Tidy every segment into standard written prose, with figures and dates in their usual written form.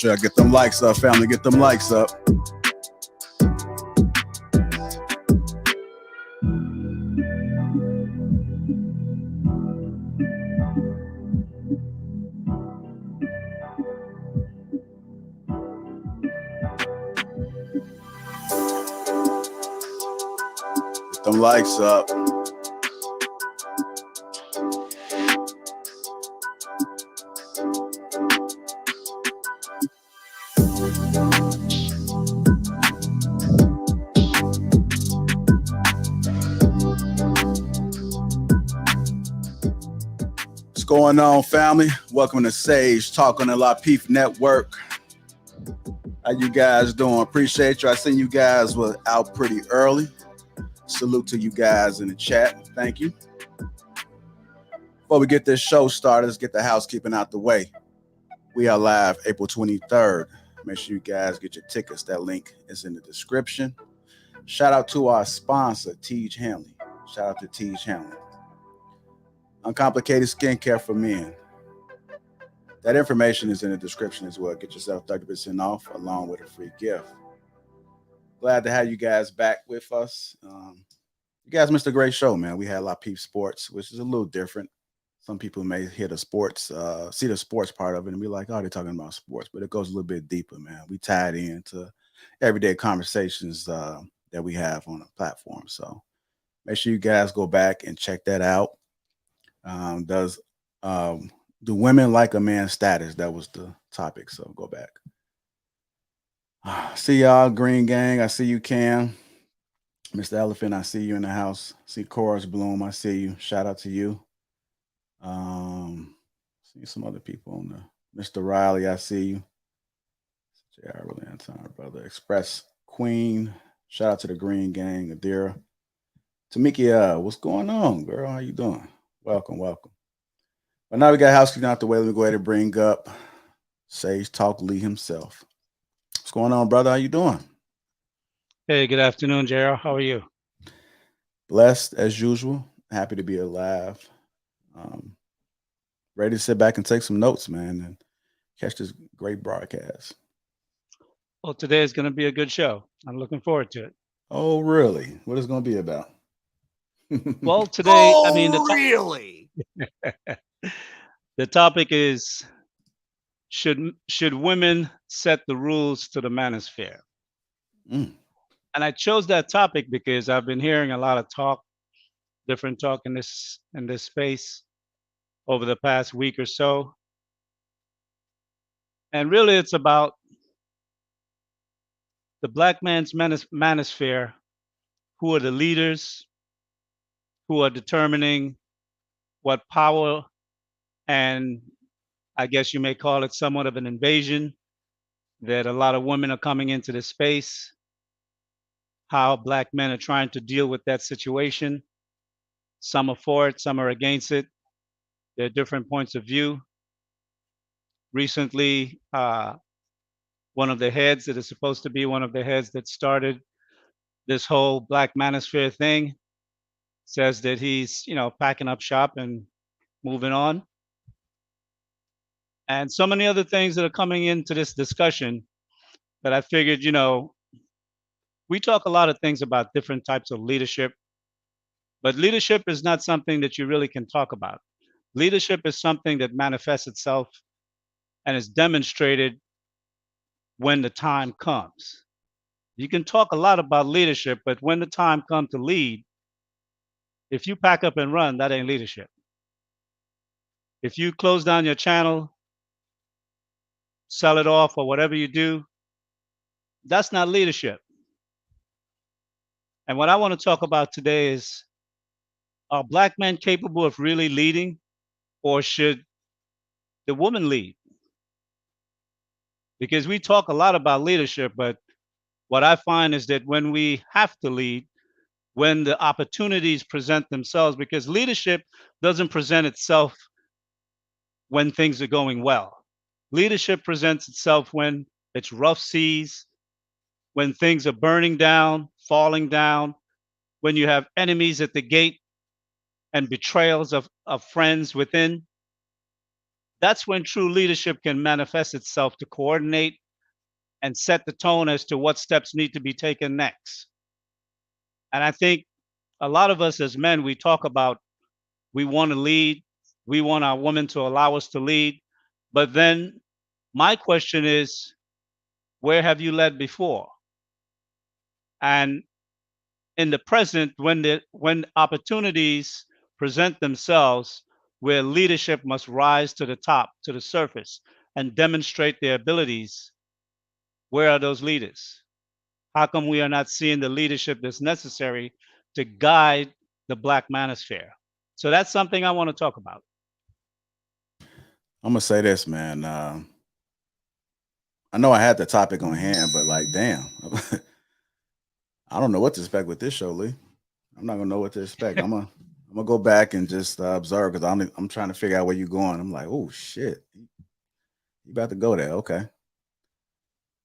sure. Get them likes up, family. Get them likes up. Get them likes up. What's going on, family? Welcome to Sage Talk on the Lapeef Network. How you guys doing? Appreciate you. I seen you guys were out pretty early. Salute to you guys in the chat. Thank you. Before we get this show started, let's get the housekeeping out the way. We are live April 23rd. Make sure you guys get your tickets. That link is in the description. Shout out to our sponsor, Tej Hanley. Shout out to Tej Hanley. Uncomplicated skincare for men. That information is in the description as well. Get yourself 30% off along with a free gift. Glad to have you guys back with us. You guys missed a great show, man. We had Lapeef Sports, which is a little different. Some people may hear the sports, see the sports part of it and be like, oh, they're talking about sports, but it goes a little bit deeper, man. We tied into everyday conversations that we have on the platform. So make sure you guys go back and check that out. Do women like a man's status? That was the topic. So go back. See y'all, Green Gang. I see you, Cam. Mr. Elephant, I see you in the house. See Chorus Bloom, I see you. Shout out to you. See some other people on the Mr. Riley, I see you. J.R. Really on time, brother. Express Queen. Shout out to the Green Gang, Adira. Tamika, what's going on, girl? How you doing? Welcome. But now we got housekeeping out the way. Let me go ahead and bring up Sage Talk Lee himself. What's going on, brother? How you doing? Hey, good afternoon, JR. How are you? Blessed as usual. Happy to be alive. Ready to sit back and take some notes, man, and catch this great broadcast. Well, today is going to be a good show. I'm looking forward to it. Oh, really? What is it going to be about? Well, today, really? The topic is should women set the rules to the manosphere? Mm. And I chose that topic because I've been hearing a lot of different talk in this space over the past week or so. And really it's about the black man's manosphere, who are the leaders, who are determining what power, and I guess you may call it somewhat of an invasion, that a lot of women are coming into this space, how black men are trying to deal with that situation. Some are for it, some are against it. There are different points of view. Recently, one of the heads that is supposed to be one of the heads that started this whole black manosphere thing says that he's, packing up shop and moving on. And so many other things that are coming into this discussion that I figured, we talk a lot of things about different types of leadership, but leadership is not something that you really can talk about. Leadership is something that manifests itself and is demonstrated when the time comes. You can talk a lot about leadership, but when the time comes to lead, if you pack up and run, that ain't leadership. If you close down your channel, sell it off, or whatever you do, that's not leadership. And what I want to talk about today is, are black men capable of really leading, or should the woman lead? Because we talk a lot about leadership, but what I find is that when we have to lead, when the opportunities present themselves, because leadership doesn't present itself when things are going well. Leadership presents itself when it's rough seas, when things are burning down, falling down, when you have enemies at the gate and betrayals of friends within. That's when true leadership can manifest itself to coordinate and set the tone as to what steps need to be taken next. And I think a lot of us as men, we talk about we want to lead, we want our women to allow us to lead. But then my question is, where have you led before? And in the present, when opportunities present themselves where leadership must rise to the top, to the surface, and demonstrate their abilities, where are those leaders? How come we are not seeing the leadership that's necessary to guide the Black manosphere? So that's something I want to talk about. I'm gonna say this, man. I know I had the topic on hand, but like, damn, I don't know what to expect with this show, Lee. I'm not gonna know what to expect. I'm gonna go back and just observe because I'm trying to figure out where you're going. I'm like, oh shit, you about to go there? Okay.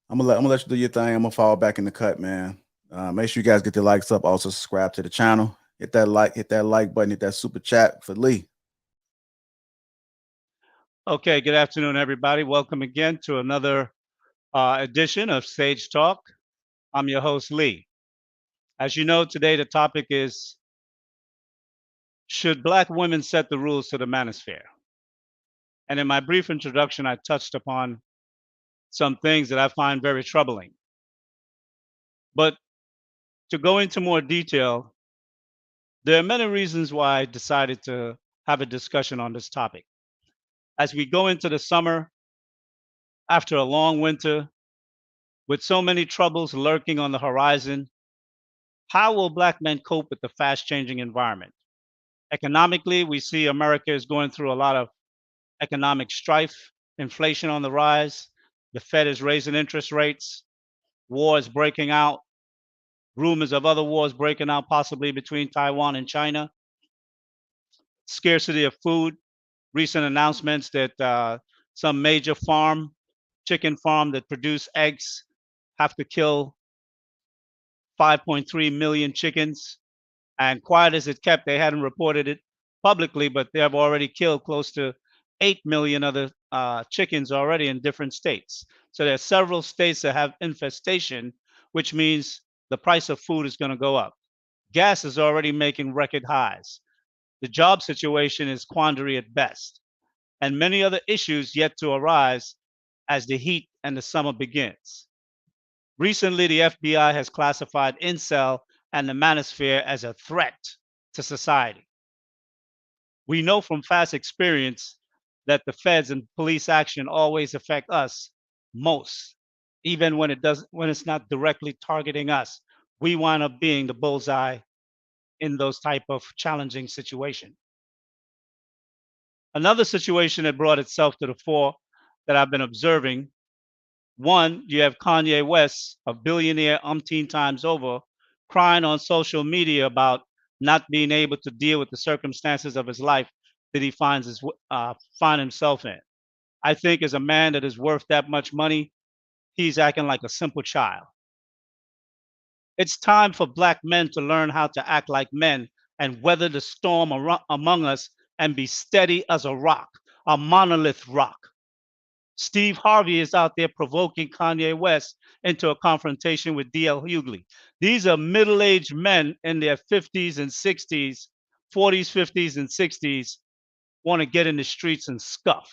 I'm gonna let you do your thing. I'm gonna fall back in the cut, man. Make sure you guys get the likes up. Also subscribe to the channel. Hit that like button. Hit that super chat for Lee. Okay, good afternoon, everybody. Welcome again to another edition of Sage Talk. I'm your host, Lee. As you know, today the topic is, should Black women set the rules to the manosphere? And in my brief introduction, I touched upon some things that I find very troubling. But to go into more detail, there are many reasons why I decided to have a discussion on this topic. As we go into the summer, after a long winter, with so many troubles lurking on the horizon, how will Black men cope with the fast changing environment? Economically, we see America is going through a lot of economic strife, inflation on the rise, the Fed is raising interest rates, war is breaking out, rumors of other wars breaking out, possibly between Taiwan and China, scarcity of food, recent announcements that some major chicken farm that produce eggs have to kill 5.3 million chickens. And quiet as it kept, they hadn't reported it publicly, but they have already killed close to 8 million other chickens already in different states. So there are several states that have infestation, which means the price of food is going to go up. Gas is already making record highs. The job situation is quandary at best, and many other issues yet to arise as the heat and the summer begins. Recently, the FBI has classified incel and the manosphere as a threat to society. We know from past experience that the feds and police action always affect us most, even when it's not directly targeting us. We wind up being the bullseye in those type of challenging situations. Another situation that brought itself to the fore that I've been observing. One, you have Kanye West, a billionaire umpteen times over, crying on social media about not being able to deal with the circumstances of his life that he find himself in. I think as a man that is worth that much money, he's acting like a simple child. It's time for Black men to learn how to act like men and weather the storm among us and be steady as a rock, a monolith rock. Steve Harvey is out there provoking Kanye West into a confrontation with DL Hughley. These are middle aged men in their 50s and 60s, 40s, 50s, and 60s, want to get in the streets and scuff.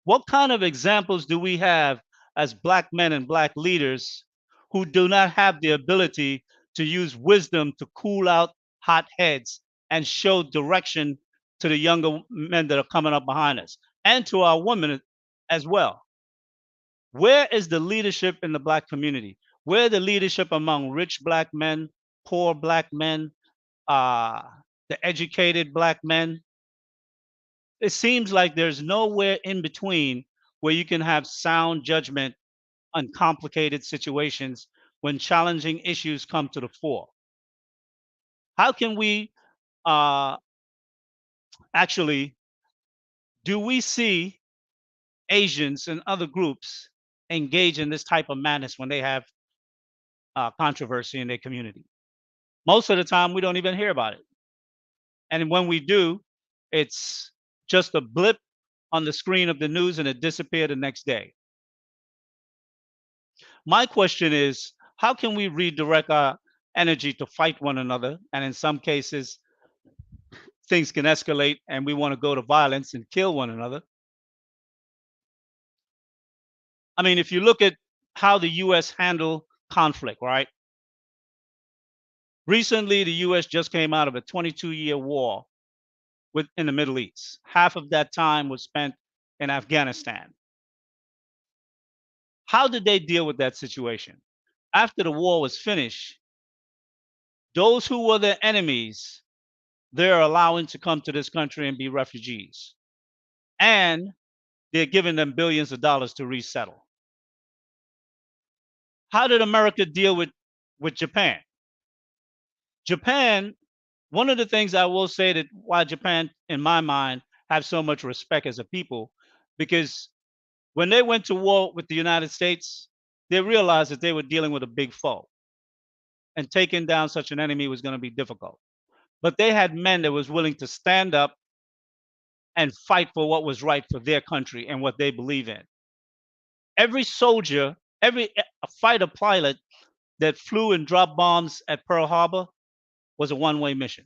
What kind of examples do we have as Black men and Black leaders who do not have the ability to use wisdom to cool out hot heads and show direction to the younger men that are coming up behind us and to our women as well? Where is the leadership in the Black community? Where the leadership among rich Black men, poor Black men, uh, the educated Black men? It seems like there's nowhere in between where you can have sound judgment on complicated situations when challenging issues come to the fore. How can we uh, actually, do we see Asians and other groups engage in this type of madness when they have controversy in their community? Most of the time, we don't even hear about it. And when we do, it's just a blip on the screen of the news and it disappeared the next day. My question is, how can we redirect our energy to fight one another? And in some cases, things can escalate and we want to go to violence and kill one another. I mean, if you look at how the US handle conflict, right? Recently, the US just came out of a 22-year war in the Middle East. Half of that time was spent in Afghanistan. How did they deal with that situation? After the war was finished, those who were their enemies, they're allowing to come to this country and be refugees. And they're giving them billions of dollars to resettle. How did America deal with Japan? Japan, one of the things I will say that why Japan, in my mind, have so much respect as a people, because when they went to war with the United States, they realized that they were dealing with a big foe. And taking down such an enemy was going to be difficult. But they had men that was willing to stand up and fight for what was right for their country and what they believe in. Every soldier, every fighter pilot that flew and dropped bombs at Pearl Harbor was a one-way mission.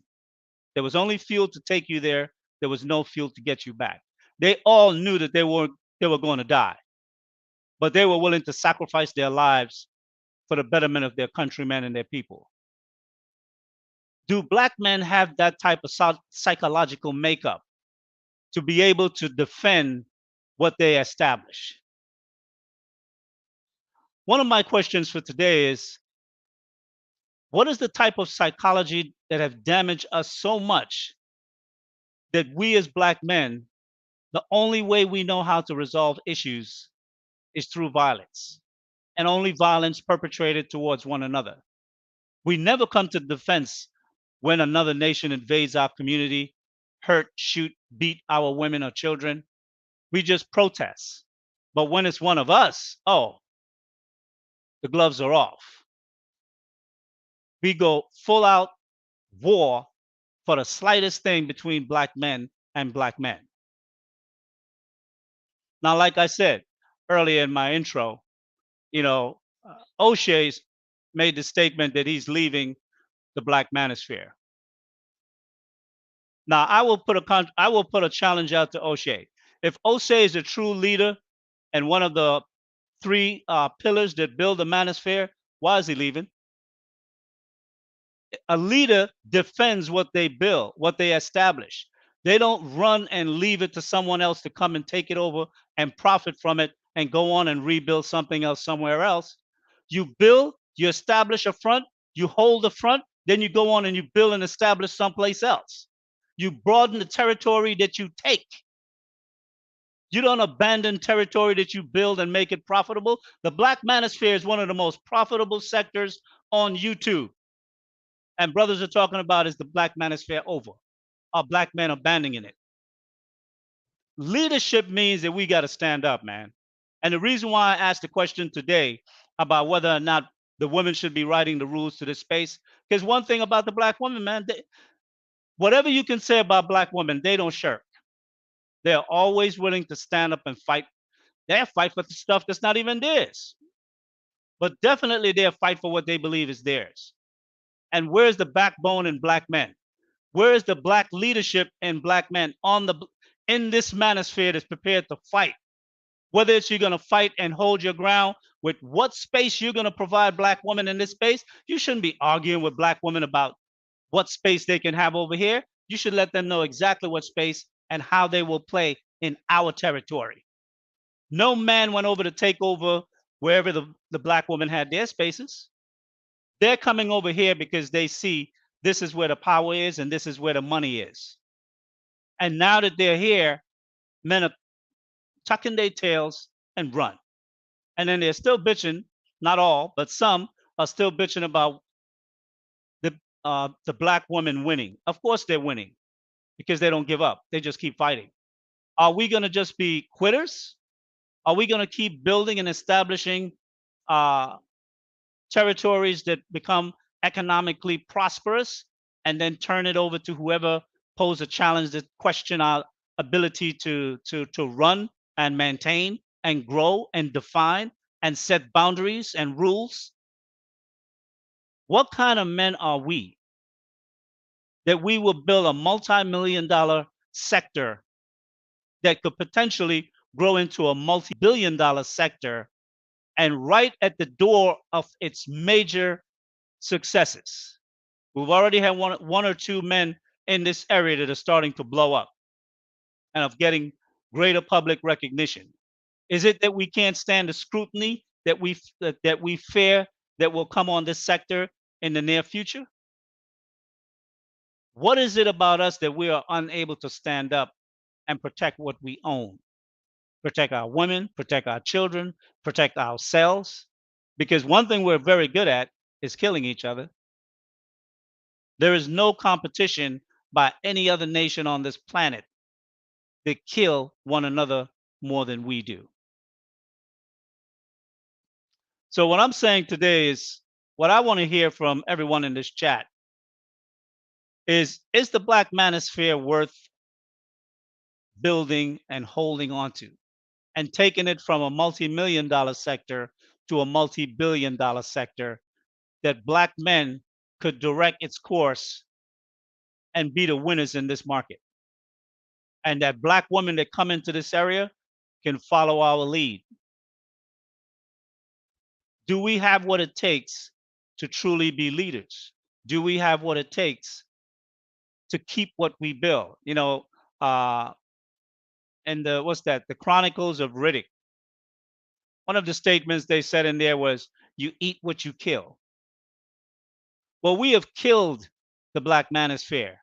There was only fuel to take you there. There was no fuel to get you back. They all knew that they were going to die, but they were willing to sacrifice their lives for the betterment of their countrymen and their people. Do black men have that type of psychological makeup to be able to defend what they establish? One of my questions for today is, what is the type of psychology that have damaged us so much that we as black men, the only way we know how to resolve issues is through violence, and only violence perpetrated towards one another? We never come to defense when another nation invades our community, hurt, shoot, beat our women or children. We just protest. But when it's one of us, oh, the gloves are off. We go full out war for the slightest thing between black men and black men. Now, like I said earlier in my intro, O'Shea's made the statement that he's leaving the Black Manosphere. Now, I will put a challenge out to O'Shea. If O'Shea is a true leader and one of the three pillars that build the Manosphere, why is he leaving? A leader defends what they build, what they establish. They don't run and leave it to someone else to come and take it over and profit from it and go on and rebuild something else somewhere else. You build, you establish a front, you hold the front, then you go on and you build and establish someplace else. You broaden the territory that you take. You don't abandon territory that you build and make it profitable. The Black Manosphere is one of the most profitable sectors on YouTube. And brothers are talking about, is the Black Manosphere over? Are black men abandoning it? Leadership means that we got to stand up, man. And the reason why I asked the question today about whether or not the women should be writing the rules to this space, because one thing about the black woman, man, whatever you can say about black women, they don't shirk. They're always willing to stand up and fight. They'll fight for the stuff that's not even theirs. But definitely they'll fight for what they believe is theirs. And where's the backbone in black men? Where is the black leadership in black men in this manosphere that's prepared to fight? Whether it's you're going to fight and hold your ground with what space you're going to provide black women in this space, you shouldn't be arguing with black women about what space they can have over here. You should let them know exactly what space and how they will play in our territory. No man went over to take over wherever the black women had their spaces. They're coming over here because they see this is where the power is and this is where the money is. And now that they're here, men are tucking their tails and run. And then they're still bitching, not all, but some are still bitching about the black woman winning. Of course they're winning because they don't give up. They just keep fighting. Are we going to just be quitters? Are we going to keep building and establishing territories that become economically prosperous and then turn it over to whoever pose a challenge to question our ability to run and maintain and grow and define and set boundaries and rules? What kind of men are we that we will build a multi-million dollar sector that could potentially grow into a multi-billion dollar sector, and right at the door of its major successes? We've already had one or two men in this area that are starting to blow up and of getting greater public recognition. Is it that we can't stand the scrutiny that we fear that will come on this sector in the near future? What is it about us that we are unable to stand up and protect what we own? Protect our women, protect our children, protect ourselves? Because one thing we're very good at is killing each other. There is no competition by any other nation on this planet that kill one another more than we do. So what I'm saying today is what I want to hear from everyone in this chat is the Black Manosphere worth building and holding on to and taking it from a multi-million dollar sector to a multi-billion dollar sector that Black men could direct its course and be the winners in this market, and that Black women that come into this area can follow our lead? Do we have what it takes to truly be leaders? Do we have what it takes to keep what we build? Uh, and what's that? The Chronicles of Riddick. One of the statements they said in there was, "You eat what you kill." Well, we have killed the Black Manosphere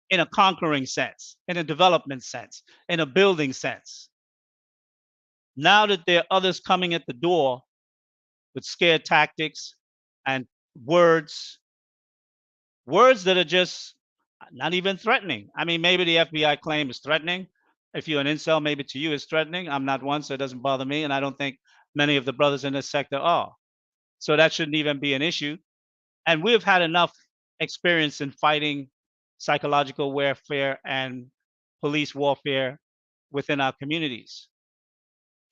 in a conquering sense, in a development sense, in a building sense. Now that there are others coming at the door with scare tactics and words, words that are just not even threatening. I mean, maybe the FBI claim is threatening. If you're an incel, maybe to you it's threatening. I'm not one, so it doesn't bother me, and I don't think many of the brothers in this sector are. So that shouldn't even be an issue. And we've had enough experience in fighting psychological warfare and police warfare within our communities.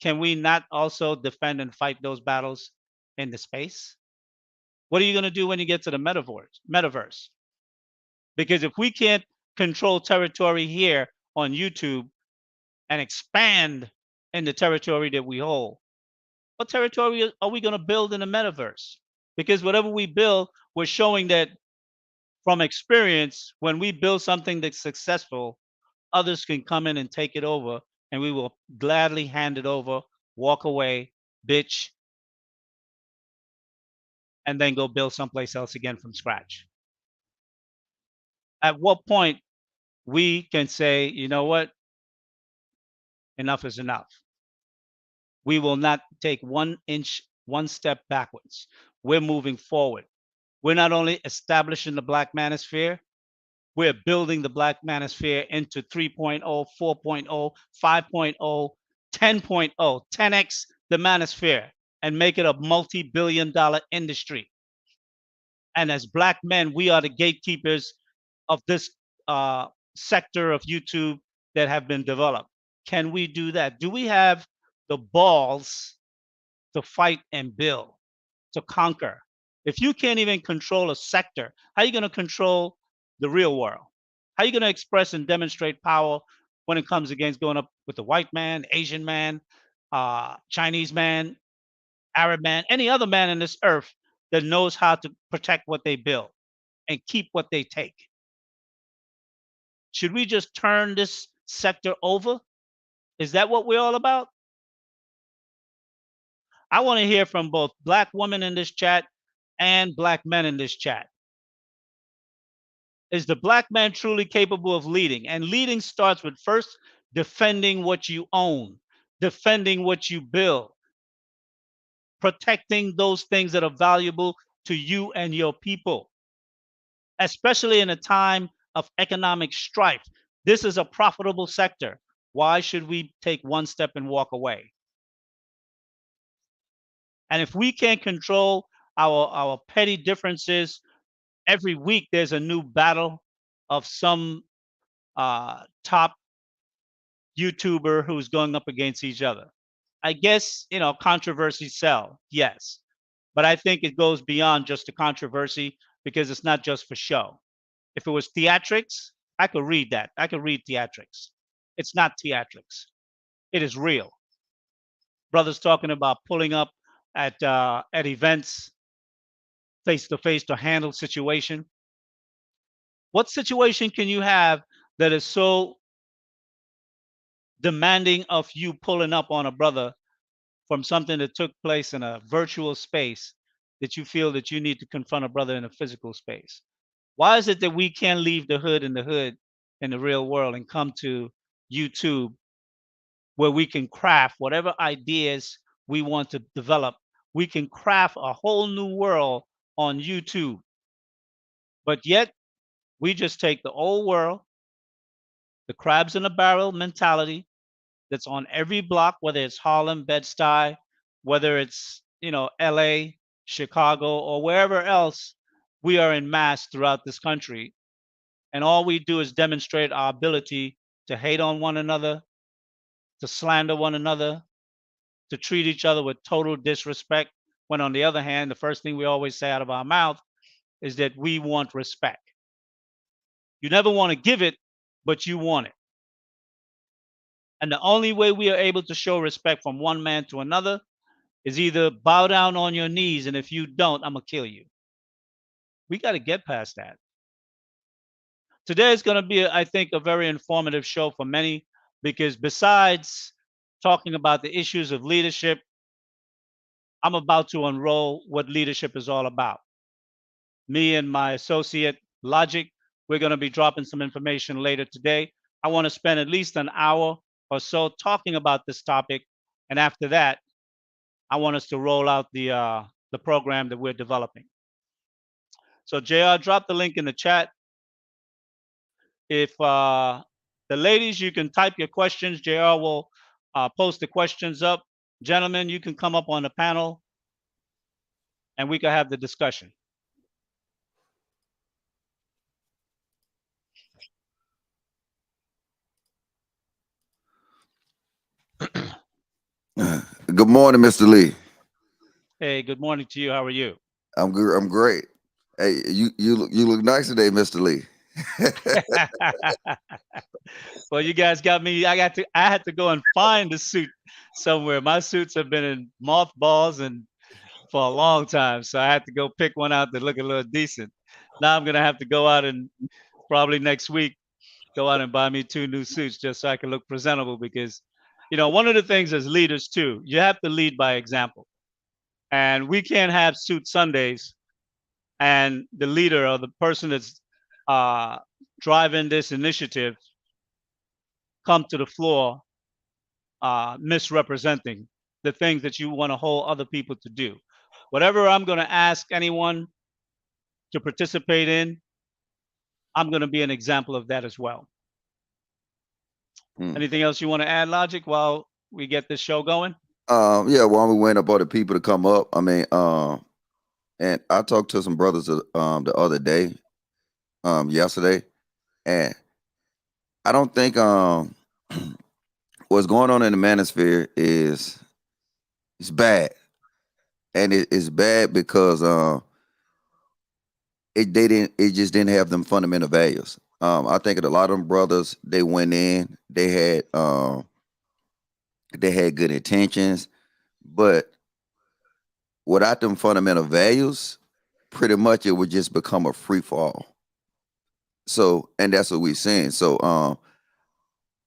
Can we not also defend and fight those battles in the space? What are you going to do when you get to the metaverse? Because if we can't control territory here on YouTube and expand in the territory that we hold, what territory are we going to build in the metaverse? Because whatever we build, we're showing that from experience, when we build something that's successful, others can come in and take it over, and we will gladly hand it over, walk away, bitch, and then go build someplace else again from scratch. At what point we can say, you know what, enough is enough. We will not take 1 inch, one step backwards. We're moving forward. We're not only establishing the Black Manosphere, we're building the Black Manosphere into 3.0, 4.0, 5.0, 10.0, 10x the Manosphere, and make it a multi-billion dollar industry. And as Black men, we are the gatekeepers of this sector of YouTube that have been developed. Can we do that? Do we have the balls to fight and build, to conquer? If you can't even control a sector, how are you going to control the real world? How are you going to express and demonstrate power when it comes against going up with the white man, Asian man, Chinese man, Arab man, any other man in this earth that knows how to protect what they build and keep what they take? Should we just turn this sector over? Is that what we're all about? I want to hear from both Black women in this chat and Black men in this chat. Is the Black man truly capable of leading? And leading starts with first defending what you own, defending what you build, protecting those things that are valuable to you and your people, especially in a time of economic strife. This is a profitable sector. Why should we take one step and walk away? And if we can't control our petty differences, every week there's a new battle of some top YouTuber who's going up against each other. I guess, controversy sell, yes. But I think it goes beyond just a controversy because it's not just for show. If it was theatrics, I could read that. I could read theatrics. It's not theatrics. It is real. Brothers talking about pulling up at events face to face to handle situation. What situation can you have that is so demanding of you pulling up on a brother from something that took place in a virtual space that you feel that you need to confront a brother in a physical space? Why is it that we can't leave the hood in the real world and come to YouTube where we can craft whatever ideas we want to develop? We can craft a whole new world on YouTube. But yet we just take the old world, the crabs in a barrel mentality that's on every block, whether it's Harlem, Bed-Stuy, whether it's, LA, Chicago, or wherever else we are in mass throughout this country. And all we do is demonstrate our ability to hate on one another, to slander one another, to treat each other with total disrespect. When on the other hand, the first thing we always say out of our mouth is that we want respect. You never want to give it, but you want it. And the only way we are able to show respect from one man to another is either bow down on your knees, and if you don't, I'm going to kill you. We got to get past that. Today is going to be, I think, a very informative show for many because besides talking about the issues of leadership, I'm about to unroll what leadership is all about. Me and my associate, Logic, we're going to be dropping some information later today. I want to spend at least an hour or so talking about this topic. And after that, I want us to roll out the program that we're developing. So JR, drop the link in the chat. If the ladies, you can type your questions. JR will post the questions up. Gentlemen, you can come up on the panel and we can have the discussion. Good morning, Mr. Lee. Hey, good morning to you. How are you? I'm good. I'm great. Hey, you look nice today, Mr. Lee. Well, you guys got me. I had to go and find a suit somewhere. My suits have been in mothballs and for a long time, so I had to go pick one out that look a little decent. Now I'm gonna have to go out and probably next week go out and buy me 2 new suits just so I can look presentable because one of the things as leaders too, you have to lead by example. And we can't have suit Sundays and the leader or the person that's uh, driving this initiative come to the floor misrepresenting the things that you want to hold other people to do. Whatever I'm going to ask anyone to participate in, I'm going to be an example of that as well. Anything else you want to add, Logic, while we get this show going? Yeah, while we waiting up all the people to come up, I mean, and I talked to some brothers the other day, yesterday, and I don't think what's going on in the manosphere is it's bad, and it's bad because it just didn't have them fundamental values. I think that a lot of them brothers they went in, they had good intentions, but without them fundamental values, pretty much it would just become a free fall. So, and that's what we're saying. So,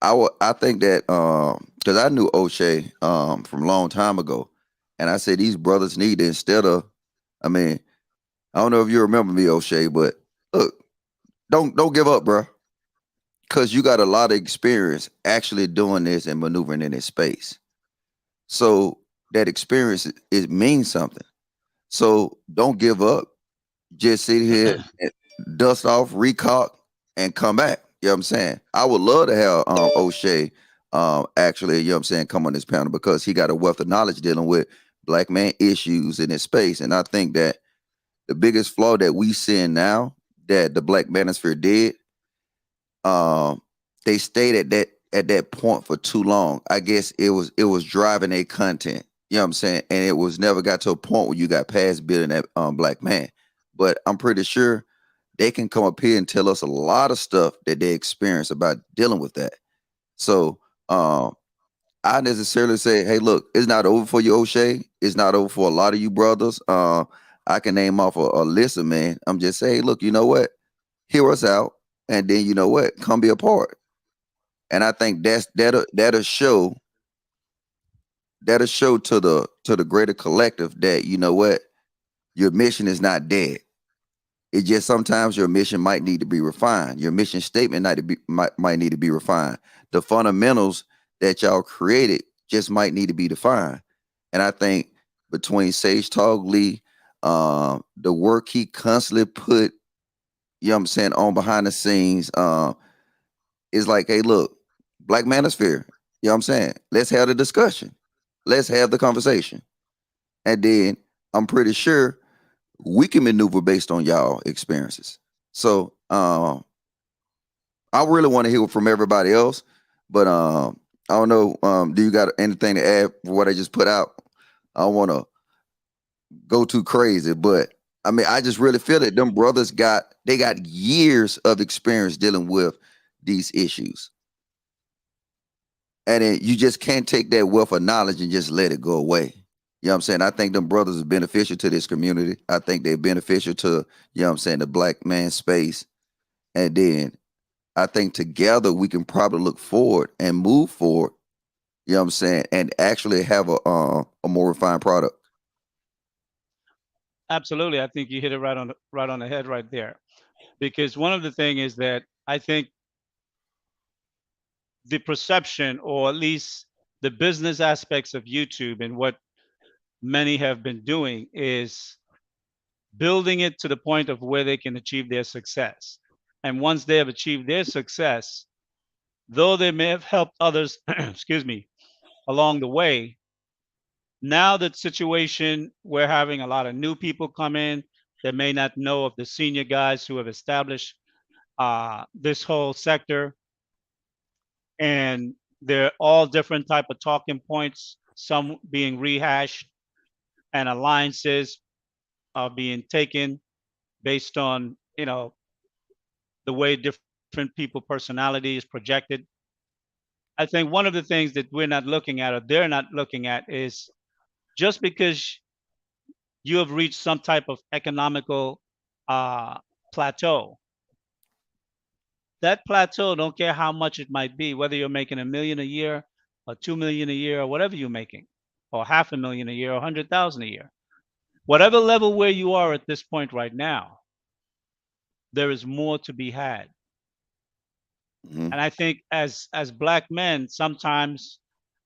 I think that because I knew O'Shea from a long time ago, and I said these brothers need to instead of, I mean, I don't know if you remember me, O'Shea, but look, don't give up, bro, because you got a lot of experience actually doing this and maneuvering in this space. So that experience it means something. So don't give up. Just sit here, and dust off, recock, and come back. You know what I'm saying? I would love to have O'Shea actually, you know what I'm saying, come on this panel because he got a wealth of knowledge dealing with black man issues in this space. And I think that the biggest flaw that we seeing now that the Black Manosphere did, they stayed at that at that point for too long. I guess it was driving a content. You know what I'm saying? And it was never got to a point where you got past building that black man. But I'm pretty sure they can come up here and tell us a lot of stuff that they experience about dealing with that. So I necessarily say, hey, look, it's not over for you, O'Shea. It's not over for a lot of you brothers. I can name off a list of men. I'm just saying, hey, look, you know what? Hear us out, and then you know what? Come be a part. And I think that'll show to the greater collective that you know what, your mission is not dead. It just sometimes your mission might need to be refined. Your mission statement might need to be refined. The fundamentals that y'all created just might need to be defined. And I think between Sage Tog Lee, the work he constantly put, you know what I'm saying, on behind the scenes, is like, hey, look, Black Manosphere, you know what I'm saying? Let's have the discussion. Let's have the conversation. And then I'm pretty sure we can maneuver based on y'all experiences. So I really want to hear from everybody else, but I don't know. Do you got anything to add for what I just put out? I don't want to go too crazy, but I mean, I just really feel that them brothers got years of experience dealing with these issues. And you just can't take that wealth of knowledge and just let it go away. You know what I'm saying? I think them brothers are beneficial to this community. I think they're beneficial to, you know what I'm saying, the black man space. And then I think together we can probably look forward and move forward, you know what I'm saying, and actually have a more refined product. Absolutely. I think you hit it right on the head right there. Because one of the thing is that I think the perception, or at least the business aspects of YouTube and what many have been doing, is building it to the point of where they can achieve their success. And once they have achieved their success, though they may have helped others, excuse me, along the way, now that situation, we're having a lot of new people come in that may not know of the senior guys who have established this whole sector, and they're all different type of talking points, some being rehashed, and alliances are being taken based on, the way different people personality is projected. I think one of the things that we're not looking at, or they're not looking at, is just because you have reached some type of economical uh, plateau, that plateau, don't care how much it might be, whether you're making 1 million a year or 2 million a year or whatever you're making, or 500,000 a year or 100,000 a year, whatever level where you are at this point right now, there is more to be had. Mhm. And I think as black men, sometimes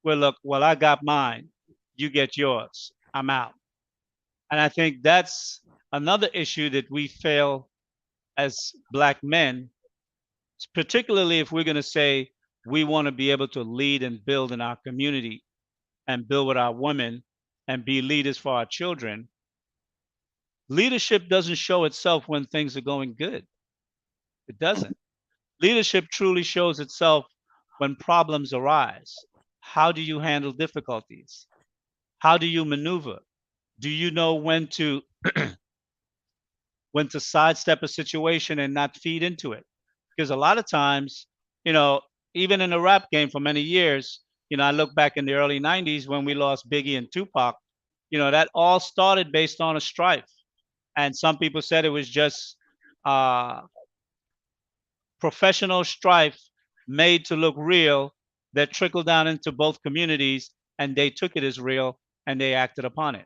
we're look, well, I got mine, you get yours, I'm out. And I think that's another issue that we fail as black men, particularly if we're going to say we want to be able to lead and build in our community and build with our women and be leaders for our children. Leadership doesn't show itself when things are going good. It doesn't. Leadership truly shows itself when problems arise. How do you handle difficulties? How do you maneuver? Do you know when to sidestep a situation and not feed into it? Because a lot of times, you know, even in the rap game for many years, I look back in the early 90s when we lost Biggie and Tupac, that all started based on a strife. And some people said it was just uh, professional strife made to look real that trickled down into both communities, and they took it as real and they acted upon it.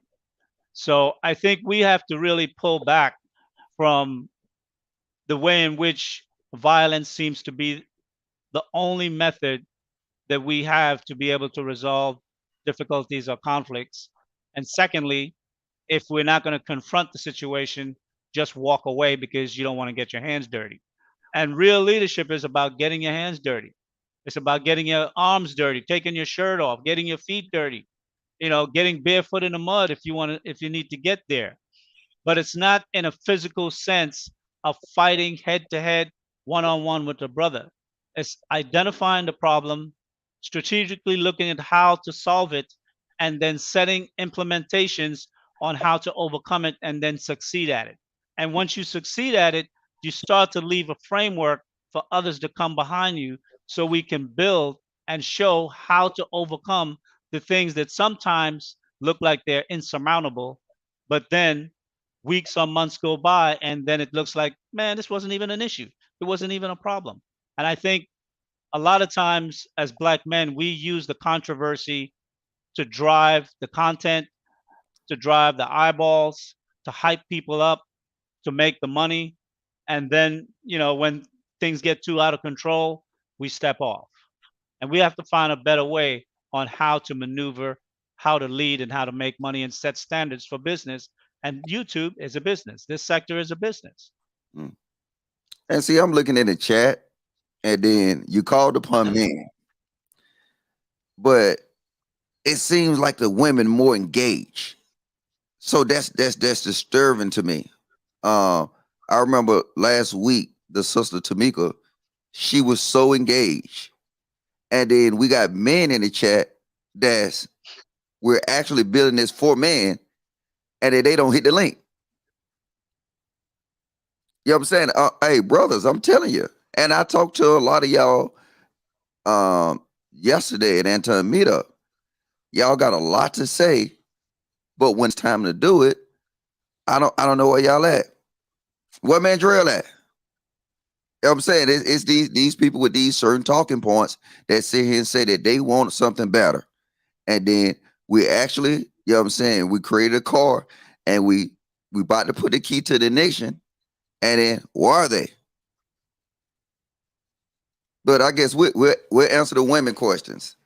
So I think we have to really pull back from the way in which violence seems to be the only method that we have to be able to resolve difficulties or conflicts. And secondly, if we're not going to confront the situation, just walk away because you don't want to get your hands dirty. And real leadership is about getting your hands dirty. It's about getting your arms dirty, taking your shirt off, getting your feet dirty, getting barefoot in the mud if you need to get there. But it's not in a physical sense of fighting head to head, one on one with a brother. It's identifying the problem, strategically looking at how to solve it, and then setting implementations on how to overcome it and then succeed at it. And once you succeed at it, you start to leave a framework for others to come behind you so we can build and show how to overcome the things that sometimes look like they're insurmountable, but then weeks or months go by and then it looks like, man, this wasn't even an issue. It wasn't even a problem. And I think a lot of times as black men, we use the controversy to drive the content, to drive the eyeballs, to hype people up, to make the money. And then, when things get too out of control, we step off. And we have to find a better way on how to maneuver, how to lead, and how to make money and set standards for business. And YouTube is a business. This sector is a business. Mm. And see, I'm looking in the chat, and then you called upon men, but it seems like the women more engaged. So that's disturbing to me. I remember last week the sister Tamika, she was so engaged, and then we got men in the chat that's we're actually building this for men, and then they don't hit the link. You know what I'm saying? Hey, brothers, I'm telling you. And I talked to a lot of y'all yesterday at Anton Meetup. Y'all got a lot to say, but when it's time to do it, I don't know where y'all at. Where Mandrell at? You know what I'm saying? It's these people with these certain talking points that sit here and say that they want something better. And then we actually, you know what I'm saying, we created a car and we about to put the key to the ignition. And then where are they? But I guess we'll answer the women questions.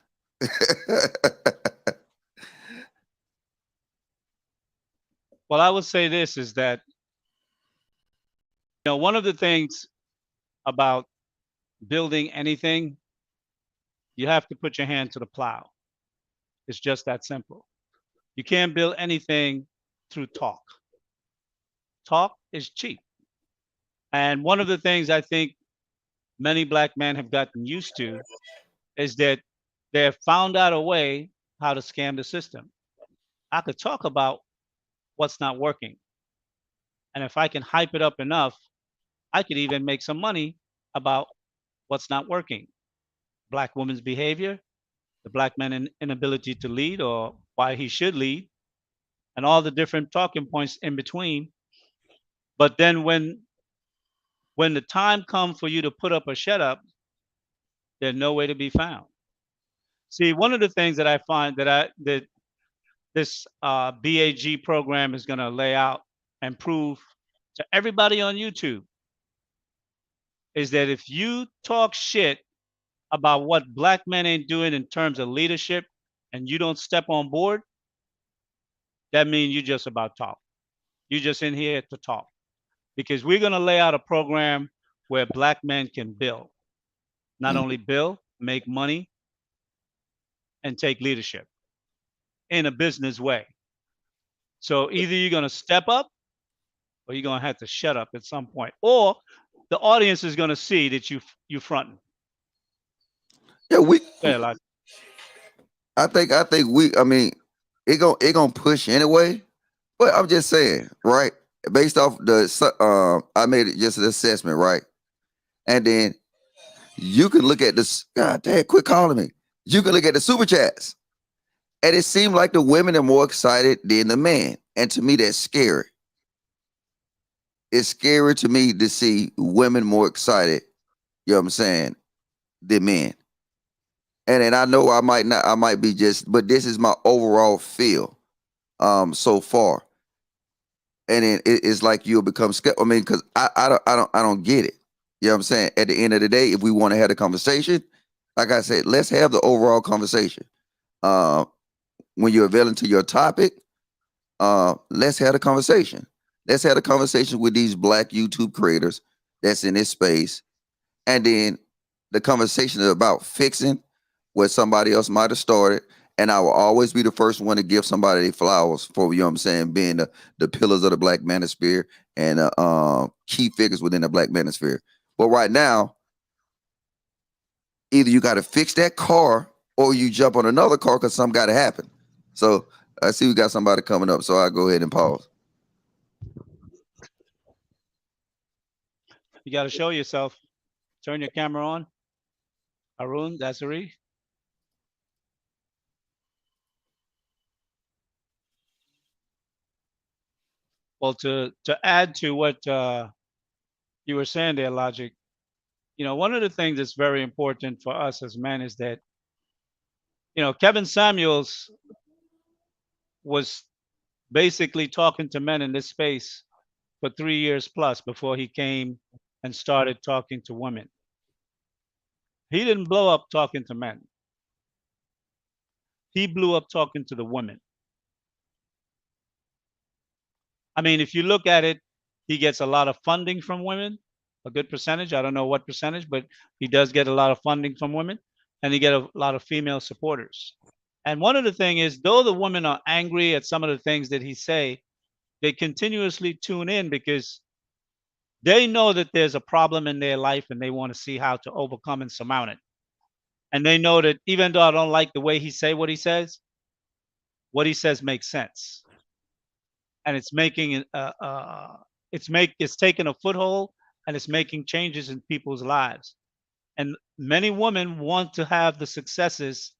Well, I would say this is that, one of the things about building anything, you have to put your hand to the plow. It's just that simple. You can't build anything through talk. Talk is cheap. And one of the things I think many black men have gotten used to is that they have found out a way how to scam the system. I could talk about what's not working. And if I can hype it up enough, I could even make some money about what's not working. Black women's behavior, the black man's inability to lead or why he should lead, and all the different talking points in between. But then when the time comes for you to put up or shut up, they're nowhere to be found. See, one of the things that I find that this BAG program is going to lay out and prove to everybody on YouTube is that if you talk shit about what black men ain't doing in terms of leadership and you don't step on board, that means you just about talk. You're just in here to talk. Because we're going to lay out a program where black men can build. Not only build, make money, and take leadership in a business way. So either you're going to step up or you're going to have to shut up at some point. Or the audience is going to see that you fronting. Yeah, Yeah, I think I mean, it gonna push anyway. But I'm just saying, right? Based off I made it just an assessment, right? And then you can look at this. God damn, quit calling me. You can look at the super chats, and it seemed like the women are more excited than the men. And to me, that's scary. It's scary to me to see women more excited, you know what I'm saying, than men. And then I know I might be just, but this is my overall feel so far. And then it's like you'll become skeptical. I mean, because I don't get it. You know what I'm saying? At the end of the day, if we want to have a conversation, like I said, let's have the overall conversation. When you're available to your topic, let's have a conversation. Let's have a conversation with these black YouTube creators that's in this space. And then the conversation is about fixing what somebody else might have started. And I will always be the first one to give somebody their flowers for, you know what I'm saying, being the pillars of the Black Manosphere and key figures within the Black Manosphere. But right now, either you got to fix that car or you jump on another car because something got to happen. So I see we got somebody coming up, so I'll go ahead and pause. You got to show yourself. Turn your camera on. Arun, Desiree. Well, to add to what you were saying there, Logic, one of the things that's very important for us as men is that, Kevin Samuels was basically talking to men in this space for 3 years plus before he came and started talking to women. He didn't blow up talking to men. He blew up talking to the women. I mean, if you look at it, he gets a lot of funding from women, a good percentage. I don't know what percentage, but he does get a lot of funding from women, and he get a lot of female supporters. And one of the things is, though the women are angry at some of the things that he say, they continuously tune in because they know that there's a problem in their life and they want to see how to overcome and surmount it. And they know that even though I don't like the way he say what he says makes sense, and it's making it's taking a foothold, and it's making changes in people's lives. And many women want to have the successes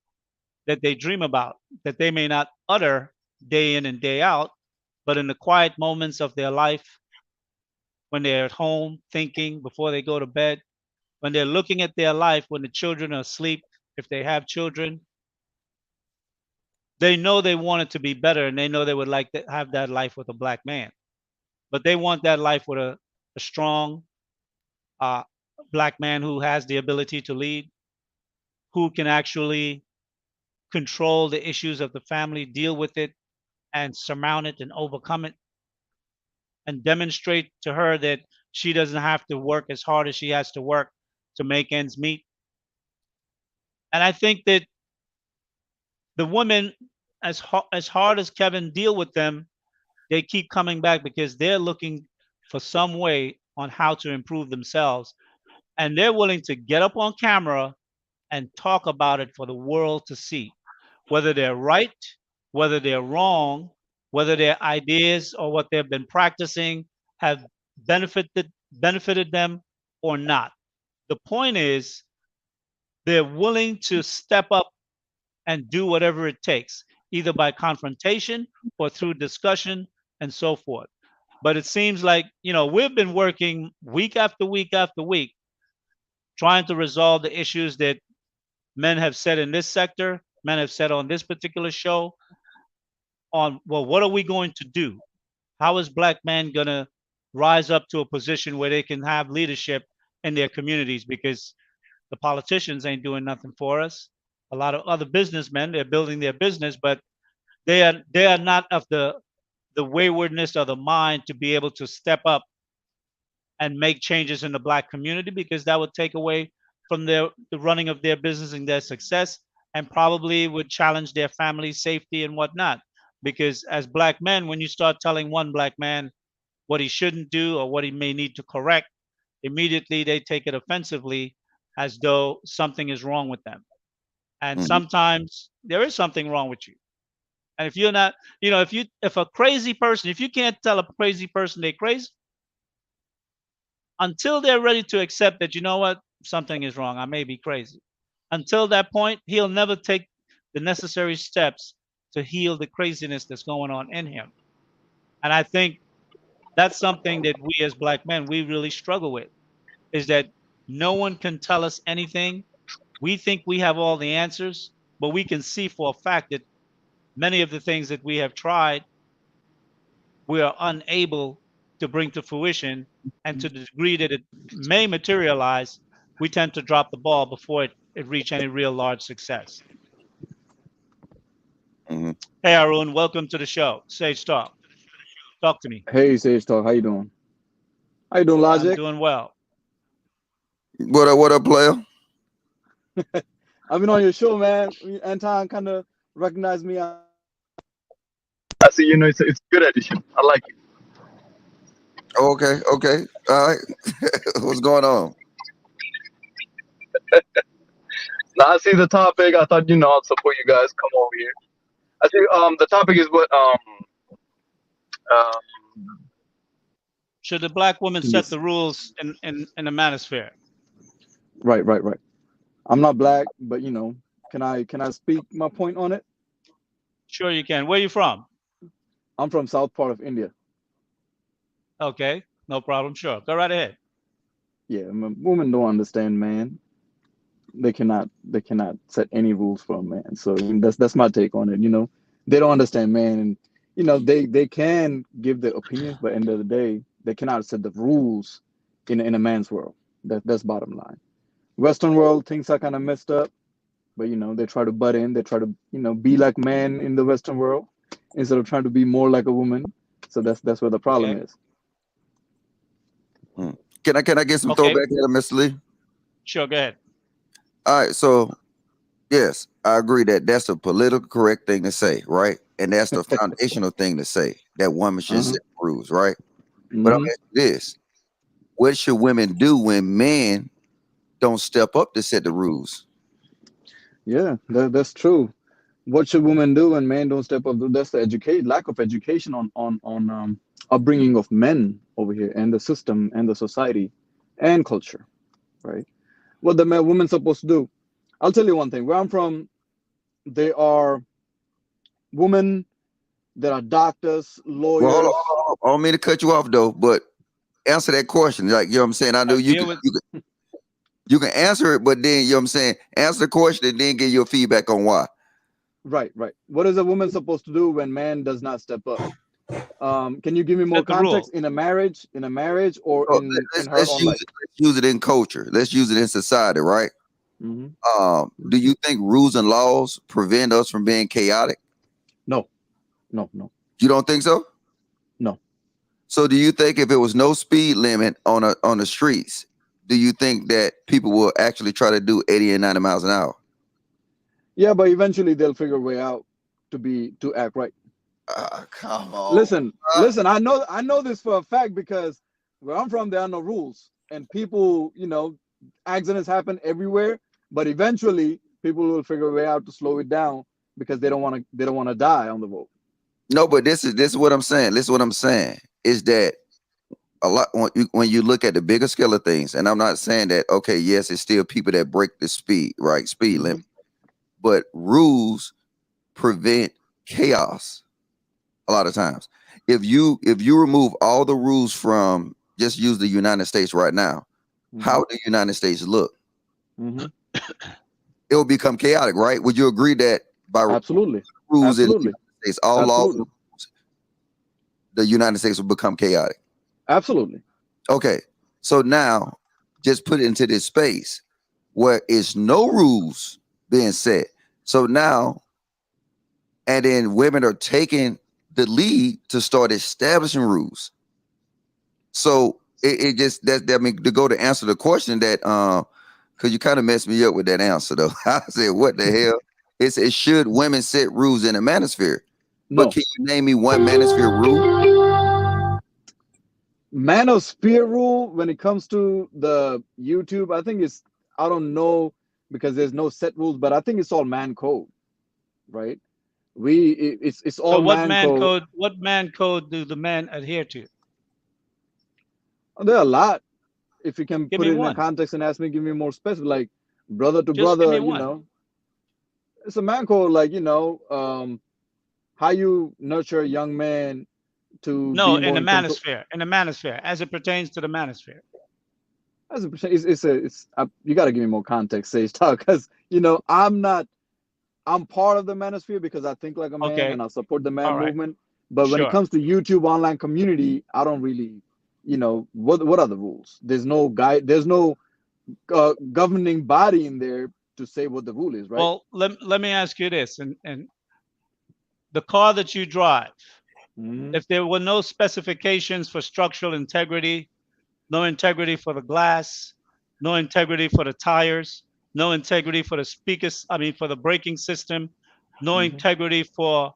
that they dream about, that they may not utter day in and day out, but in the quiet moments of their life, when they're at home thinking before they go to bed, when they're looking at their life, when the children are asleep, if they have children, they know they want it to be better, and they know they would like to have that life with a black man. But they want that life with a strong uh, black man who has the ability to lead, who can actually control the issues of the family, deal with it, and surmount it and overcome it, and demonstrate to her that she doesn't have to work as hard as she has to work to make ends meet. And I think that the women, as hard as Kevin deal with them, they keep coming back because they're looking for some way on how to improve themselves, and they're willing to get up on camera and talk about it for the world to see, whether they're right, whether they're wrong, whether their ideas or what they've been practicing have benefited them or not. The point is, they're willing to step up and do whatever it takes, either by confrontation or through discussion and so forth. But it seems like, we've been working week after week after week trying to resolve the issues that men have said in this sector, men have said on this particular show, on, well, what are we going to do? How is black men going to rise up to a position where they can have leadership in their communities? Because the politicians ain't doing nothing for us. A lot of other businessmen, they're building their business, but they are not of the waywardness of the mind to be able to step up and make changes in the black community, because that would take away from the running of their business and their success, and probably would challenge their family safety and whatnot. Because as black men, when you start telling one black man what he shouldn't do or what he may need to correct, immediately they take it offensively, as though something is wrong with them. And Mhm. sometimes there is something wrong with you. And if you're not, if a crazy person, if you can't tell a crazy person they're crazy, until they're ready to accept that, something is wrong, I may be crazy. Until that point, he'll never take the necessary steps to heal the craziness that's going on in him. And I think that's something that we as black men, we really struggle with, is that no one can tell us anything. We think we have all the answers, but we can see for a fact that many of the things that we have tried, we are unable to bring to fruition. And to the degree that it may materialize, we tend to drop the ball before it reach any real large success. Mhm. Hey, Arun, welcome to the show. Sage Talk. Talk to me. Hey, Sage Talk, how you doing? How you doing, I'm Logic? doing well. What up, player? I've been on your show, man. Anton kind of recognized me. I see, it's a good addition. I like it. Okay, okay, all right. What's going on? Now I see the topic. I thought, I'll support you guys. Come over here. I see. The topic is what Should the black woman set yes. the rules in the manosphere? Right. I'm not black, but can I speak my point on it? Sure, you can. Where you from? I'm from south part of India. Okay, no problem. Sure, go right ahead. Yeah, women don't understand, man. They cannot set any rules for a man. So that's my take on it. They don't understand, man, and they can give their opinions, but end of the day, they cannot set the rules in a man's world. That's bottom line. Western world things are kind of messed up, but they try to butt in. They try to be like man in the Western world instead of trying to be more like a woman. So that's where the problem Okay. is. Can I get some Okay. throwback here, Mr. Lee? Sure, go ahead. All right, so yes, I agree that that's the political correct thing to say, right? And that's the foundational thing to say, that women should set rules, right? But I'm Mhm. asking this: what should women do when men don't step up to set the rules? Yeah, that's true. What should women do when men don't step up? That's the lack of education on upbringing of men over here, and the system and the society and culture, right? What the women supposed to do? I'll tell you one thing. Where I'm from, there are women that are doctors, Well, hold on, lawyers. hold on. I don't mean to cut you off though, but answer that question. Like, you know what I'm saying? I know you Deal can, with- you can answer it, but then, you know what I'm saying, answer the question and then give your feedback on why. Right. What is a woman supposed to do when man does not step up? Can you give me more Set the rule. context in a marriage, or So in her own life? let's use it in culture. Let's use it in society, right? Hmm. Do you think rules and laws prevent us from being chaotic? No. You don't think so? No. So do you think if it was no speed limit on the streets, do you think that people will actually try to do 80 and 90 miles an hour? Yeah, but eventually they'll figure a way out to act right. Come on. Listen. I know this for a fact because where I'm from, there are no rules, and people, accidents happen everywhere. But eventually, people will figure a way out to slow it down because they don't want to die on the road. No, but this is what I'm saying. This is what I'm saying is that a lot when you look at the bigger scale of things, and I'm not saying that, okay, yes, it's still people that break the speed limit, but rules prevent chaos a lot of times. If you remove all the rules from, just use the United States right now, how would the United States look? Mm-hmm. It will become chaotic, right? Would you agree that by Absolutely. rules in the Absolutely. United States, all laws, Absolutely. the United States will become chaotic? Absolutely. Okay, so now just put it into this space where it's no rules being set. So now, and then women are taking the lead to start establishing rules. So it just that I mean, to go to answer the question that because you kind of messed me up with that answer though. I said, what the hell? It should women set rules in a manosphere? No. But can you name me one manosphere rule? Manosphere rule when it comes to the YouTube, I think I don't know because there's no set rules, but I think it's all man code, right? It's all So what man man code. code? What man code do the men adhere to? There are a lot. If you can Give put me it in a one. context and ask me, give me more specific, like brother to Just give brother, me one. it's a man code, like how you nurture a young man to No, be in more the in control. manosphere, as it pertains to the manosphere. As a you got to give me more context, Sage Talk, because I'm part of the manosphere because I think like a man Okay. and I support the man All right. movement. But when it Sure. comes to YouTube online community, I don't really, what are the rules? There's no guide. There's no governing body in there to say what the rule is, right? Well, let me ask you this, and the car that you drive, Mhm. if there were no specifications for structural integrity, no integrity for the glass, no integrity for the tires, no integrity for the speakers, for the braking system, no Mhm. integrity for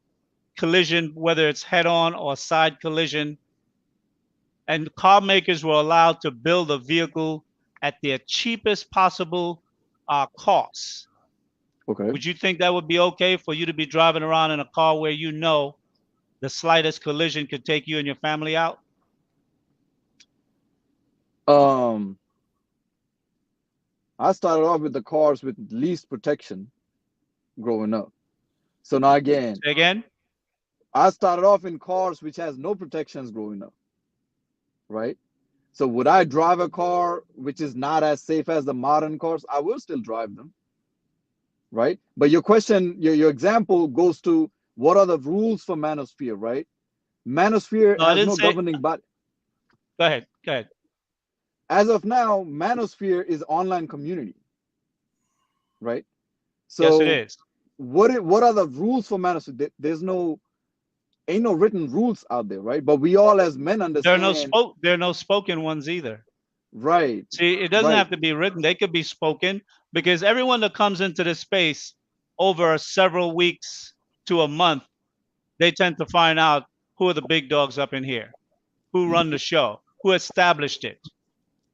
collision, whether it's head on or side collision. And car makers were allowed to build a vehicle at their cheapest possible costs. Okay. Would you think that would be okay for you to be driving around in a car where you know the slightest collision could take you and your family out? Um, I started off with the cars with least protection growing up. So now again, Say again? I started off in cars which has no protections growing up, right? So would I drive a car which is not as safe as the modern cars? I will still drive them, right? But your question, your example goes to what are the rules for Manosphere, right? Manosphere No, I has didn't no say. governing body. Go ahead. Go ahead. As of now, Manosphere is online community, right? Yes, it So is. what are the rules for Manosphere? There's no ain't no written rules out there, right? But we all as men understand, There are no spoken ones either. right? See, it doesn't Right. have to be written. They could be spoken because everyone that comes into this space over several weeks to a month, they tend to find out who are the big dogs up in here, who run the show, who established it.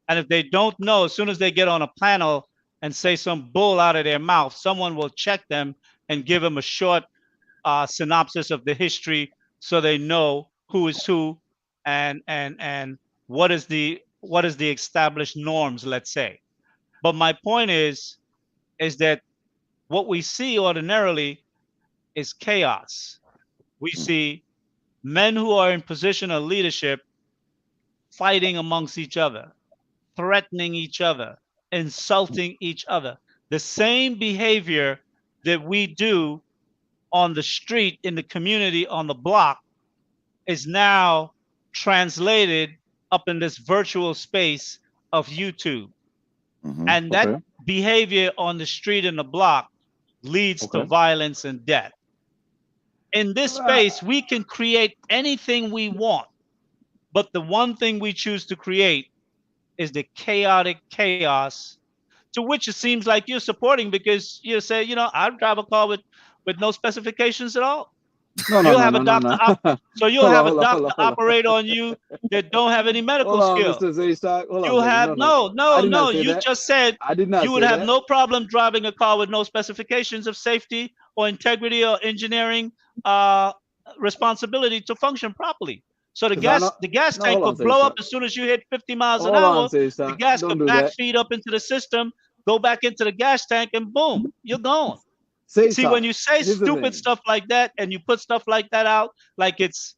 And if they don't know, as soon as they get on a panel and say some bull out of their mouth, someone will check them and give them a short synopsis of the history so they know who is who and what is the established norms, let's say. But my point is that what we see ordinarily is chaos. We see men who are in position of leadership fighting amongst each other, threatening each other, insulting each other. The same behavior that we do on the street, in the community, on the block, is now translated up in this virtual space of YouTube. Mm-hmm. And that Okay. behavior on the street and the block leads to Okay. violence and death. In this Uh, space, we can create anything we want, but the one thing we choose to create is the chaotic chaos to which it seems like you're supporting because you say, I drive a car with no specifications at all. no, no, You'll no, have a no, no, doctor no. so you'll Hold on, have a hold on, hold on, doctor hold on. operate on you that don't have any medical Hold on, skill. Mr. Zaystak. Hold on a You'll second. have No, no. I did not say you that. just said I did you not would say have that. no problem driving a car with no specifications of safety or integrity or engineering uh, responsibility to function properly. So Because I know. the gas No, tank hold on, could blow up Zaystak. as soon as you hit 50 miles an Hold on, hour. The Zaystak. gas Don't could do that. backfeed up into the system, go back into the gas tank, and boom, you're gone. See, when Zaystak. you say Here's the stupid thing. stuff like that and you put stuff like that out, like it's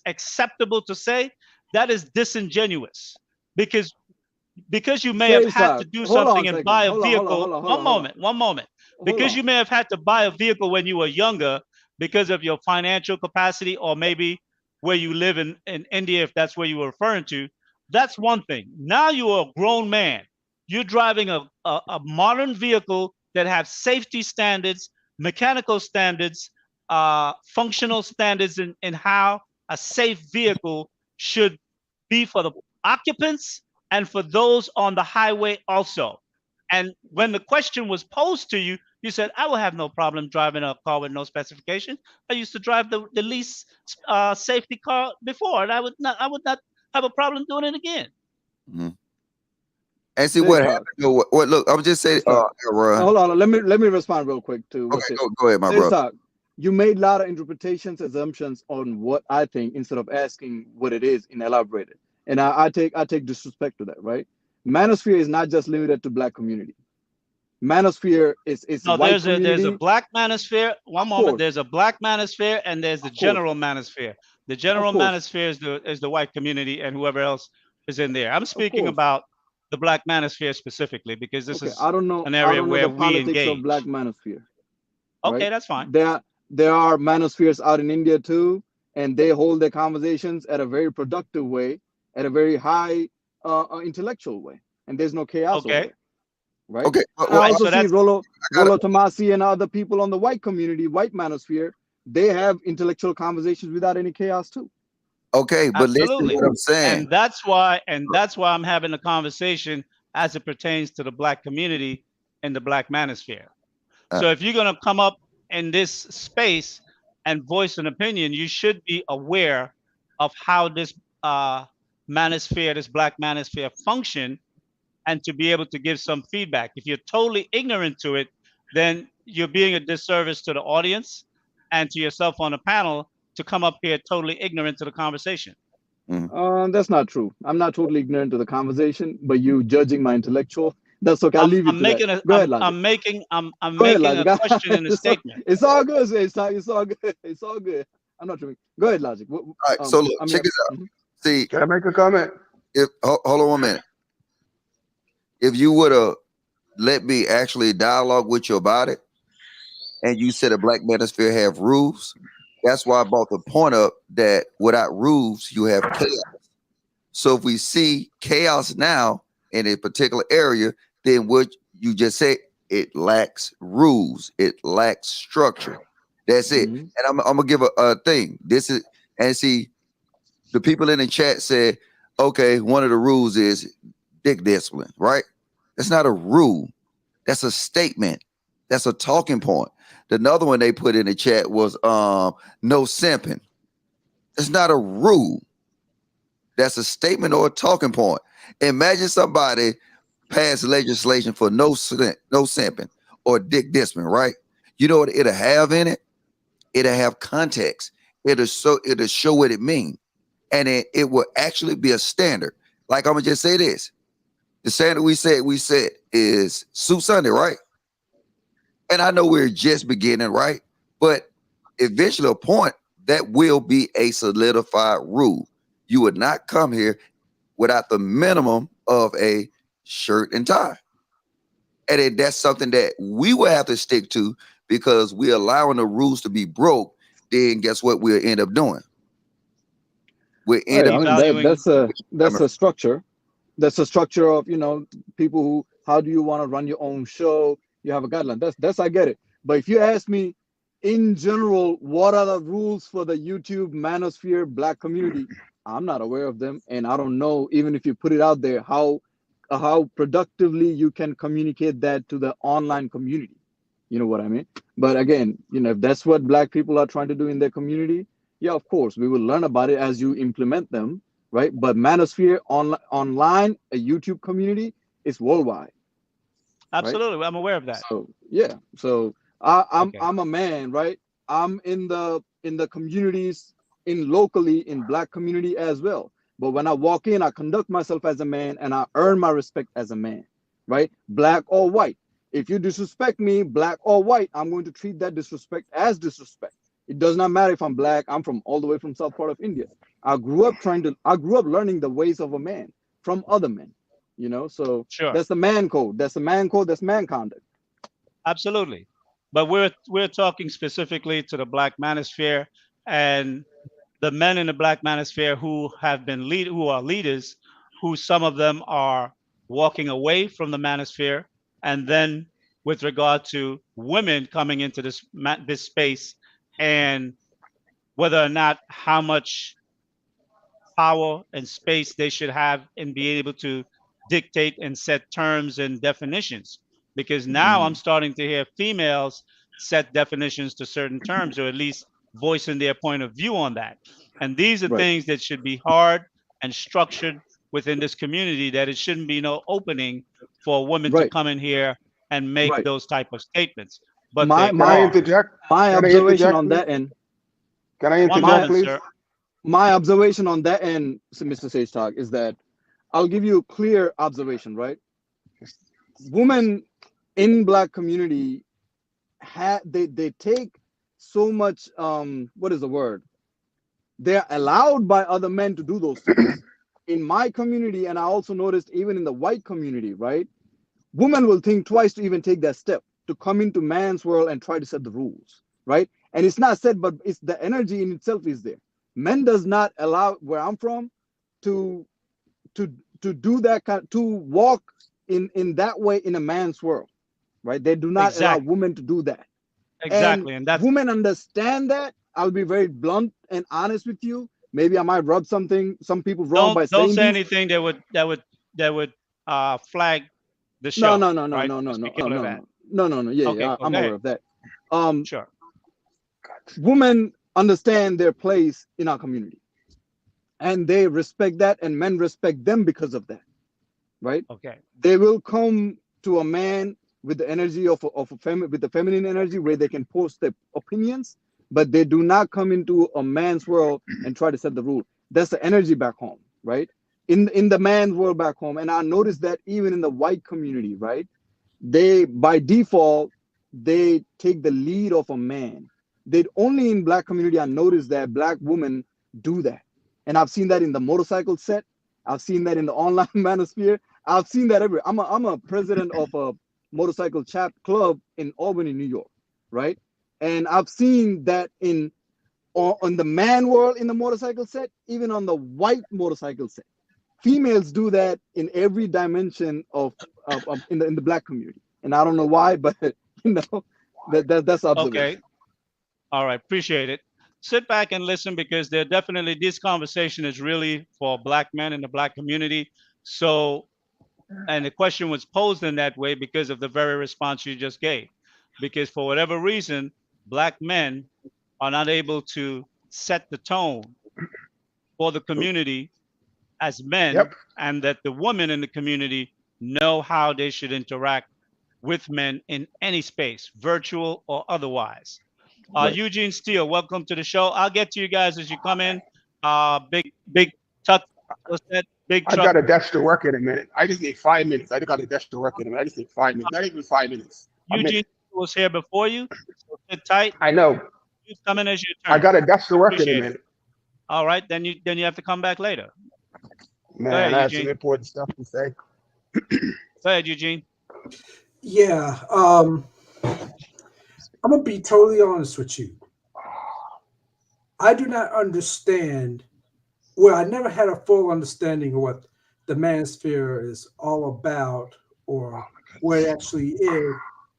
acceptable to say, that is disingenuous because you may have had to Zaystak. do Hold on something a and second. buy a Hold on, hold on, vehicle. hold on, hold on, hold on. One moment. Hold Because on. you may have had to buy a vehicle when you were younger because of your financial capacity or maybe where you live in India, if that's where you were referring to. That's one thing. Now you are a grown man. You're driving a modern vehicle that has safety standards, mechanical standards, functional standards in how a safe vehicle should be for the occupants and for those on the highway also. And when the question was posed to you, you said, I will have no problem driving a car with no specification. I used to drive the least safety car before, and I would not have a problem doing it again. Mm-hmm. And see what Zaystak. happened. What look, I'm just saying, Zaystak. Ron. Hold on. Let me respond real quick to what Okay, go ahead, my brother. Zaystak. You made a lot of interpretations, assumptions on what I think instead of asking what it is and elaborate it. And I take disrespect to that, right? Manosphere is not just limited to Black community. Manosphere is No, white there's a community, black manosphere. One of moment, course, there's a black manosphere and there's the of course, general manosphere. The of general course, manosphere is the white community and whoever else is in there. I'm of speaking course. about the black manosphere specifically because this Okay, is an I area don't know where the we politics of Black engage. Manosphere, Okay, right? that's fine. There are manospheres out in India too, and they hold their conversations at a very productive way, at a very high intellectual way, and there's no chaos over Okay. there, right? Okay, And I Right. also So see that's Rollo I got Tomasi and other people on the white community, white manosphere. They have intellectual conversations without any chaos too. okay, but listen absolutely. what I'm saying. And that's why I'm having a conversation as it pertains to the black community and the black manosphere. Uh, So if you're going to come up in this space and voice an opinion, you should be aware of how this manosphere, this black manosphere function, and to be able to give some feedback. If you're totally ignorant to it, then you're being a disservice to the audience and to yourself on the panel to come up here totally ignorant to the conversation. That's not true. I'm not totally ignorant to the conversation, but you judging my intellectual. That's okay. I'll leave you I'm to that. making a Go ahead, Logic. I'm making Go ahead, a Logic. question and a statement. It's all good. It's all good. It's all good. I'm not tripping. Go ahead, Logic. All right, so look, check this out. See, Can I make a comment? if hold on 1 minute. If you would have let me actually dialogue with you about it, and you said a Black Manosphere have rules, that's why I brought the point up that without rules, you have chaos. So if we see chaos now in a particular area, then what you just said, it lacks rules, it lacks structure. That's it. And I'm gonna give a thing. This is, and see, the people in the chat said, okay, one of the rules is dick discipline, right? That's not a rule. That's a statement. That's a talking point. Another one they put in the chat was no simping. That's not a rule. That's a statement or a talking point. Imagine somebody passed legislation for no simping or dick discipline, right? You know what it'll have in it? It'll have context. It'll show what it means. And it will actually be a standard. Like I'm gonna just say this. The standard we said is Suit Sunday, right? And I know we're just beginning, right? But eventually a point that will be a solidified rule. You would not come here without the minimum of a shirt and tie. And then that's something that we will have to stick to, because we're allowing the rules to be broke. Then guess what we'll end up doing? We'll end up that's a structure. That's a structure of, you know, people who, how do you want to run your own show? You have a guideline. That's I get it. But if you ask me in general, what are the rules for the YouTube Manosphere Black community? I'm not aware of them, and I don't know, even if you put it out there, how productively you can communicate that to the online community. You know what I mean? But again, you know, if that's what Black people are trying to do in their community, yeah, of course, we will learn about it as you implement them, right? But Manosphere online, a YouTube community, is worldwide. Absolutely, right? I'm aware of that. So yeah, so I'm a man, right? I'm in the communities, locally in Black community as well. But when I walk in, I conduct myself as a man, and I earn my respect as a man, right? Black or white. If you disrespect me, Black or white, I'm going to treat that disrespect as disrespect. It does not matter if I'm Black. I'm from all the way from South part of India. I grew up learning the ways of a man from other men, you know. So Sure. That's the man code. That's the man code. That's man conduct. Absolutely. But we're talking specifically to the Black Manosphere and the men in the Black Manosphere who have been who are leaders, who some of them are walking away from the Manosphere, and then with regard to women coming into this space, and whether or not how much power and space they should have in being able to dictate and set terms and definitions. Because now I'm starting to hear females set definitions to certain terms, or at least voicing their point of view on that. And these are things that should be hard and structured within this community, that it shouldn't be no opening for a woman to come in here and make those type of statements. But my observation on that end. Can I interject, please? Sir. My observation on that end, Mr. Sage Talk, is that I'll give you a clear observation, right? Women in Black community they take so much what is the word? They're allowed by other men to do those things. In my community, and I also noticed even in the white community, right? Women will think twice to even take that step to come into man's world and try to set the rules, right? And it's not said, but it's the energy in itself is there. Men does not allow, where I'm from, to do that to walk in that way in a man's world, right? They do not allow women to do that. Exactly, and that's women understand that. I'll be very blunt and honest with you. Maybe I might rub some people wrong by saying don't say anything that would flag the show. No. Yeah, I'm aware of that. Sure. Women understand their place in our community, and they respect that, and men respect them because of that, right? Okay. They will come to a man with the energy of with the feminine energy, where they can post their opinions, but they do not come into a man's world and try to set the rule. That's the energy back home, right? In the man's world back home. And I noticed that even in the white community, right? They by default they take the lead of a man. They only in black community I noticed that black women do that. And I've seen that in the motorcycle set. I've seen that in the online manosphere. I've seen that everywhere. I'm a president of a motorcycle chat club in Albany, New York, right? And I've seen that on the man world in the motorcycle set, even on the white motorcycle set. Females do that in every dimension of in the black community, and I don't know why, but you know that's observation. Okay. All right. Appreciate it. Sit back and listen, because there definitely, this conversation is really for black men in the black community. So, and the question was posed in that way because of the very response you just gave. Because for whatever reason, black men are not able to set the tone for the community as men, Yep. and that the women in the community know how they should interact with men in any space, virtual or otherwise. Right. Eugene Steele, welcome to the show. I'll get to you guys as you come in. Big Tuck, what's that? Big I truck. got a dash to work in a minute. I just need 5 minutes. I got a dash to work in a minute. I just need 5 minutes. Not even 5 minutes. A Eugene minute. was here before you, so sit tight. I know. You come in as your I turn. got a dash to work in a Appreciate it. minute. All right, then you have to come back later. Man, ahead, I have some Eugene. important stuff to say. Go ahead, Eugene. Yeah, I'm gonna be totally honest with you. I do not understand. Well, I never had a full understanding of what the manosphere is all about, or what it actually is,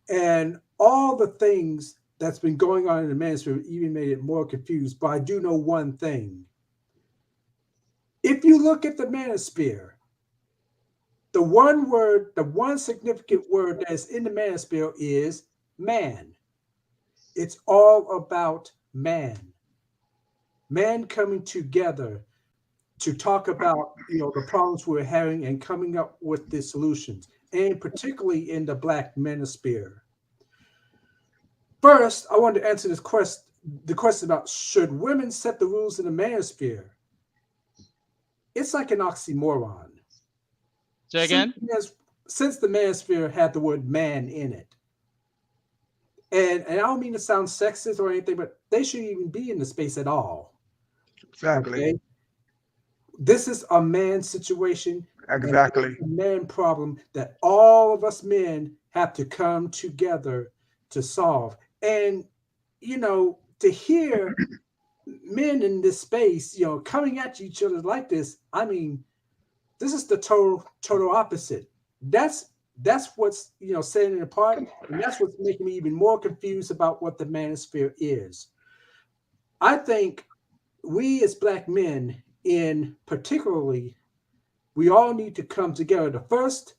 and all the things that's been going on in the manosphere even made it more confused. But I do know one thing: if you look at the manosphere, the one significant word that's in the manosphere is man. It's all about man. Man coming together to talk about the problems we're having and coming up with the solutions, and particularly in the black manosphere. First, I want to answer the question about should women set the rules in the manosphere. It's like an oxymoron. Say again? Since the manosphere had the word man in it, and I don't mean to sound sexist or anything, but they shouldn't even be in the space at all. Exactly. Okay? This is a man situation. Exactly. A man problem that all of us men have to come together to solve. And, to hear men in this space, coming at each other like this, I mean, this is the total opposite. That's what's setting it apart, and that's what's making me even more confused about what the manosphere is. I think we as black men, particularly, we all need to come together to first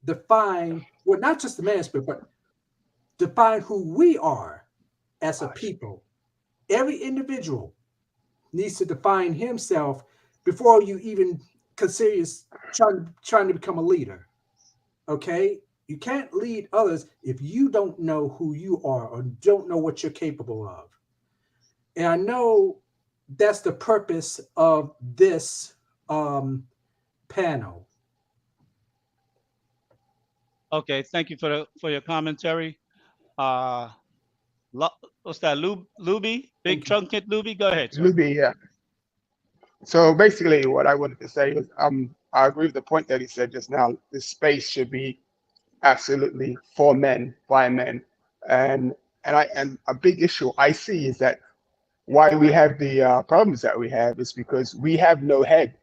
define, well, not just the manosphere, but define who we are as a people. Every individual needs to define himself before you even consider trying to become a leader. Okay? You can't lead others if you don't know who you are or don't know what you're capable of. And I know that's the purpose of this panel. Okay, thank you for your commentary. What's that? Luby? Big Trunket Luby? Go ahead, sir. Luby, yeah. So basically, what I wanted to say is, I agree with the point that he said just now. This space should be absolutely for men, by men, and a big issue I see is that why we have the problems that we have is because we have no head,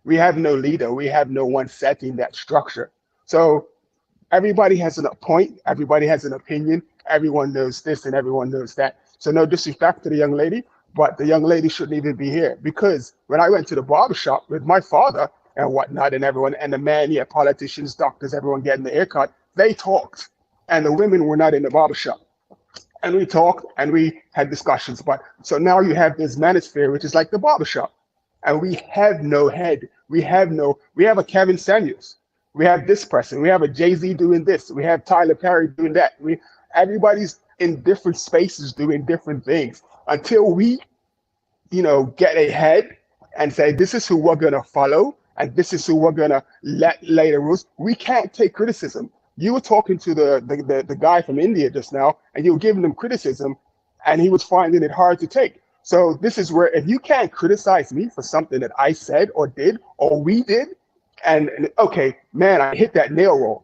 we have no leader, we have no one setting that structure. So everybody has a point, everybody has an opinion, everyone knows this and everyone knows that. So no disrespect to the young lady, but the young lady shouldn't even be here, because when I went to the barbershop with my father and whatnot and everyone, and the man, yeah, politicians, doctors, everyone getting the haircut, they talked, and the women were not in the barbershop. And we talked and we had discussions. But so now you have this manosphere, which is like the barbershop, and we have no head. We have a Kevin Samuels. We have this person. We have a Jay-Z doing this. We have Tyler Perry doing that. Everybody's in different spaces doing different things until we, get ahead and say, this is who we're going to follow and this is who we're going to let lay the rules. We can't take criticism. You were talking to the guy from India just now, and you were giving him criticism, and he was finding it hard to take. So this is where, if you can't criticize me for something that I said or did or we did, and okay, man, I hit that nail wrong.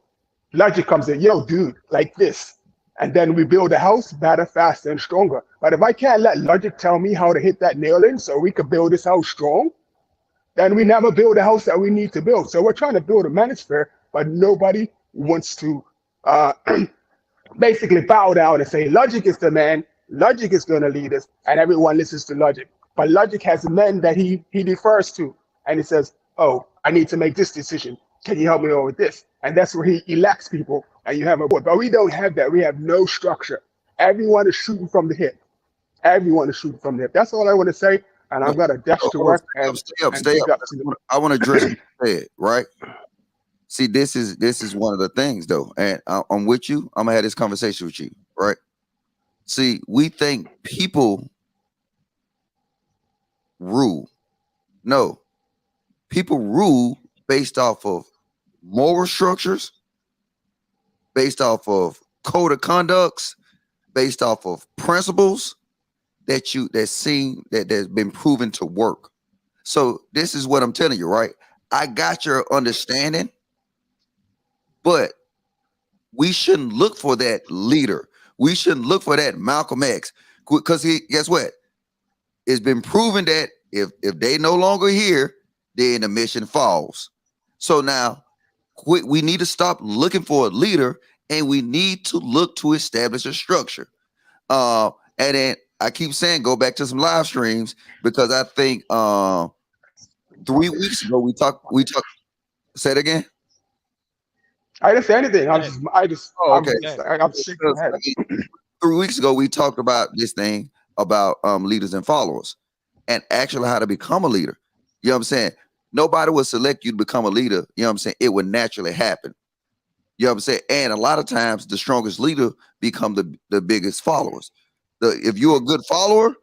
Logic comes in, yo, dude, like this. And then we build a house better, faster, and stronger. But if I can't let logic tell me how to hit that nail in so we can build this house strong, then we never build a house that we need to build. So we're trying to build a manosphere, but nobody wants to basically bow down and say, logic is the man, logic is going to lead us, and everyone listens to logic. But logic has men that he defers to, and he says, oh, I need to make this decision. Can you help me over with this? And that's where he elects people, and you have a board. But we don't have that. We have no structure. Everyone is shooting from the hip. Everyone is shooting from the hip. That's all I want to say. And I've got to dash to work. Stay up. I want to address what you said, right? See, this is one of the things, though, and I'm with you. I'm gonna have this conversation with you, right? See, we think people rule. No, people rule based off of moral structures, based off of code of conducts, based off of principles that's been proven to work. So this is what I'm telling you, right? I got your understanding, but we shouldn't look for that leader. We shouldn't look for that Malcolm X, because guess what? It's been proven that if they no longer here, then the mission falls. So now we need to stop looking for a leader, and we need to look to establish a structure. And then I keep saying, go back to some live streams, because I think 3 weeks ago we talked. Say it again. I didn't say anything. I'm okay. I'm shaking my head. 3 weeks ago we talked about this thing about leaders and followers, and actually how to become a leader. You know what I'm saying? Nobody will select you to become a leader. You know what I'm saying? It would naturally happen. You know what I'm saying? And a lot of times the strongest leader become the biggest followers. If you're a good follower,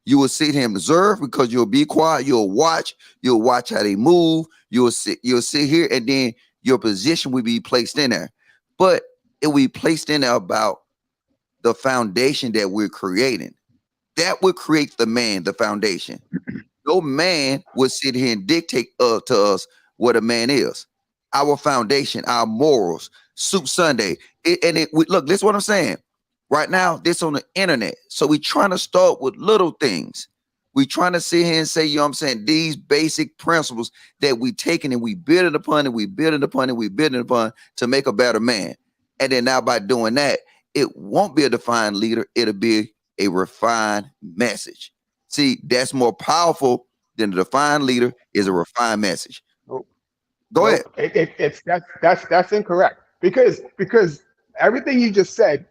you will sit here and observe, because you'll be quiet. You'll watch how they move. You'll sit here, and then your position will be placed in there. But it will be placed in there about the foundation that we're creating. That would create the man, the foundation. No man would sit here and dictate to us what a man is. Our foundation, our morals, Soup Sunday. Look, this is what I'm saying. Right now, this on the internet. So we're trying to start with little things. We're trying to sit here and say, you know what I'm saying, these basic principles that we taking and we building upon and we building upon and we building upon to make a better man. And then now by doing that, it won't be a defined leader. It'll be a refined message. See, that's more powerful than a defined leader is a refined message. Go ahead. That's incorrect, because everything you just said,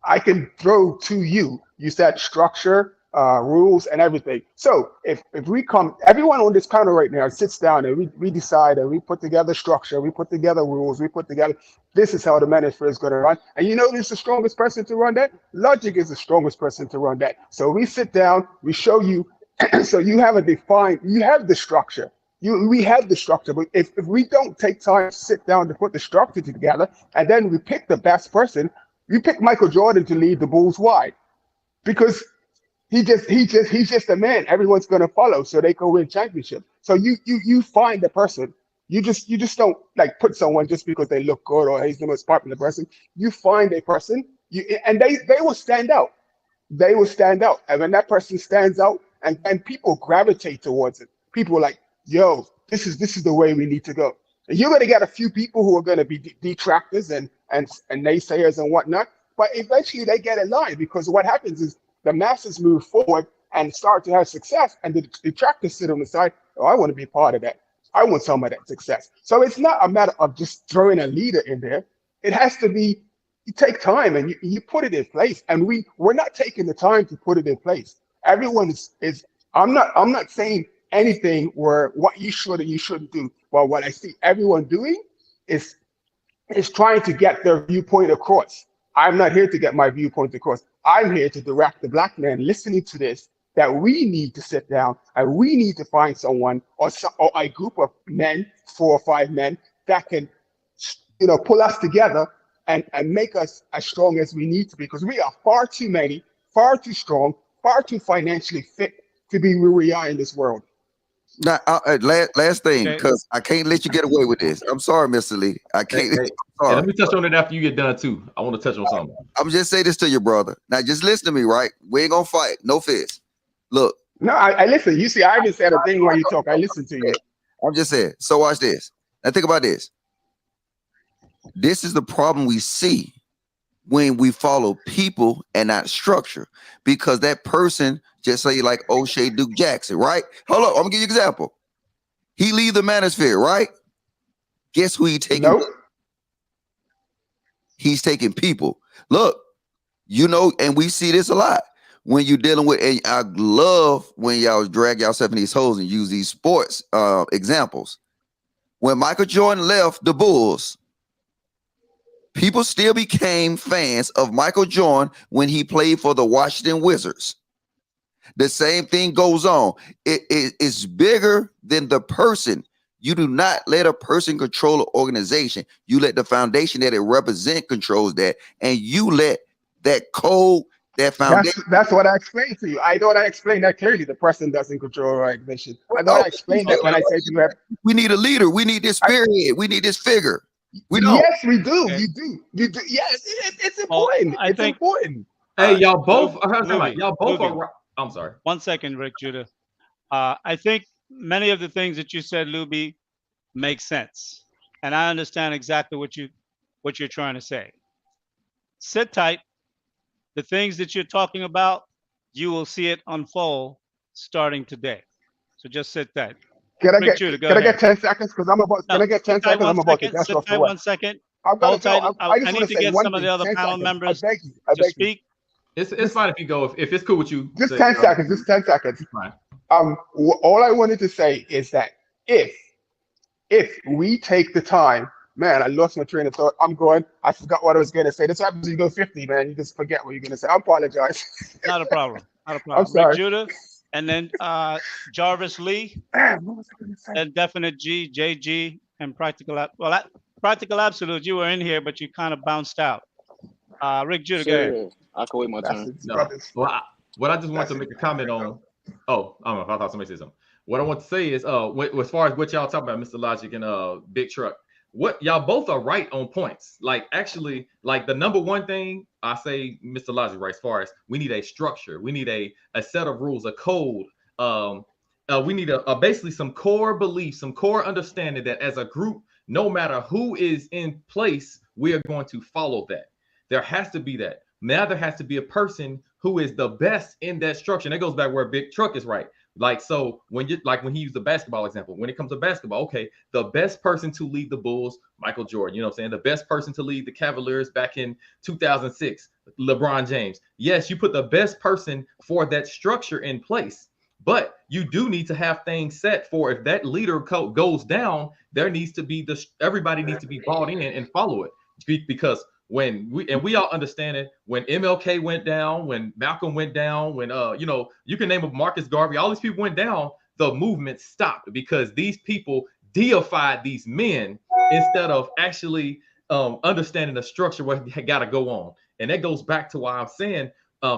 I can throw to you. You said structure, rules, and everything. So if we come, everyone on this panel right now sits down and we decide and we put together structure, we put together rules, we put together, this is how the Manosphere is going to run. And you know who's the strongest person to run that? Logic is the strongest person to run that. So we sit down, we show you, so you have you have the structure. We have the structure, but if we don't take time to sit down to put the structure together, and then we pick the best person, we pick Michael Jordan to lead the Bulls. Why? Because he's just a man. Everyone's gonna follow, so they can win championships. So you find the person. You just don't like put someone just because they look good or he's the most popular person. You find a person, and they will stand out. They will stand out, and when that person stands out, and people gravitate towards it. People are like, yo, this is the way we need to go. And you're gonna get a few people who are gonna be detractors and naysayers and whatnot, but eventually they get in line, because what happens is the masses move forward and start to have success, and the detractors sit on the side. Oh, I want to be part of that. I want some of that success. So it's not a matter of just throwing a leader in there. It has to be, you take time and you put it in place. And we're not taking the time to put it in place. Everyone is I'm not saying anything where what you should and you shouldn't do. But what I see everyone doing is is trying to get their viewpoint across. I'm not here to get my viewpoint across. I'm here to direct the black man listening to this that we need to sit down and we need to find someone or a group of men, 4 or 5 men that can, pull us together and make us as strong as we need to be, because we are far too many, far too strong, far too financially fit to be where we are in this world. Now, last thing, Okay. because I can't let you get away with this. I'm sorry, Mr. Lee. I can't. Hey, sorry. let me touch on it after you get done too. I want to touch on something. I'm just say this to you, brother. Now, just listen to me, right? We ain't gonna fight. No fist. Look. No, I listen. You see, I haven't said a thing while you talk. I listen to you. I'm just saying. So watch this. Now think about this. This is the problem we see when we follow people and not structure, because that person, just say like O'Shea Duke Jackson, right? Hold up, I'm gonna give you an example. He leave the Manosphere, right? Guess who he taking? Nope. He's taking people. Look, and we see this a lot when you're dealing with, and I love when y'all drag yourself in these holes and use these sports examples. When Michael Jordan left the Bulls, people still became fans of Michael Jordan when he played for the Washington Wizards. The same thing goes on. It's bigger than the person. You do not let a person control an organization. You let the foundation that it represents controls that, and you let that code, that foundation. That's what I explained to you. I thought I explained that clearly. The person doesn't control our organization. I thought I explained that when I said you have. We need a leader. We need this spearhead. We need this figure. We don't. Yes, we do. Okay. You do. Yes, it's important. I think important. Hey, y'all both. Louis, Y'all both Louis. are right. I'm sorry. 1 second, Rick Judah. I think many of the things that you said, Luby, make sense, and I understand exactly what you're trying to say. Sit tight. The things that you're talking about, you will see it unfold starting today. So just sit tight. Can I Rick Judah, go I ahead. get 10 seconds? Because I'm about. Can I get 10 seconds? I'm about to dash Sit off to tight work. 1 second. I've got Hold to go. tight. I just I want need to to say get one some of thing. the other 10 panel seconds. members I beg you. to speak. It's fine if you go. If it's cool with you. Just say, 10 seconds. Just 10 seconds. Fine. All I wanted to say is that if we take the time, man, I lost my train of thought. I forgot what I was going to say. This happens when you go 50, man. You just forget what you're going to say. I apologize. Not a problem. Not a I'm problem. sorry. Rick Judah, and then Jarvis Lee, Man, what was I going to say? and Definite G, JG, and Practical. Practical Absolute, you were in here, but you kind of bounced out. Rick Judah, go ahead. Sure, I can wait my turn. That's No. brothers. Well, what I just want to make a comment on. Oh, I don't know. I thought somebody said something. What I want to say is, as far as what y'all talking about, Mr. Logic and Big Truck, what y'all both are right on points. Like actually, like the number one thing I say, Mr. Logic, right? As far as we need a structure, we need a set of rules, a code. We need a basically some core beliefs, some core understanding that as a group, no matter who is in place, we are going to follow that. There has to be that. Now there has to be a person who is the best in that structure. And that goes back where Big Truck is right. Like, so when he used the basketball example, when it comes to basketball, okay, the best person to lead the Bulls, Michael Jordan, you know what I'm saying? The best person to lead the Cavaliers back in 2006, LeBron James. Yes, you put the best person for that structure in place, but you do need to have things set for if that leader goes down, there needs to be everybody needs to be bought in and follow it, because when we all understand it, when MLK went down, when Malcolm went down, when you can name Marcus Garvey, all these people went down, the movement stopped because these people deified these men instead of actually understanding the structure what got to go on. And that goes back to why I'm saying,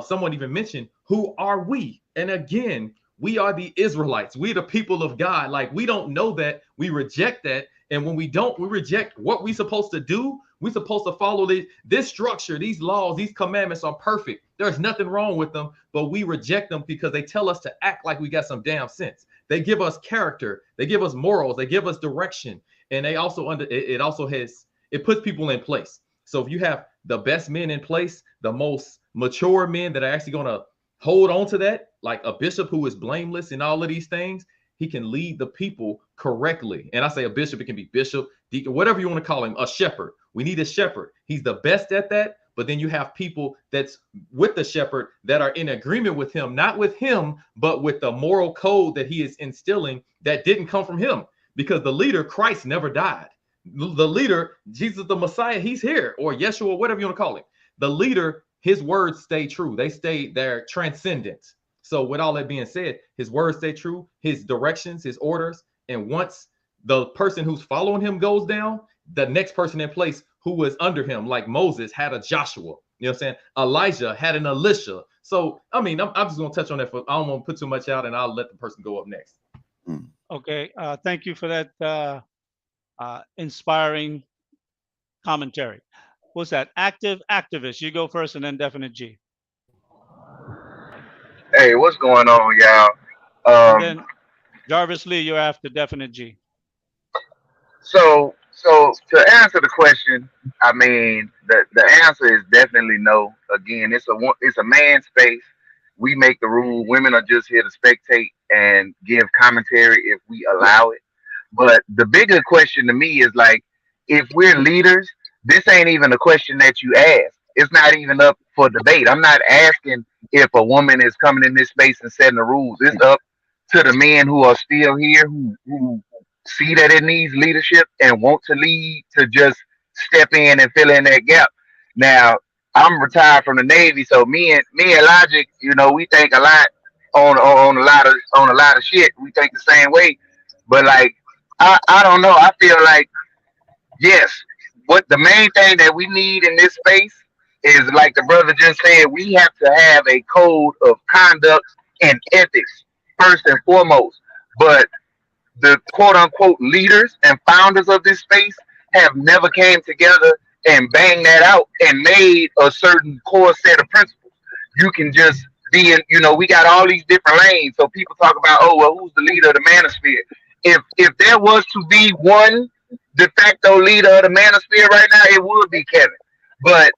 someone even mentioned, who are we? And again, we are the Israelites. We're the people of God. Like, we don't know that. We reject that. And when we don't, we reject what we're supposed to do. We're supposed to follow this structure, these laws, these commandments are perfect. There's nothing wrong with them, but we reject them because they tell us to act like we got some damn sense. They give us character. They give us morals. They give us direction. And they also it puts people in place. So if you have the best men in place, the most mature men that are actually going to hold on to that, like a bishop who is blameless in all of these things, he can lead the people correctly. And I say a bishop, it can be bishop, deacon, whatever you want to call him, a shepherd. We need a shepherd. He's the best at that. But then you have people that's with the shepherd that are in agreement with him, not with him, but with the moral code that he is instilling that didn't come from him. Because the leader, Christ, never died. The leader, Jesus the Messiah, he's here, or Yeshua, whatever you want to call it. The leader, his words stay true. They're transcendent. So with all that being said, his words stay true, his directions, his orders. And once the person who's following him goes down, the next person in place who was under him, like Moses had a Joshua, you know what I'm saying? Elijah had an Elisha. So, I mean, I'm just going to touch on that. I don't want to put too much out, and I'll let the person go up next. Okay. Thank you for that inspiring commentary. What's that? Activist. You go first, and then Definite G. Hey, what's going on, y'all? And then Jarvis Lee, you're after Definite G. So to answer the question, I mean, the answer is definitely no. Again, it's a man space. We make the rule. Women are just here to spectate and give commentary if we allow it. But the bigger question to me is like, if we're leaders, this ain't even a question that you ask. It's not even up for debate. I'm not asking if a woman is coming in this space and setting the rules. It's up to the men who are still here, who see that it needs leadership and want to lead, to just step in and fill in that gap. Now, I'm retired from the Navy, so me and Logic, you know, we think a lot on a lot of shit. We think the same way. But like, I don't know. I feel like, yes, what the main thing that we need in this space is, like the brother just said, we have to have a code of conduct and ethics first and foremost. But the quote unquote leaders and founders of this space have never came together and banged that out and made a certain core set of principles. You can just be in, you know, we got all these different lanes. So people talk about, oh, well, who's the leader of the Manosphere? If there was to be one de facto leader of the Manosphere right now, it would be Kevin. But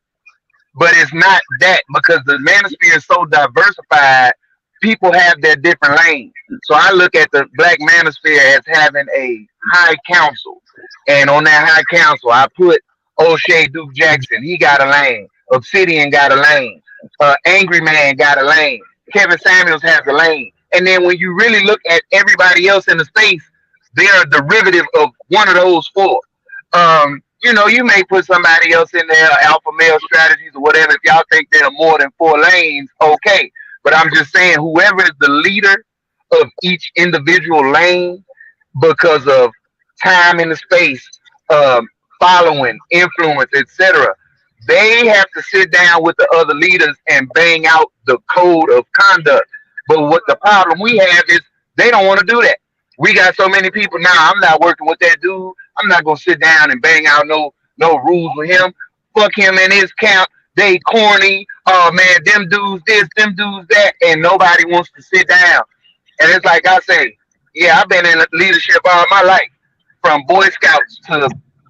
it's not that, because the Manosphere is so diversified. People have their different lanes. So I look at the Black Manosphere as having a high council. And on that high council, I put O'Shea Duke Jackson. He got a lane. Obsidian got a lane. Angry Man got a lane. Kevin Samuels has a lane. And then when you really look at everybody else in the space, they're a derivative of one of those four. You know, you may put somebody else in there, alpha male strategies or whatever. If y'all think there are more than 4 lanes, okay. But I'm just saying, whoever is the leader of each individual lane, because of time in the space, following, influence, etc., they have to sit down with the other leaders and bang out the code of conduct. But what the problem we have is they don't want to do that. We got so many people now. I'm not working with that dude. I'm not gonna sit down and bang out no rules with him. Fuck him and his camp. They corny. Oh man, them dudes this, them dudes that, and nobody wants to sit down. And it's like I say, yeah, I've been in leadership all my life, from Boy Scouts to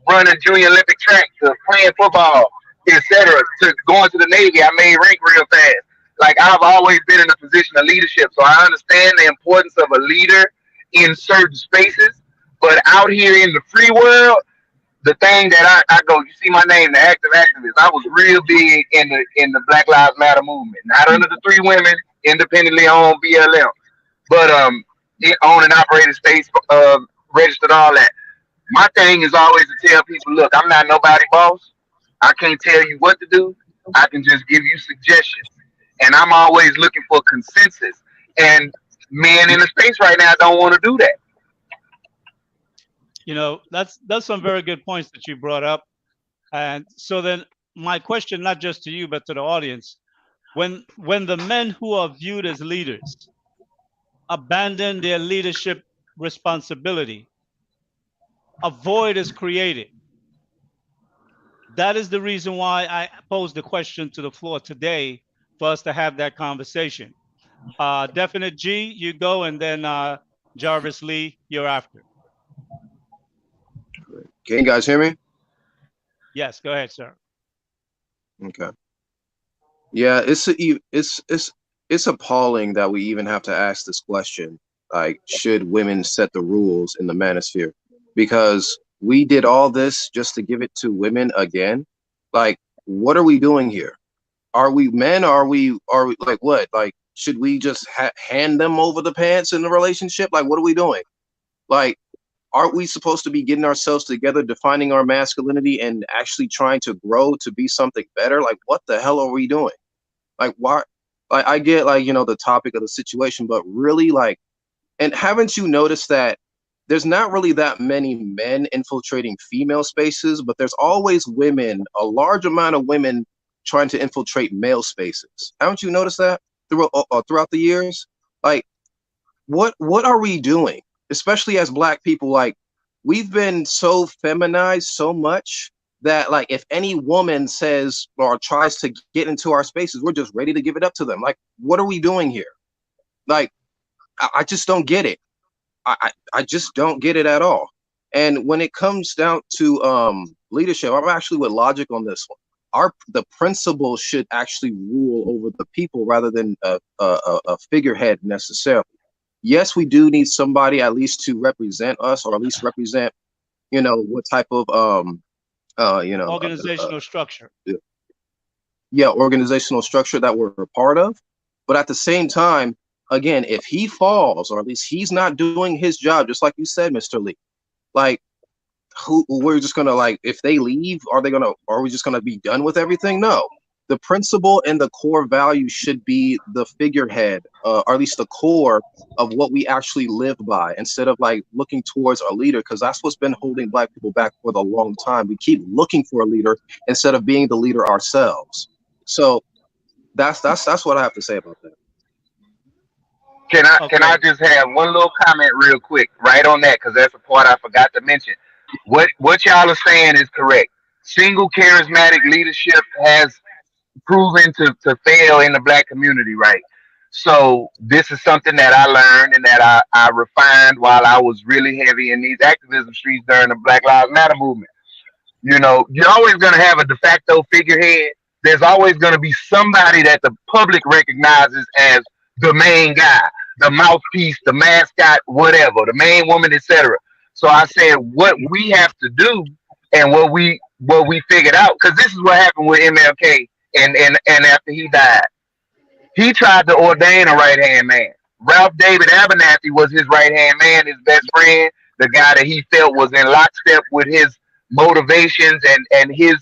running junior Olympic track to playing football, etc., to going to the Navy. I made rank real fast. Like, I've always been in a position of leadership, so I understand the importance of a leader in certain spaces. But out here in the free world, the thing that I go, you see my name, the active activist. I was real big in the Black Lives Matter movement. Not under the 3 women, independently owned BLM, but owned and operated states, registered, all that. My thing is always to tell people, look, I'm not nobody's boss. I can't tell you what to do. I can just give you suggestions. And I'm always looking for consensus. And men in the space right now don't want to do that. You know, that's some very good points that you brought up. And so then my question, not just to you, but to the audience, when the men who are viewed as leaders abandon their leadership responsibility, a void is created. That is the reason why I posed the question to the floor today, for us to have that conversation. Definite G, you go, and then Jarvis Lee, you're after. Can you guys hear me? Yes, go ahead, sir. Okay. Yeah, it's appalling that we even have to ask this question. Like, should women set the rules in the Manosphere? Because we did all this just to give it to women again. Like, what are we doing here? Are we men? Are we like what? Like, should we just hand them over the pants in the relationship? Like, what are we doing? Like, aren't we supposed to be getting ourselves together, defining our masculinity, and actually trying to grow to be something better? Like, what the hell are we doing? Like, why? Like, I get, like, you know, the topic of the situation, but really, like, and haven't you noticed that there's not really that many men infiltrating female spaces, but there's always women, a large amount of women trying to infiltrate male spaces. Haven't you noticed that throughout the years? Like, what are we doing? Especially as Black people, like, we've been so feminized so much that, like, if any woman says or tries to get into our spaces, we're just ready to give it up to them. Like, what are we doing here? Like, I just don't get it. I just don't get it at all. And when it comes down to leadership, I'm actually with Logic on this one. The principle should actually rule over the people rather than a figurehead necessarily. Yes, we do need somebody at least to represent us, or at least represent, you know, what type of organizational structure. Yeah, organizational structure that we're a part of. But at the same time, again, if he falls, or at least he's not doing his job, just like you said, Mr. Lee, like, we're just gonna, like, if they leave, are we just gonna be done with everything? No. The principle and the core value should be the figurehead, or at least the core of what we actually live by, instead of, like, looking towards a leader, because that's what's been holding Black people back for the long time. We keep looking for a leader instead of being the leader ourselves. So that's what I have to say about that. Can I just have one little comment real quick right on that, because that's a part I forgot to mention. What y'all are saying is correct. Single charismatic leadership has proven to fail in the Black community, right? So this is something that I learned and that I refined while I was really heavy in these activism streets during the Black Lives Matter movement. You know, you're always going to have a de facto figurehead. There's always going to be somebody that the public recognizes as the main guy, the mouthpiece, the mascot, whatever, the main woman, etc. So I said, what we have to do, and what we figured out, because this is what happened with MLK, and after he died, he tried to ordain a right hand man. Ralph David Abernathy was his right hand man, his best friend, the guy that he felt was in lockstep with his motivations and his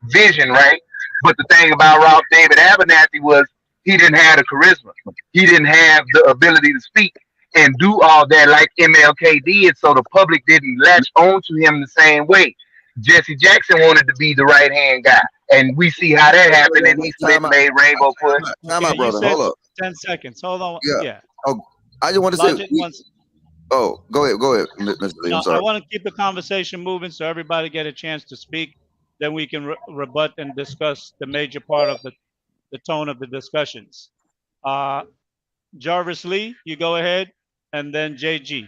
vision, right? But the thing about Ralph David Abernathy was he didn't have the charisma. He didn't have the ability to speak and do all that like MLK did, so the public didn't latch on to him the same way. Jesse Jackson wanted to be the right hand guy, and we see how that happened. And he split, made Rainbow Push. Time out, brother. Hold up. 10 seconds. Hold on. Yeah. Yeah. Oh, I just want to say. Oh, go ahead, Mr. Lee. I'm sorry. I want to keep the conversation moving so everybody get a chance to speak. Then we can rebut and discuss the major part of the tone of the discussions. Jarvis Lee, you go ahead, and then JG.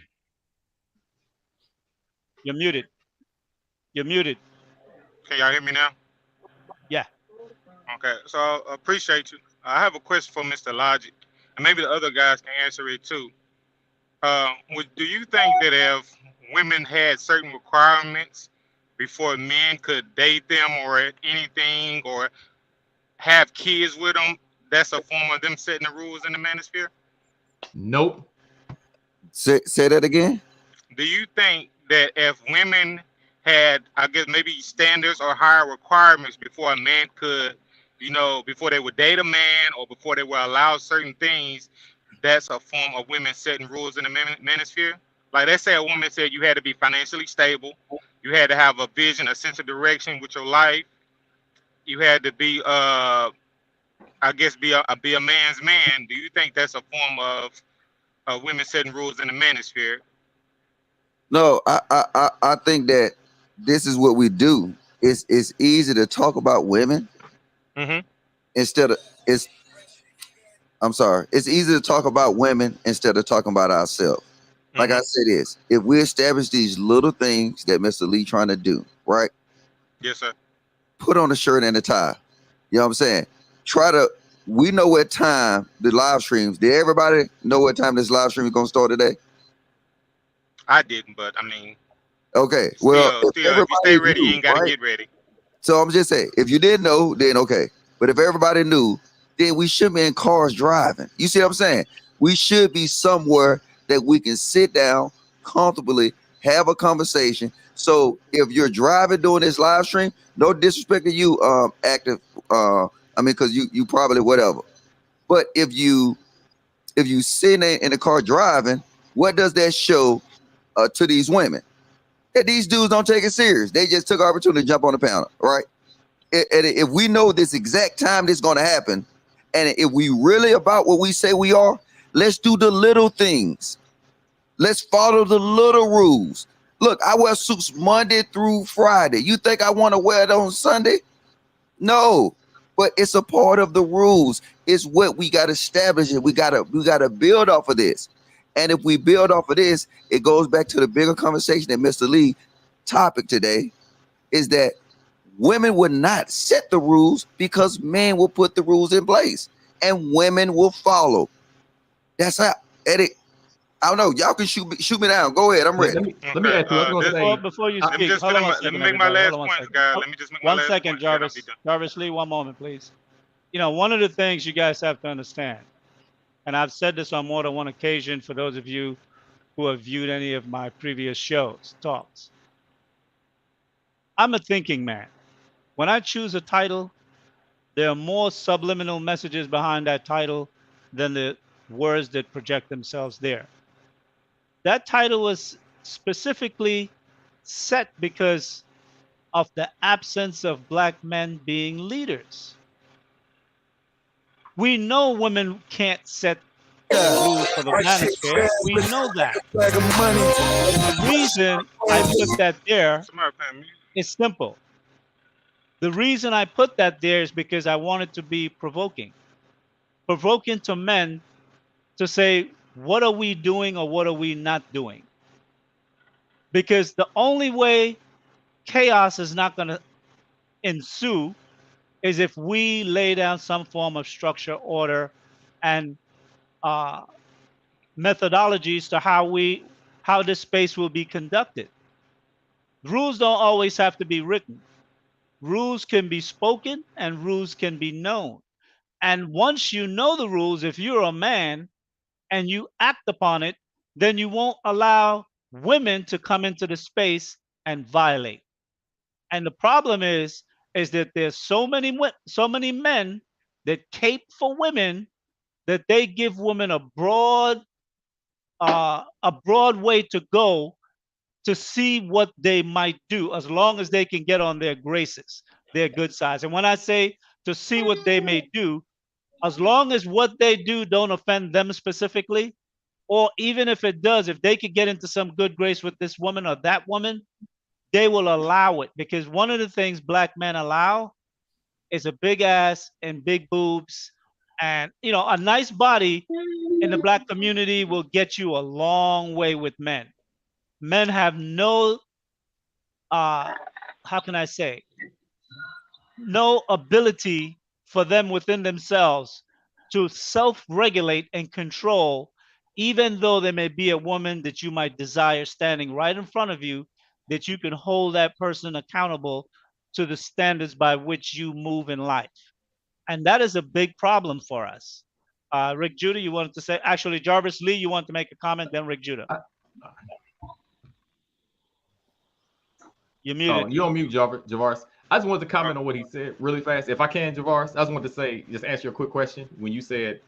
You're muted. You're muted. Can y'all hear me now? Yeah. Okay, so I appreciate you. I have a question for Mr. Logic, and maybe the other guys can answer it too. Do you think that if women had certain requirements before men could date them or anything, or have kids with them, that's a form of them setting the rules in the manosphere? Nope. Say that again. Do you think that if women had, I guess, maybe standards or higher requirements before a man could, before they would date a man or before they were allowed certain things, that's a form of women setting rules in the manosphere? Like, let's say a woman said you had to be financially stable, you had to have a vision, a sense of direction with your life, you had to be, I guess, be a man's man. Do you think that's a form of women setting rules in the manosphere? No, I think that this is what we do. It's easy to talk about women instead of it's easy to talk about women instead of talking about ourselves. Like I said, if we establish these little things that Mr. Lee trying to do, right? Yes, sir. Put on a shirt and a tie. You know what I'm saying? We know what time the live streams. Did everybody know what time this live stream is going to start today? I didn't, but I mean. Okay, well, if you stay ready, you ain't got to get ready. So I'm just saying, if you didn't know, then okay. But if everybody knew, then we shouldn't be in cars driving. You see what I'm saying? We should be somewhere that we can sit down comfortably have a conversation. So if you're driving doing this live stream, no disrespect to you, active. I mean, because you probably whatever. But if you sitting in the car driving, what does that show to these women? That these dudes don't take it serious. They just took opportunity to jump on the panel, right? And if we know this exact time this is going to happen, and if we really about what we say we are, let's do the little things. Let's follow the little rules. Look, I wear suits Monday through Friday. You think I want to wear it on Sunday? No, but it's a part of the rules. It's what we got to establish. We gotta build off of this. And if we build off of this, it goes back to the bigger conversation that Mr. Lee topic today is that women will not set the rules because men will put the rules in place and women will follow. That's how, Eddie. I don't know. Y'all can shoot me down. Go ahead. I'm ready. Let me add to it. I was gonna say, Before you Let me speak, just hold on one let me second, make my everybody. last Hold on one point, second. guys. Let me just make my One last second, point, then I'll Jarvis. be done. Jarvis Lee, one moment, please. You know, one of the things you guys have to understand, and I've said this on more than one occasion for those of you who have viewed any of my previous shows, talks. I'm a thinking man. When I choose a title, there are more subliminal messages behind that title than the words that project themselves there. That title was specifically set because of the absence of black men being leaders. We know women can't set the rules for the manosphere. We know that. The reason I put that there Somebody paying me. is simple. The reason I put that there is because I wanted to be provoking to men to say, what are we doing or what are we not doing? Because the only way chaos is not going to ensue is if we lay down some form of structure, order, and methodologies to how this space will be conducted. Rules don't always have to be written. Rules can be spoken and rules can be known. And once you know the rules, if you're a man and you act upon it, then you won't allow women to come into the space and violate. And the problem is that there's so many men that cape for women that they give women a broad way to go to see what they might do as long as they can get on their graces, their good sides. And when I say to see what they may do, as long as what they do don't offend them specifically, or even if it does, if they could get into some good grace with this woman or that woman, they will allow it. Because one of the things black men allow is a big ass and big boobs. And, you know, a nice body in the black community will get you a long way with men. Men have no, how can I say, no ability for them within themselves to self-regulate and control, even though there may be a woman that you might desire standing right in front of you, that you can hold that person accountable to the standards by which you move in life. And that is a big problem for us. Rick Judah, you wanted to say, actually, Jarvis Lee, you want to make a comment, then Rick Judah. You're muted. Oh, you on mute, Javaris. I just wanted to comment on what he said really fast. If I can, Javaris, I just wanted to say, just answer your quick question. When you said,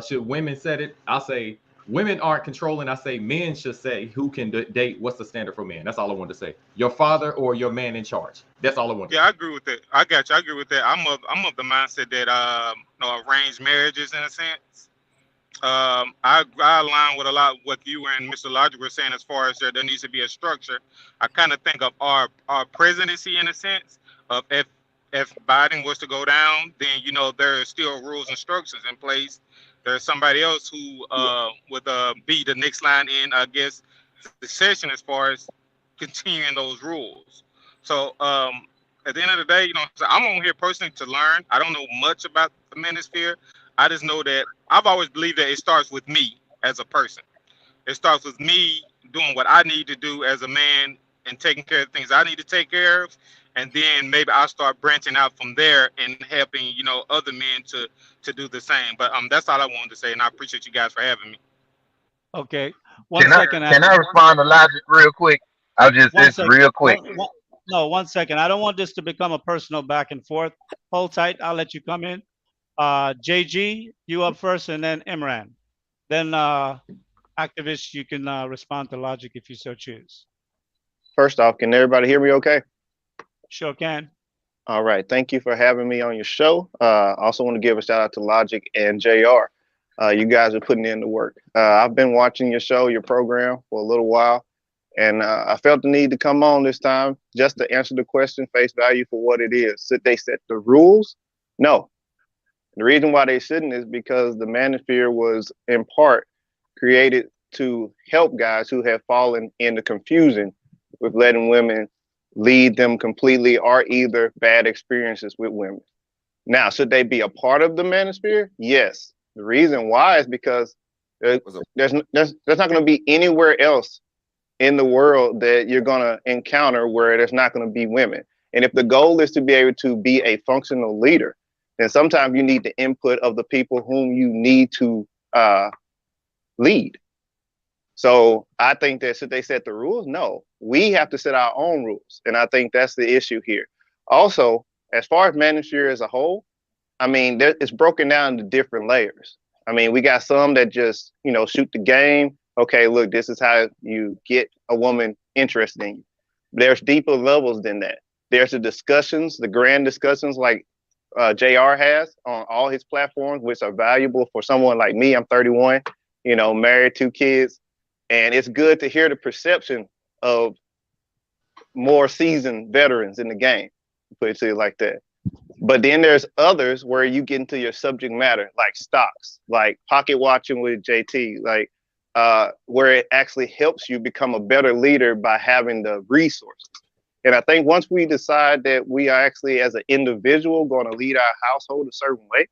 should women set it? I'll say women aren't controlling. I say men should say who can date, what's the standard for men. That's all I wanted to say. Your father or your man in charge. That's all I wanted to say. Yeah, I agree with that. I got you. I agree with that. I'm of the mindset that arranged marriages in a sense. I align with a lot of what you and Mr. Logic were saying as far as there needs to be a structure. I kind of think of our presidency in a sense of if Biden was to go down, then there are still rules and structures in place. There's somebody else who would be the next line in, I guess, the session as far as continuing those rules. So at the end of the day, so I'm on here personally to learn. I don't know much about the Manosphere. I just know that I've always believed that it starts with me as a person. It starts with me doing what I need to do as a man and taking care of things I need to take care of. And then maybe I'll start branching out from there and helping, other men to do the same. But that's all I wanted to say. And I appreciate you guys for having me. Okay. One second, Can I respond to Logic real quick? one It's second. real quick. No, 1 second. I don't want this to become a personal back and forth. Hold tight. I'll let you come in. JG, you up first, and then Imran. Then activists, you can respond to Logic if you so choose. First off, can everybody hear me okay? Sure can. All right. Thank you for having me on your show. Also want to give a shout out to Logic and JR. You guys are putting in the work. I've been watching your show, your program for a little while, and I felt the need to come on this time just to answer the question face value for what it is. Should they set the rules? No. The reason why they shouldn't is because the Manosphere was in part created to help guys who have fallen into confusion with letting women lead them completely or either bad experiences with women. Now, should they be a part of the Manosphere? Yes. The reason why is because there's not going to be anywhere else in the world that you're going to encounter where there's not going to be women. And if the goal is to be able to be a functional leader, then sometimes you need the input of the people whom you need to lead. So I think that should they set the rules? No, we have to set our own rules. And I think that's the issue here. Also, as far as Manosphere as a whole, I mean, it's broken down into different layers. I mean, we got some that just, shoot the game. Okay, look, this is how you get a woman interested in you. There's deeper levels than that. There's the discussions, the grand discussions like JR has on all his platforms, which are valuable for someone like me. I'm 31, married, 2 kids. And it's good to hear the perception of more seasoned veterans in the game, put it to you like that. But then there's others where you get into your subject matter, like stocks, like pocket watching with JT, like where it actually helps you become a better leader by having the resources. And I think once we decide that we are actually, as an individual, going to lead our household a certain way,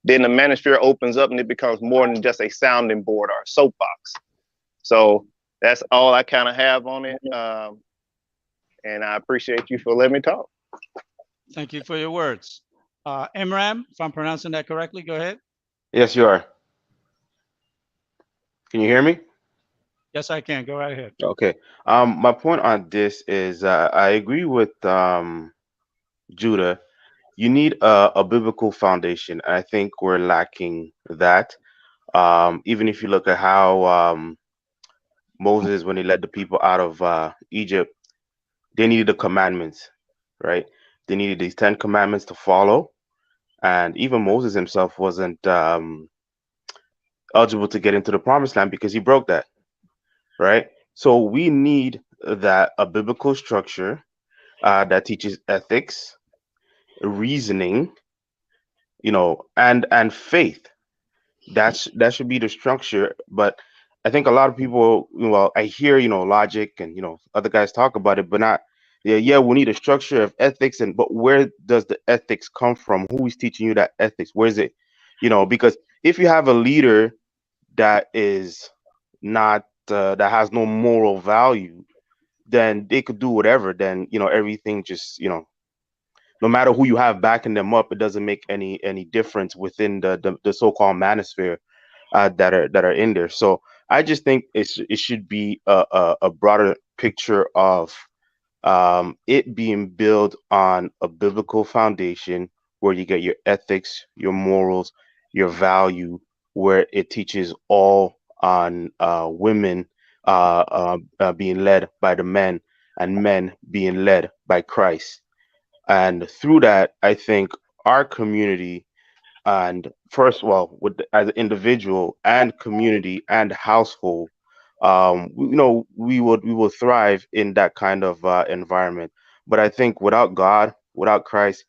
then the Manosphere opens up and it becomes more than just a sounding board or a soapbox. So that's all I kind of have on it. And I appreciate you for letting me talk. Thank you for your words. Imran, if I'm pronouncing that correctly, go ahead. Yes, you are. Can you hear me? Yes, I can. Go right ahead. Okay. My point on this is I agree with Judah. You need a biblical foundation. I think we're lacking that. Even if you look at how Moses, when he led the people out of Egypt, they needed the commandments, right? They needed these 10 commandments to follow. And even Moses himself wasn't eligible to get into the promised land because he broke that, right? So we need a biblical structure that teaches ethics, reasoning, and faith. That should be the structure. But I think a lot of people, I hear, Logic and, other guys talk about it, but not, yeah, we need a structure of ethics. But where does the ethics come from? Who is teaching you that ethics? Where is it? Because if you have a leader that is not, that has no moral value, then they could do whatever. Then, everything just, no matter who you have backing them up, it doesn't make any difference within the so-called manosphere that are in there. So I just think it should be a broader picture of it being built on a biblical foundation where you get your ethics, your morals, your value, where it teaches all on women being led by the men and men being led by Christ. And through that, I think our community, and first of all, as an individual and community and household, we will thrive in that kind of environment. But I think without God, without Christ,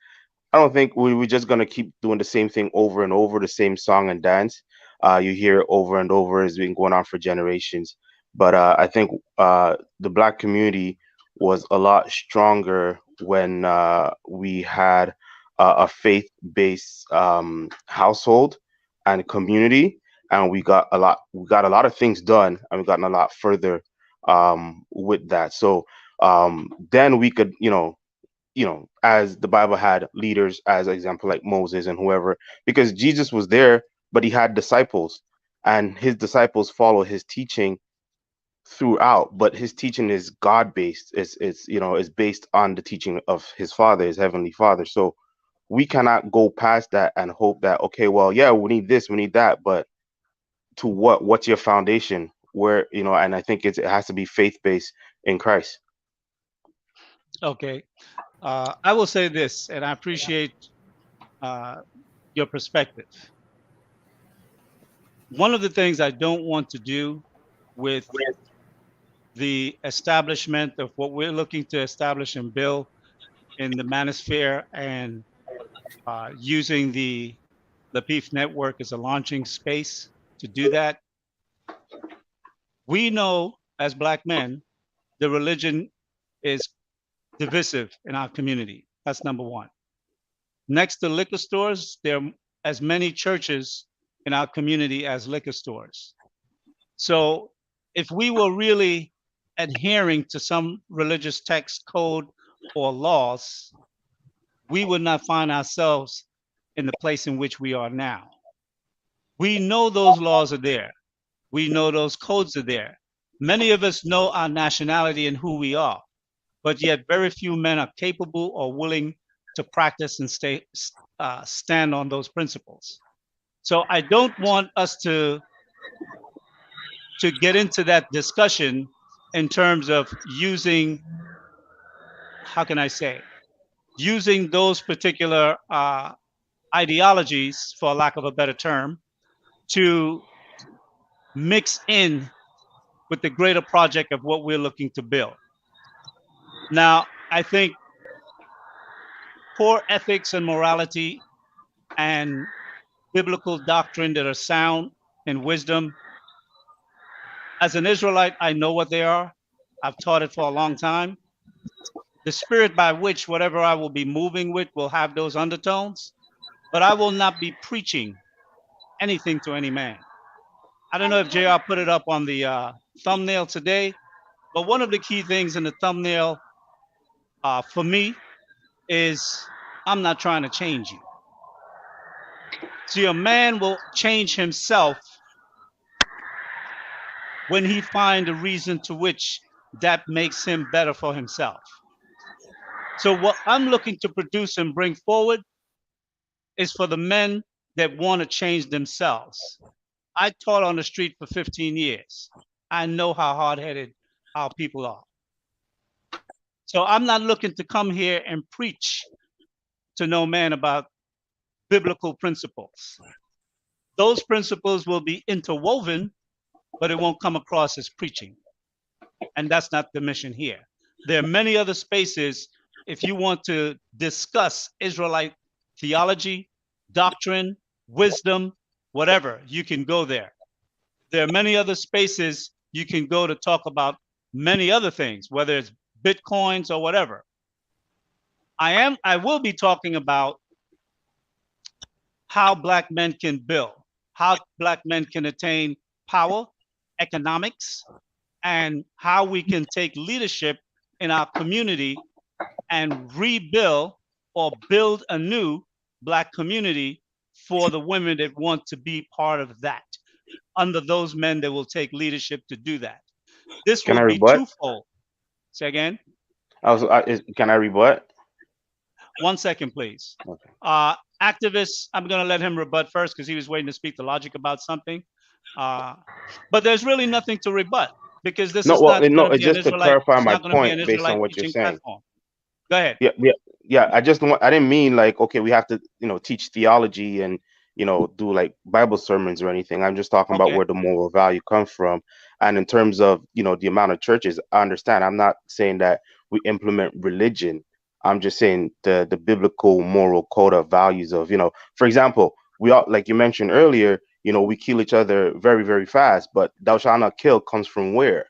I don't think we're just gonna keep doing the same thing over and over, the same song and dance. You hear it over and over. It's been going on for generations. But I think the Black community was a lot stronger when we had a faith-based household and community, and we got a lot of things done, and we've gotten a lot further with that. So then we could, as the Bible had leaders, as an example, like Moses and whoever, because Jesus was there, but he had disciples, and his disciples followed his teaching, throughout, but his teaching is God based. It's you know, is based on the teaching of his father, his heavenly father. So we cannot go past that and hope that, okay, well, yeah, we need this, we need that, but to what's your foundation? Where, you know, and I think it has to be faith based in Christ. Okay. I will say this, and I appreciate uh, your perspective. One of the things I don't want to do with the establishment of what we're looking to establish and build in the Manosphere, and using the Lapeef Network as a launching space to do that. We know as Black men, the religion is divisive in our community. That's number one. Next to liquor stores, there are as many churches in our community as liquor stores. So if we were really adhering to some religious text, code, or laws, we would not find ourselves in the place in which we are now. We know those laws are there. We know those codes are there. Many of us know our nationality and who we are, but yet very few men are capable or willing to practice and stand on those principles. So I don't want us to get into that discussion in terms of using, how can I say, using those particular ideologies, for lack of a better term, to mix in with the greater project of what we're looking to build. Now, I think core ethics and morality and biblical doctrine that are sound and wisdom, as an Israelite, I know what they are. I've taught it for a long time. The spirit by which whatever I will be moving with will have those undertones, but I will not be preaching anything to any man. I don't know if JR put it up on the thumbnail today, but one of the key things in the thumbnail for me is I'm not trying to change you. See, a man will change himself when he finds a reason to which that makes him better for himself. So what I'm looking to produce and bring forward is for the men that want to change themselves. I taught on the street for 15 years. I know how hard-headed our people are. So I'm not looking to come here and preach to no man about biblical principles. Those principles will be interwoven, but it won't come across as preaching. And that's not the mission here. There are many other spaces. If you want to discuss Israelite theology, doctrine, wisdom, whatever, you can go there. There are many other spaces you can go to talk about many other things, whether it's Bitcoins or whatever. I will be talking about how Black men can build, how Black men can attain power, economics, and how we can take leadership in our community and rebuild or build a new Black community for the women that want to be part of that, under those men that will take leadership to do that. This Can I will be rebut? twofold. Say again? Can I rebut? 1 second, please. Okay. Activists, I'm going to let him rebut first because he was waiting to speak to Logic about something. But there's really nothing to rebut, because this No, is well, not no, going to it's be an just to Israelite. clarify It's my not going to be an point based on Israelite what you're teaching saying. platform. Go ahead. Yeah. I just I didn't mean like, okay, we have to, you know, teach theology and, you know, do like Bible sermons or anything. I'm just talking about Okay. where the moral value comes from. And in terms of, you know, the amount of churches, I understand. I'm not saying that we implement religion. I'm just saying the biblical moral code of values of, you know, for example, we all, like you mentioned earlier, you know, we kill each other very, very fast, but thou shalt not kill comes from where?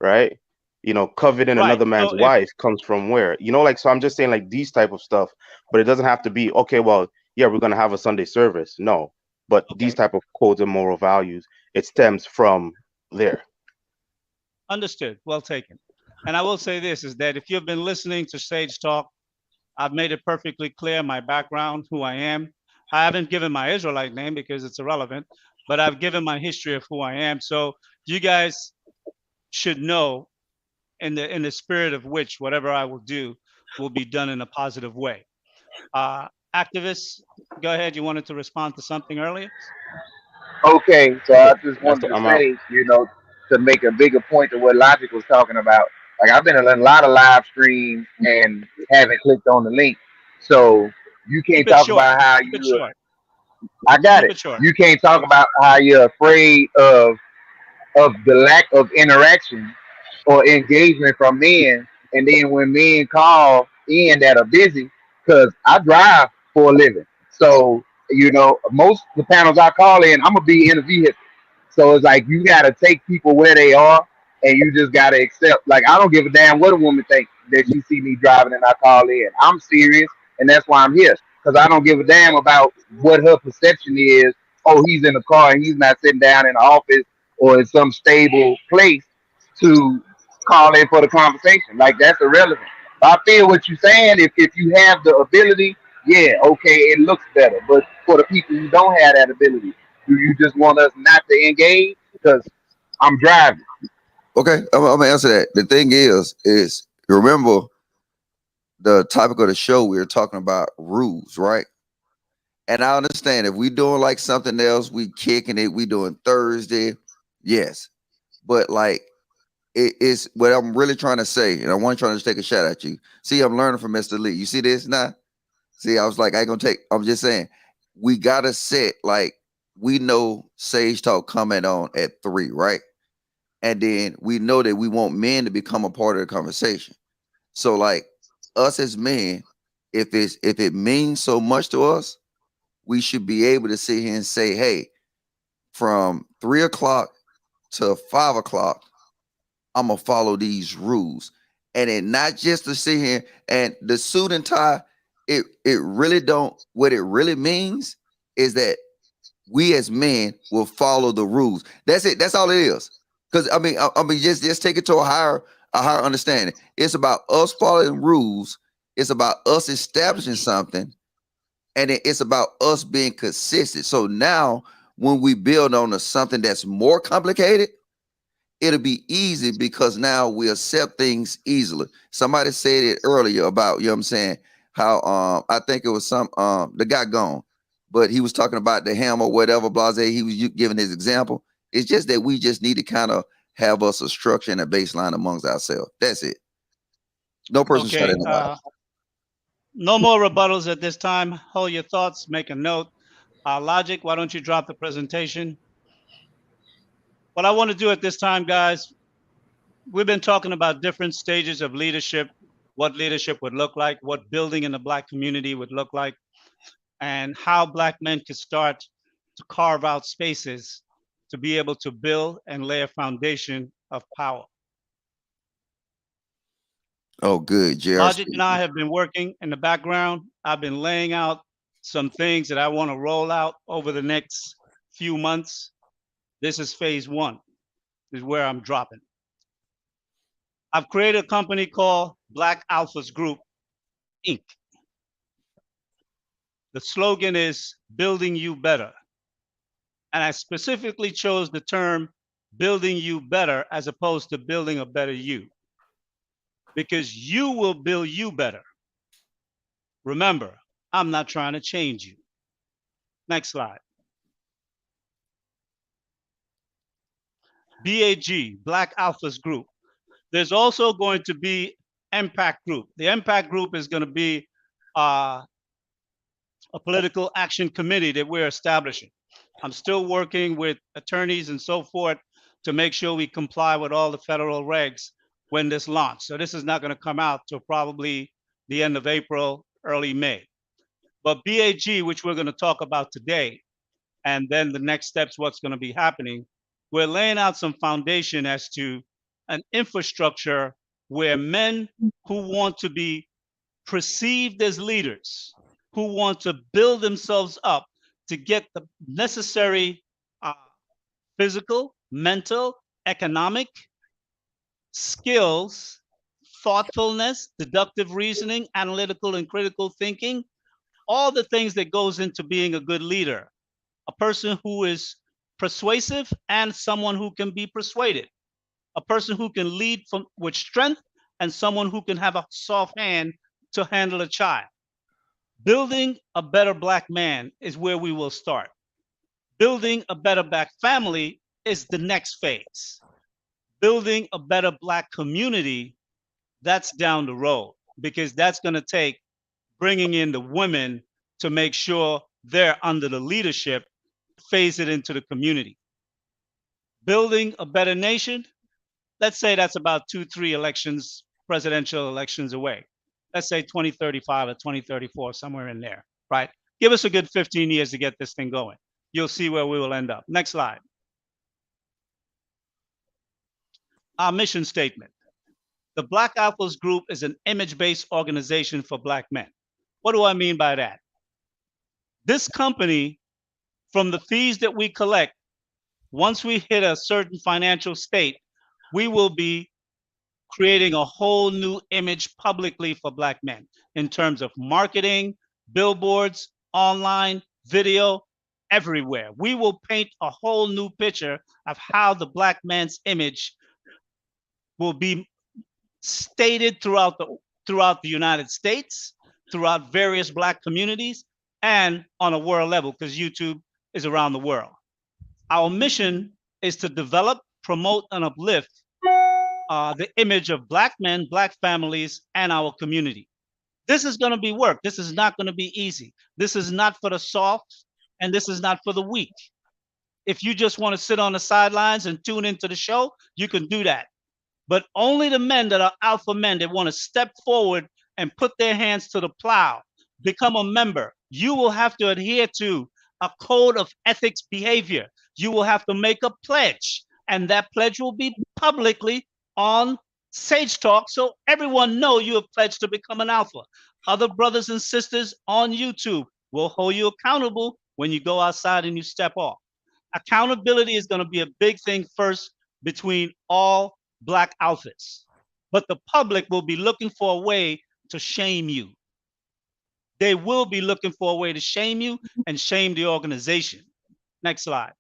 Right? You know, coveting Right. another man's So if wife comes from where? You know, like, so I'm just saying like these type of stuff, but it doesn't have to be, okay, well, yeah, we're gonna have a Sunday service. No, but these okay, type of codes and moral values, it stems from there. understood. Well taken. And I will say this is that if you've been listening to Sage Talk, I've made it perfectly clear my background, who I am. I haven't given my Israelite name because it's irrelevant, but I've given my history of who I am. So you guys should know in the spirit of which whatever I will do will be done in a positive way. Activists, go ahead. You wanted to respond to something earlier? Okay, so I just wanted Master, to I'm out. say, to make a bigger point to what Logic was talking about. Like I've been in a lot of live streams and haven't clicked on the link. So you Keep can't it talk short. about how Keep it you. short. I got Keep it. it short. You can't talk about how you're afraid of the lack of interaction or engagement from men. And then when men call in that are busy, because I drive for a living. So, most of the panels I call in, I'm going to be in a vehicle. So it's like you got to take people where they are and you just got to accept. Like, I don't give a damn what a woman thinks that she see me driving and I call in. I'm serious and that's why I'm here. Because I don't give a damn about what her perception is. Oh, he's in the car and he's not sitting down in the office or in some stable place to call in for the conversation. Like that's irrelevant. I feel what you're saying. If you have the ability, yeah, okay, it looks better. But for the people who don't have that ability, do you just want us not to engage? Because I'm driving. Okay, I'm gonna answer that. The thing is remember the topic of the show. We were talking about rules, right? And I understand if we doing like something else, we kicking it. We doing Thursday, yes. But like it is what I'm really trying to say, and I want trying to take a shot at you. See, I'm learning from Mr. Lee. You see this now? See, I was like, I ain't gonna take. I'm just saying, we gotta set like we know Sage Talk coming on at 3, right? And then we know that we want men to become a part of the conversation. So like us as men, if it means so much to us, we should be able to sit here and say, hey, from 3 o'clock to 5 o'clock, I'm gonna follow these rules. And it not just to sit here and the suit and tie, it really don't what it really means is that we as men will follow the rules. That's it. That's all it is. Because I mean, just take it to a higher understanding. It's about us following rules. It's about us establishing something, and it's about us being consistent. So now, when we build on to something that's more complicated, it'll be easy because now we accept things easily. Somebody said it earlier about, you know what I'm saying, how I think it was the guy gone, but he was talking about the hammer, whatever, blase. He was giving his example. It's just that we just need to kind of have us a structure and a baseline amongst ourselves. That's it. No person shut Okay. at nobody. No more rebuttals at this time. Hold your thoughts. Make a note. Logic, why don't you drop the presentation? What I want to do at this time, guys, we've been talking about different stages of leadership, what leadership would look like, what building in the Black community would look like, and how Black men could start to carve out spaces to be able to build and lay a foundation of power. Oh, good. JR. Logic and I have been working in the background. I've been laying out some things that I want to roll out over the next few months. This is phase 1, is where I'm dropping. I've created a company called Black Alphas Group, Inc. The slogan is building you better. And I specifically chose the term building you better as opposed to building a better you, because you will build you better. Remember, I'm not trying to change you. Next slide. BAG, Black Alphas Group. There's also going to be Impact Group. The Impact Group is going to be a political action committee that we're establishing. I'm still working with attorneys and so forth to make sure we comply with all the federal regs when this launch. So this is not going to come out till probably the end of April, early May. But BAG, which we're going to talk about today, and then the next steps, what's going to be happening, we're laying out some foundation as to an infrastructure where men who want to be perceived as leaders, who want to build themselves up to get the necessary physical, mental, economic skills, thoughtfulness, deductive reasoning, analytical and critical thinking, all the things that goes into being a good leader, a person who is persuasive and someone who can be persuaded, a person who can lead with strength, and someone who can have a soft hand to handle a child. Building a better Black man is where we will start. Building a better Black family is the next phase. Building a better Black community, that's down the road, because that's going to take bringing in the women to make sure they're under the leadership, phase it into the community. Building a better nation, let's say that's about 2-3 elections, presidential elections away. Let's say 2035 or 2034, somewhere in there, right? Give us a good 15 years to get this thing going. You'll see where we will end up. Next slide. Our mission statement. The Black Alphas Group is an image-based organization for Black men. What do I mean by that? This company, from the fees that we collect, once we hit a certain financial state, we will be creating a whole new image publicly for Black men in terms of marketing, billboards, online, video, everywhere. We will paint a whole new picture of how the Black man's image will be stated throughout the United States, throughout various Black communities, and on a world level, because YouTube is around the world. Our mission is to develop, promote, and uplift the image of Black men, Black families, and our community. This is going to be work. This is not going to be easy. This is not for the soft, and this is not for the weak. If you just want to sit on the sidelines and tune into the show, you can do that. But only the men that are alpha men that want to step forward and put their hands to the plow, become a member. You will have to adhere to a code of ethics behavior. You will have to make a pledge, and that pledge will be publicly on Sage Talk, so everyone know you have pledged to become an alpha. Other brothers and sisters on YouTube will hold you accountable when you go outside and you step off. Accountability is going to be a big thing first between all Black alphas, but the public will be looking for a way to shame you. They will be looking for a way to shame you and shame the organization. Next slide.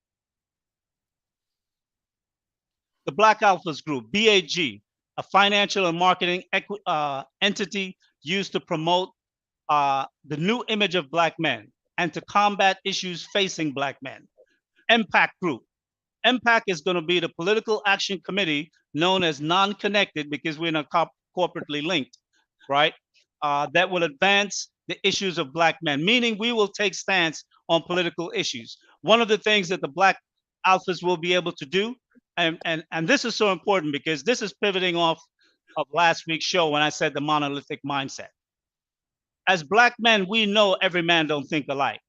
The Black Alphas Group, BAG, a financial and marketing entity used to promote the new image of Black men and to combat issues facing Black men. MPAC Group. MPAC is going to be the political action committee known as non-connected, because we're not corporately linked, right? That will advance the issues of Black men, meaning we will take stance on political issues. One of the things that the Black Alphas will be able to do, and this is so important because this is pivoting off of last week's show when I said the monolithic mindset. As Black men, we know every man don't think alike,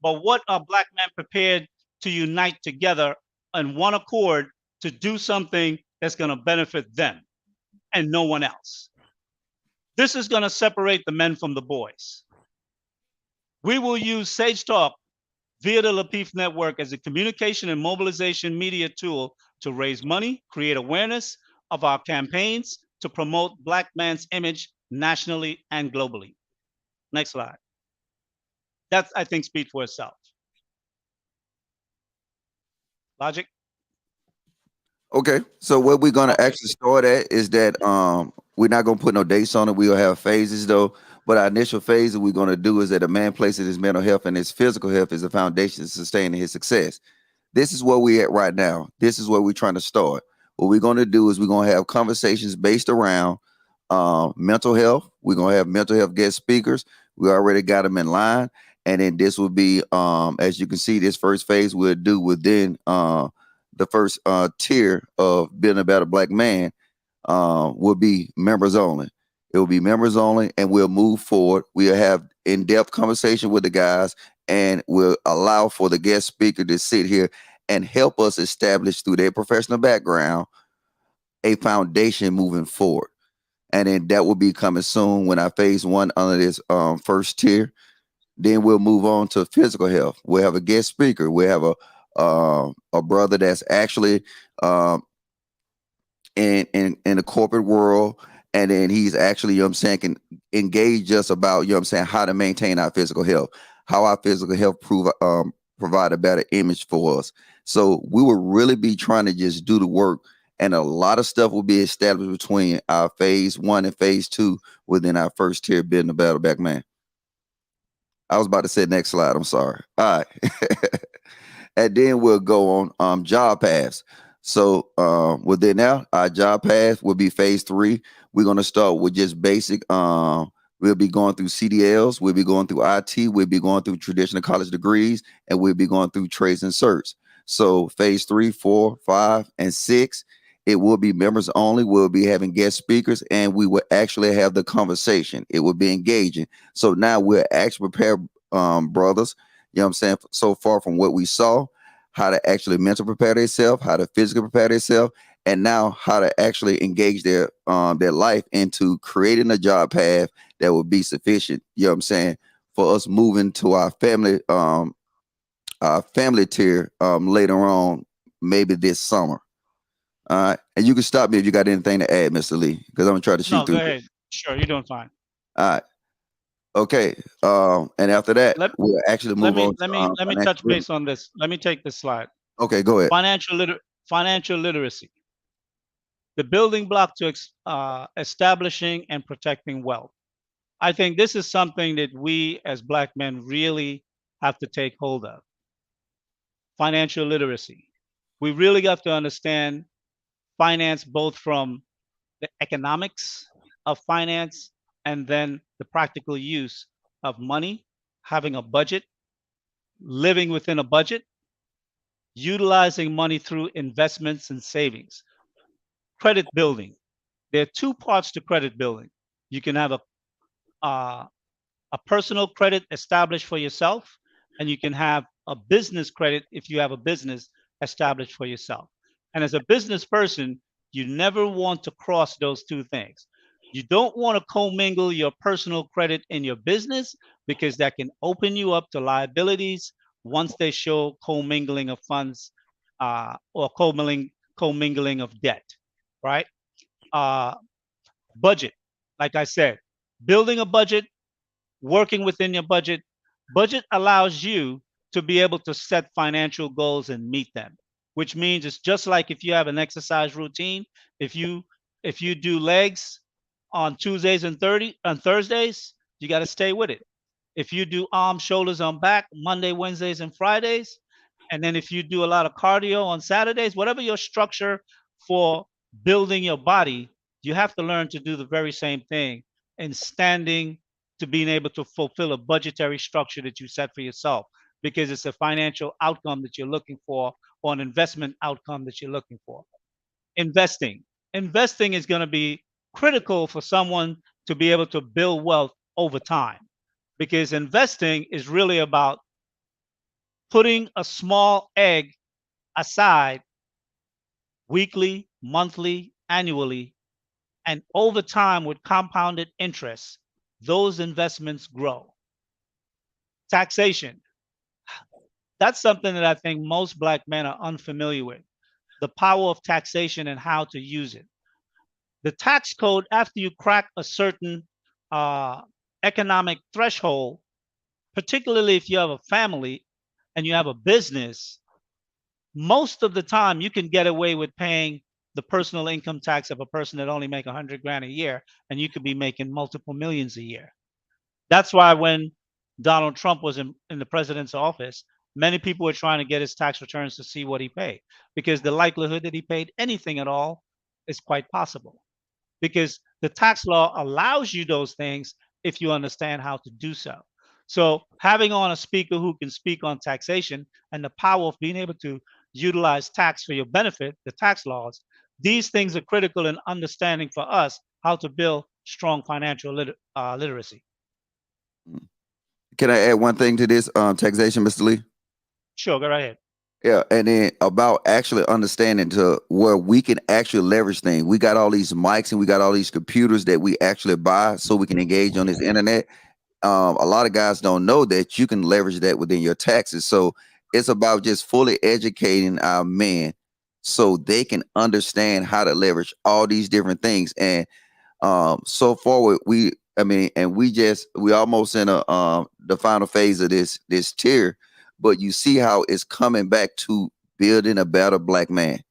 but what are Black men prepared to unite together in one accord to do something that's going to benefit them and no one else? This is going to separate the men from the boys. We will use Sage Talk via the Lapeef Network as a communication and mobilization media tool to raise money, create awareness of our campaigns to promote Black man's image nationally and globally. Next slide. That, I think, speaks for itself. Logic? Okay, so what we're gonna actually start at is that we're not gonna put no dates on it. We'll have phases though, but our initial phase that we're gonna do is that a man places his mental health and his physical health as a foundation to sustaining his success. This is where we're at right now. This is where we're trying to start. What we're gonna do is we're gonna have conversations based around mental health. We're gonna have mental health guest speakers. We already got them in line, and then this will be as you can see, this first phase we'll do within the first tier of being a better Black man will be members only. It will be members only, and we'll move forward. We'll have in-depth conversation with the guys, and we'll allow for the guest speaker to sit here and help us establish through their professional background a foundation moving forward. And then that will be coming soon when I phase one under this first tier. Then we'll move on to physical health. We'll have a guest speaker. We'll have a brother that's actually in the corporate world, and then he's actually, you know what I'm saying, can engage us about, you know what I'm saying, how to maintain our physical health, how our physical health provide a better image for us. So we will really be trying to just do the work and a lot of stuff will be established between our phase 1 and phase 2 within our first tier building a better black man. I was about to say next slide. I'm sorry. All right. And then we'll go on job paths. So within now, our job path will be phase 3. We're going to start with just basic. We'll be going through CDLs. We'll be going through IT. We'll be going through traditional college degrees, and we'll be going through trades and certs. So phase 3, 4, 5, and 6, it will be members only. We'll be having guest speakers, and we will actually have the conversation. It will be engaging. So now we're actually prepared, brothers, you know what I'm saying, so far from what we saw, how to actually mentally prepare themselves, how to physically prepare themselves, and now how to actually engage their life into creating a job path that will be sufficient, you know what I'm saying, for us moving to our family tier later on, maybe this summer. All right. And you can stop me if you got anything to add, Mr. Lee, because I'm gonna try to shoot No, through go this. ahead. Sure, you're doing fine. All right. Okay. And after that, Let, we'll actually let move me on let to me let me financial touch literacy. base on this. Let me take this slide. Okay, go ahead. Financial literacy, the building block to establishing and protecting wealth. I think this is something that we as black men really have to take hold of. Financial literacy. We really got to understand finance both from the economics of finance and then the practical use of money, having a budget, living within a budget, utilizing money through investments and savings, credit building. There are two parts to credit building. You can have uh, a personal credit established for yourself, and you can have a business credit if you have a business established for yourself. And as a business person, you never want to cross those two things. You don't want to commingle your personal credit in your business because that can open you up to liabilities once they show commingling of funds or commingling of debt, right? Uh, budget, like I said, building a budget, working within your budget. Budget allows you to be able to set financial goals and meet them, which means it's just like if you have an exercise routine. If you do legs on Tuesdays and Thursdays, you got to stay with it. If you do arms, shoulders, and back Monday, Wednesdays, and Fridays, and then if you do a lot of cardio on Saturdays, whatever your structure for building your body, you have to learn to do the very same thing in standing to being able to fulfill a budgetary structure that you set for yourself because it's a financial outcome that you're looking for or an investment outcome that you're looking for. Investing. Investing is going to be critical for someone to be able to build wealth over time because investing is really about putting a small egg aside weekly, monthly, annually, and over time with compounded interest, those investments grow. Taxation. That's something that I think most black men are unfamiliar with. The power of taxation and how to use it. The tax code, after you crack a certain economic threshold, particularly if you have a family and you have a business, most of the time you can get away with paying the personal income tax of a person that only make 100 grand a year, and you could be making multiple millions a year. That's why when Donald Trump was in the president's office, many people were trying to get his tax returns to see what he paid, because the likelihood that he paid anything at all is quite possible, because the tax law allows you those things if you understand how to do so. So having on a speaker who can speak on taxation and the power of being able to utilize tax for your benefit, the tax laws, these things are critical in understanding for us how to build strong financial literacy. Can I add one thing to this taxation, Mr. Lee? Sure, go right ahead. Yeah, and then about actually understanding to where we can actually leverage things. We got all these mics and we got all these computers that we actually buy so we can engage on this internet. A lot of guys don't know that you can leverage that within your taxes. So it's about just fully educating our men so they can understand how to leverage all these different things. And so forward, we almost in the final phase of this tier, but you see how it's coming back to building a better black man.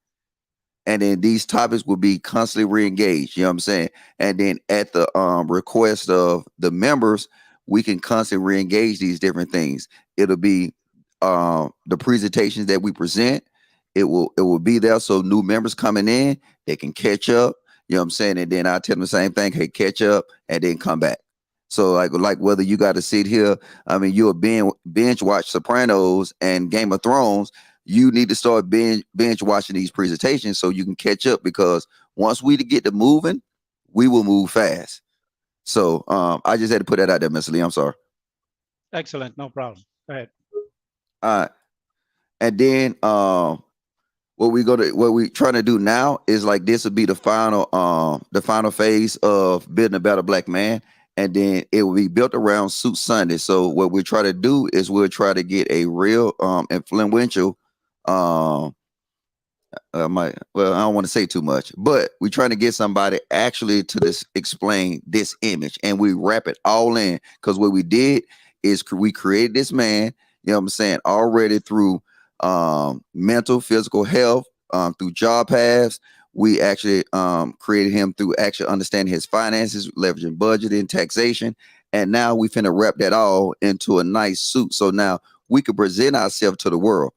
and then these topics will be constantly re-engaged. You know what I'm saying? And then at the request of the members, we can constantly re-engage these different things. It'll be the presentations that we present. It will be there, so new members coming in, they can catch up. You know what I'm saying? And then I tell them the same thing, hey, catch up and then come back. So like whether you got to sit here, I mean, you'll binge watch Sopranos and Game of Thrones, you need to start binge watching these presentations so you can catch up, because once we get to moving, we will move fast. So I just had to put that out there, Mr. Lee. I'm sorry. Excellent, no problem. Go ahead. And then what we trying to do now is, like, this will be the final phase of building a better black man, and then it will be built around Suit Sunday. So what we try to do is we'll try to get a real influential I don't want to say too much, but we're trying to get somebody actually to explain this image, and we wrap it all in, because what we did is we created this man, you know what I'm saying, already through mental, physical health, through job paths. We actually created him through actually understanding his finances, leveraging budgeting, taxation, and now we finna wrap that all into a nice suit. So now we can present ourselves to the world.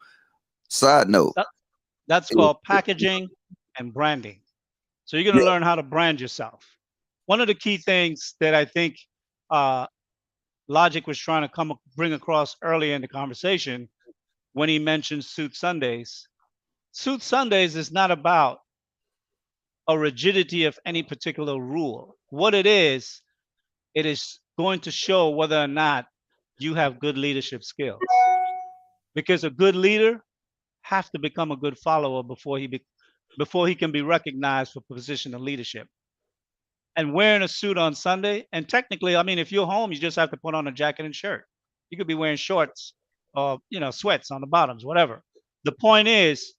Side note. That's called packaging and branding. So you're going to learn how to brand yourself. One of the key things that I think Logic was trying to bring across earlier in the conversation when he mentioned Suit Sundays. Suit Sundays is not about a rigidity of any particular rule. What it is going to show whether or not you have good leadership skills. Because a good leader have to become a good follower before he can be recognized for position of leadership. And wearing a suit on Sunday, and technically, I mean, if you're home, you just have to put on a jacket and shirt. You could be wearing shorts or, sweats on the bottoms, whatever. The point is,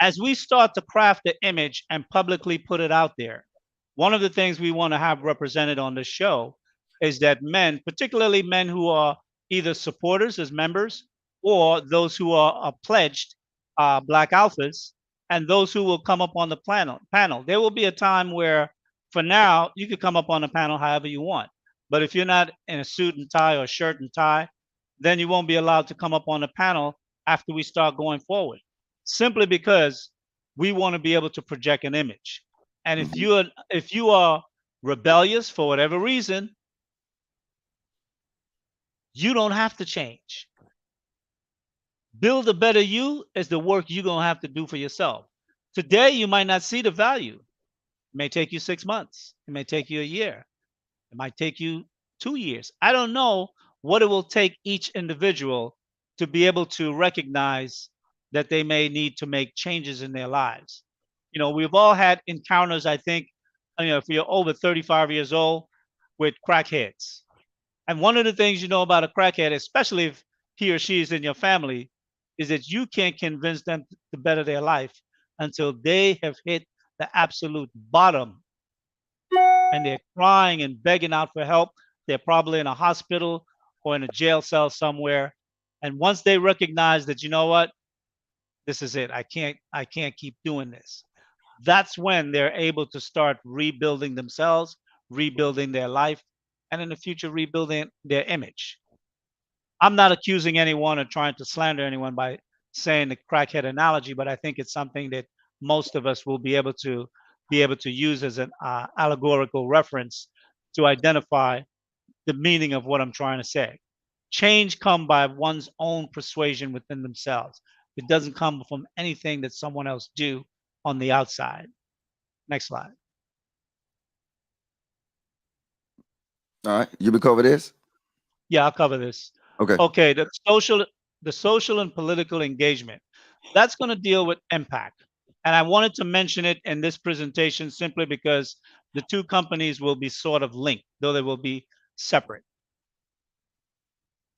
as we start to craft the image and publicly put it out there, one of the things we want to have represented on this show is that men, particularly men who are either supporters as members or those who are pledged Black Alphas, and those who will come up on the panel. There will be a time where, for now, you could come up on the panel however you want. But if you're not in a suit and tie or shirt and tie, then you won't be allowed to come up on the panel after we start going forward, simply because we want to be able to project an image. And if you are rebellious for whatever reason, you don't have to change. Build a better you is the work you're going to have to do for yourself. Today, you might not see the value. It may take you 6 months. It may take you a year. It might take you 2 years. I don't know what it will take each individual to be able to recognize that they may need to make changes in their lives. We've all had encounters, I think, if you're over 35 years old, with crackheads. And one of the things you know about a crackhead, especially if he or she is in your family, is that you can't convince them to better their life until they have hit the absolute bottom and they're crying and begging out for help. They're probably in a hospital or in a jail cell somewhere. And once they recognize that, you know what, this is it, I can't keep doing this, that's when they're able to start rebuilding themselves, rebuilding their life, and in the future, rebuilding their image. I'm not accusing anyone or trying to slander anyone by saying the crackhead analogy, but I think it's something that most of us will be able to use as an allegorical reference to identify the meaning of what I'm trying to say. Change comes by one's own persuasion within themselves. It doesn't come from anything that someone else do on the outside. Next slide. All right, you cover this? Yeah, I'll cover this. Okay, the social and political engagement. That's going to deal with impact. And I wanted to mention it in this presentation simply because the two companies will be sort of linked, though they will be separate.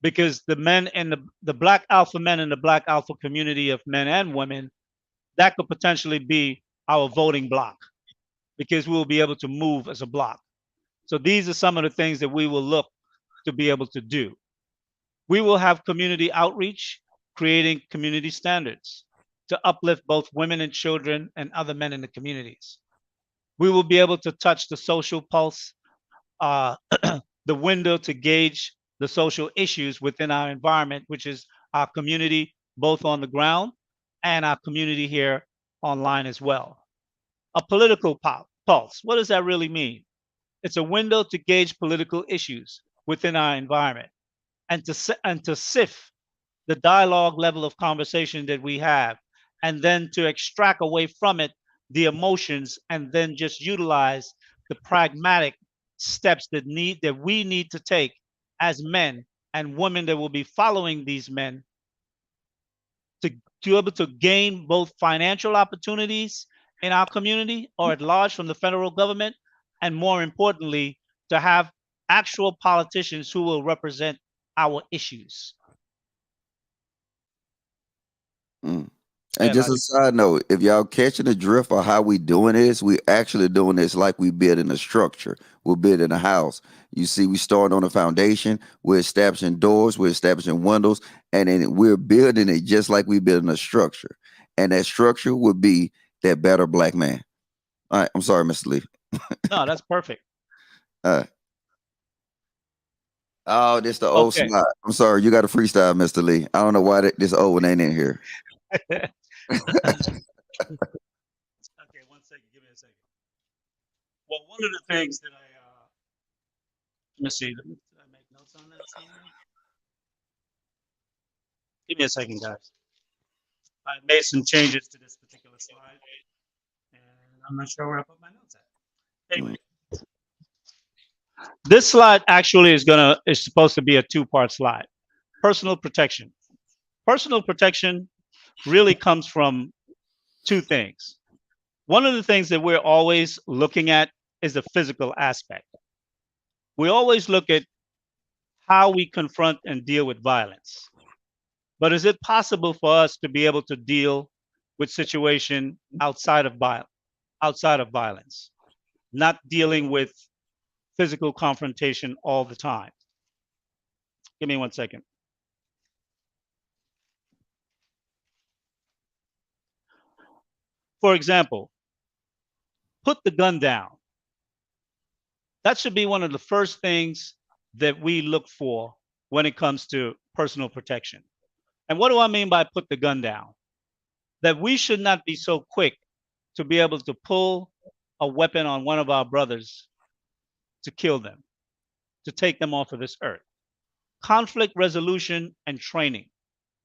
Because the men and the Black Alpha men in the Black Alpha community of men and women, that could potentially be our voting block, because we will be able to move as a block. So these are some of the things that we will look to be able to do. We will have community outreach, creating community standards. to uplift both women and children and other men in the communities. We will be able to touch the social pulse, uh, the window to gauge the social issues within our environment, which is our community, both on the ground and our community here online as well. A political pulse. What does that really mean? It's a window to gauge political issues within our environment and to sift the dialogue level of conversation that we have, and then to extract away from it the emotions, and then just utilize the pragmatic steps that we need to take as men and women that will be following these men to be able to gain both financial opportunities in our community or at large from the federal government, and more importantly, to have actual politicians who will represent our issues. And Yeah, just a Logic. side note, if y'all catching the drift of how we doing this, we actually doing this like we building a structure. We're building a house. You see, we start on a foundation. We're establishing doors. We're establishing windows, and then we're building it just like we building a structure. And that structure would be that better black man. All right, I'm sorry, Mr. Lee. No, that's perfect. All right. Oh, this the old Okay. slide. I'm sorry, you got to freestyle, Mr. Lee. I don't know why this old one ain't in here. Okay, 1 second. Give me a second. Well, one of the things that let me see. Did I make notes on that somewhere? Give me a second, guys. I made some changes to this particular slide, and I'm not sure where I put my notes at. Anyway, this slide actually is supposed to be a two-part slide. Personal protection. Personal protection really comes from two things. One of the things that we're always looking at is the physical aspect. We always look at how we confront and deal with violence. But is it possible for us to be able to deal with situation outside of violence, not dealing with physical confrontation all the time? Give me 1 second. For example, put the gun down. That should be one of the first things that we look for when it comes to personal protection. And what do I mean by put the gun down? That we should not be so quick to be able to pull a weapon on one of our brothers to kill them, to take them off of this earth. Conflict resolution and training.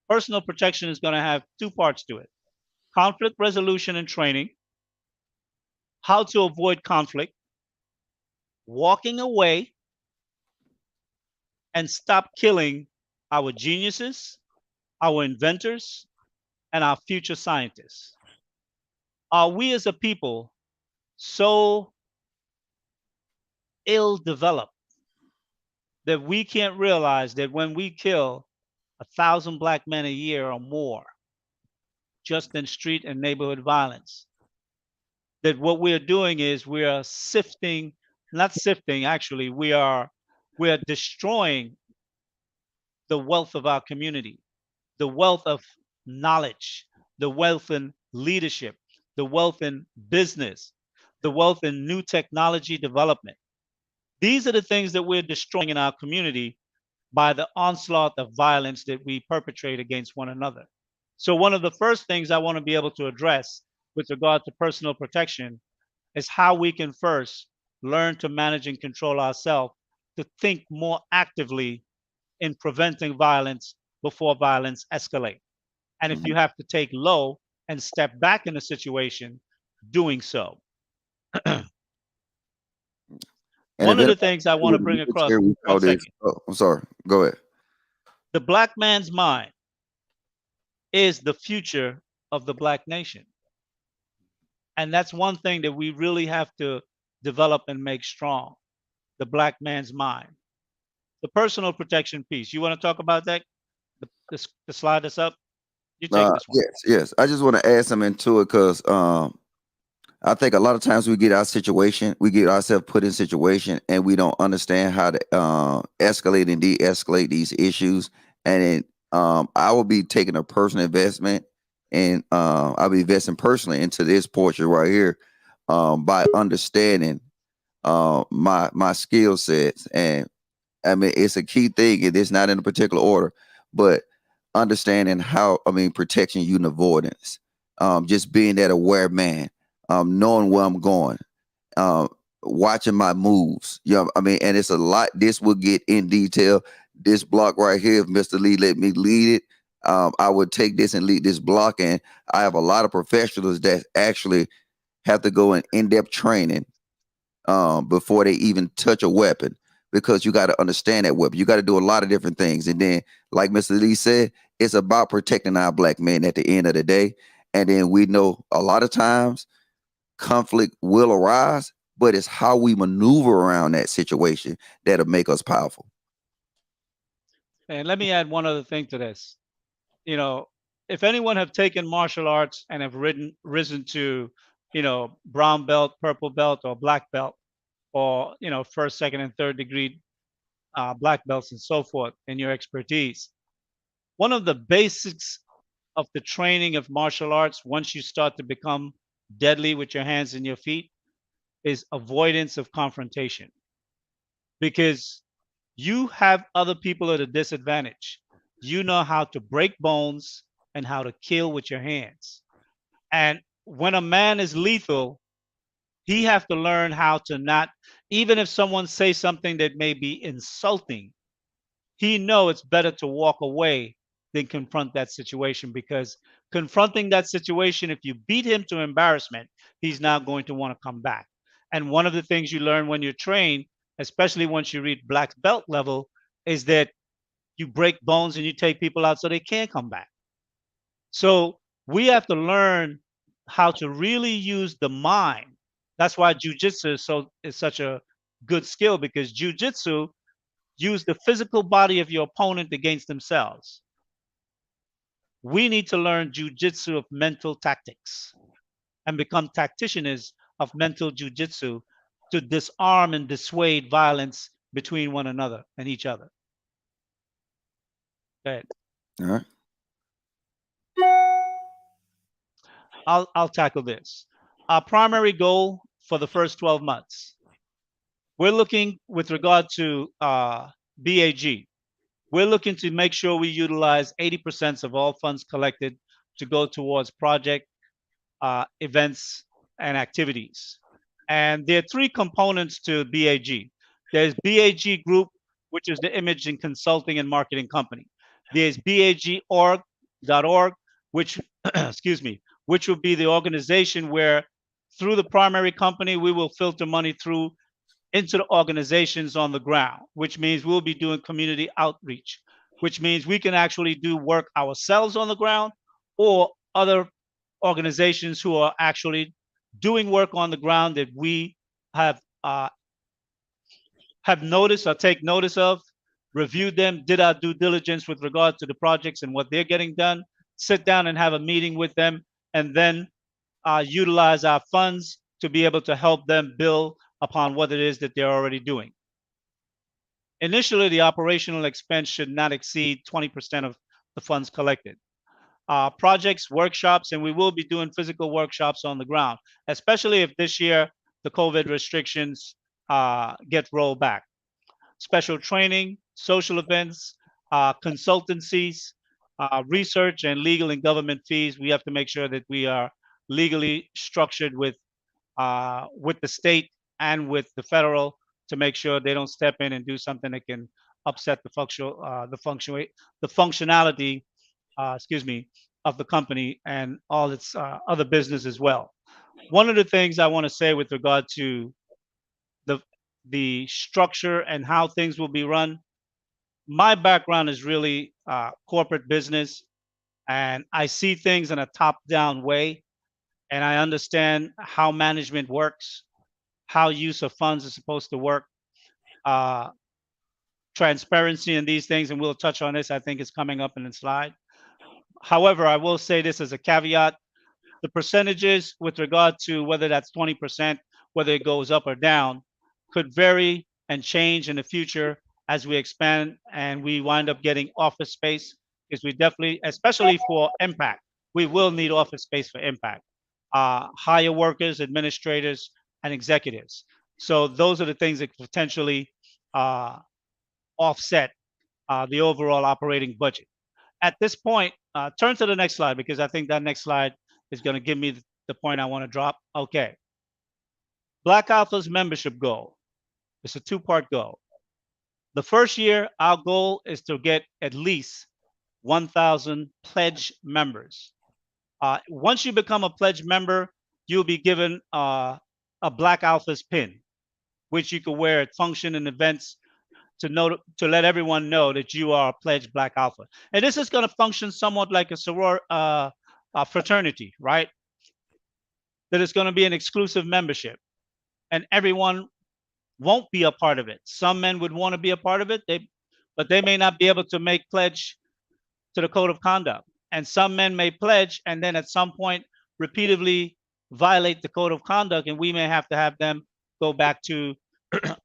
Personal protection is going to have two parts to it. Conflict resolution and training, how to avoid conflict, walking away, and stop killing our geniuses, our inventors, and our future scientists. Are we as a people so ill-developed that we can't realize that when we kill 1,000 black men a year or more, just in street and neighborhood violence, that what we're doing is we are destroying the wealth of our community, the wealth of knowledge, the wealth in leadership, the wealth in business, the wealth in new technology development. These are the things that we're destroying in our community by the onslaught of violence that we perpetrate against one another. So one of the first things I want to be able to address with regard to personal protection is how we can first learn to manage and control ourselves, to think more actively in preventing violence before violence escalates. And if you have to take low and step back in a situation, doing so. One of the things I want to bring across. I'm sorry. Go ahead. The black man's mind is the future of the black nation. And that's one thing that we really have to develop and make strong, the black man's mind. The personal protection piece. You want to talk about that? The slide that's up? You take this one. Yes. I just want to add something to it because I think a lot of times we get ourselves put in situation and we don't understand how to escalate and de-escalate these issues. And then I will be taking a personal investment and I'll be investing personally into this portrait right here, by understanding my skill sets. And I mean, it's a key thing. It is not in a particular order, but understanding how, I mean, protection, unit avoidance, just being that aware man, knowing where I'm going, um, watching my moves. You know, I mean, and it's a lot. This will get in detail. This block right here, if Mr. Lee let me lead it, I would take this and lead this block. And I have a lot of professionals that actually have to go in-depth training before they even touch a weapon, because you got to understand that weapon. You got to do a lot of different things. And then, like Mr. Lee said, it's about protecting our black men at the end of the day. And then we know a lot of times conflict will arise, but it's how we maneuver around that situation that'll make us powerful. And let me add one other thing to this. You know, if anyone have taken martial arts and have risen to, brown belt, purple belt, or black belt, or first, second, and third degree black belts and so forth in your expertise, one of the basics of the training of martial arts, once you start to become deadly with your hands and your feet, is avoidance of confrontation, because you have other people at a disadvantage. You know how to break bones and how to kill with your hands. And when a man is lethal, he have to learn how to not, even if someone says something that may be insulting, he know it's better to walk away than confront that situation, because confronting that situation, if you beat him to embarrassment, he's now going to want to come back. And one of the things you learn when you're trained, especially once you reach black belt level, is that you break bones and you take people out so they can't come back. So we have to learn how to really use the mind. That's why jujitsu is such a good skill, because jujitsu use the physical body of your opponent against themselves. We need to learn jujitsu of mental tactics and become tacticians of mental jujitsu to disarm and dissuade violence between one another and each other. Go ahead. All right. I'll tackle this. Our primary goal for the first 12 months, we're looking with regard to BAG. We're looking to make sure we utilize 80% of all funds collected to go towards project events and activities. And there are three components to BAG. There's BAG Group, which is the image and consulting and marketing company. There's BAGorg.org, which, excuse me, which will be the organization where through the primary company, we will filter money through into the organizations on the ground, which means we'll be doing community outreach, which means we can actually do work ourselves on the ground, or other organizations who are actually doing work on the ground that we have noticed or take notice of, reviewed them, did our due diligence with regard to the projects and what they're getting done, sit down and have a meeting with them, and then utilize our funds to be able to help them build upon what it is that they're already doing. Initially, the operational expense should not exceed 20% of the funds collected. Projects, workshops, and we will be doing physical workshops on the ground, especially if this year the COVID restrictions get rolled back. Special training, social events, consultancies, research, and legal and government fees. We have to make sure that we are legally structured with the state and with the federal to make sure they don't step in and do something that can upset the functionality, of the company and all its other business as well. One of the things I want to say with regard to the structure and how things will be run, my background is really corporate business, and I see things in a top-down way, and I understand how management works, how use of funds is supposed to work, transparency in these things, and we'll touch on this. I think it's coming up in the slide. However, I will say this as a caveat: the percentages with regard to whether that's 20%, whether it goes up or down, could vary and change in the future as we expand and we wind up getting office space, because we definitely, especially for impact, we will need office space for impact. Hire workers, administrators, and executives. So those are the things that potentially offset the overall operating budget. At this point, turn to the next slide because I think that next slide is going to give me the point I want to drop. Okay. Black Alpha's membership goal. It's a two-part goal. The first year, our goal is to get at least 1,000 pledge members. Once you become a pledge member, you'll be given a Black Alpha's pin, which you can wear at function and events to let everyone know that you are a pledged Black Alpha. And this is going to function somewhat like a fraternity, right? That is going to be an exclusive membership, and everyone won't be a part of it. Some men would want to be a part of it, but they may not be able to make pledge to the code of conduct. And some men may pledge and then at some point repeatedly violate the code of conduct, and we may have to have them go back to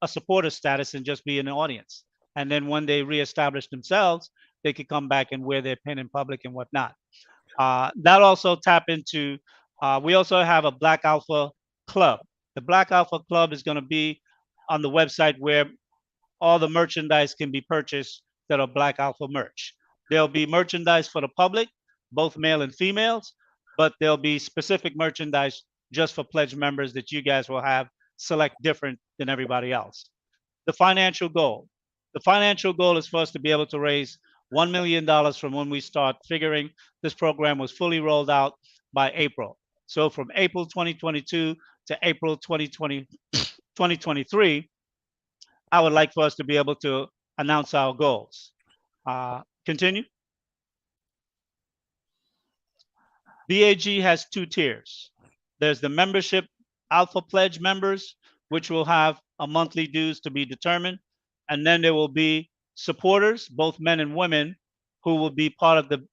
a supporter status and just be in the audience. And then when they reestablish themselves, they could come back and wear their pin in public and whatnot. That also tap into, we also have a Black Alpha Club. The Black Alpha Club is going to be on the website where all the merchandise can be purchased that are Black Alpha merch. There'll be merchandise for the public, both male and females, but there'll be specific merchandise just for pledge members that you guys will have select different than everybody else. The financial goal. The financial goal is for us to be able to raise $1 million from when we start figuring this program was fully rolled out by April. So from April 2022 to April 2023, I would like for us to be able to announce our goals. Continue. BAG has two tiers. There's the membership Alpha Pledge members, which will have a monthly dues to be determined. And then there will be supporters, both men and women, who will be part of the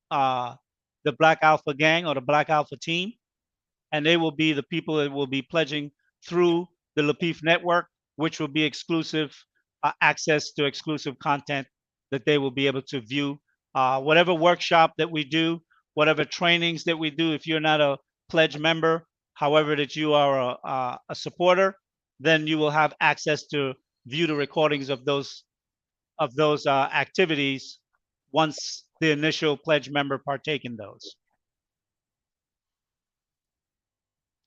Black Alpha gang or the Black Alpha team. And they will be the people that will be pledging through the Lapeef Network, which will be exclusive access to exclusive content that they will be able to view. Whatever workshop that we do, whatever trainings that we do, if you're not a pledge member, however that you are a supporter, then you will have access to view the recordings of those activities once the initial pledge member partake in those.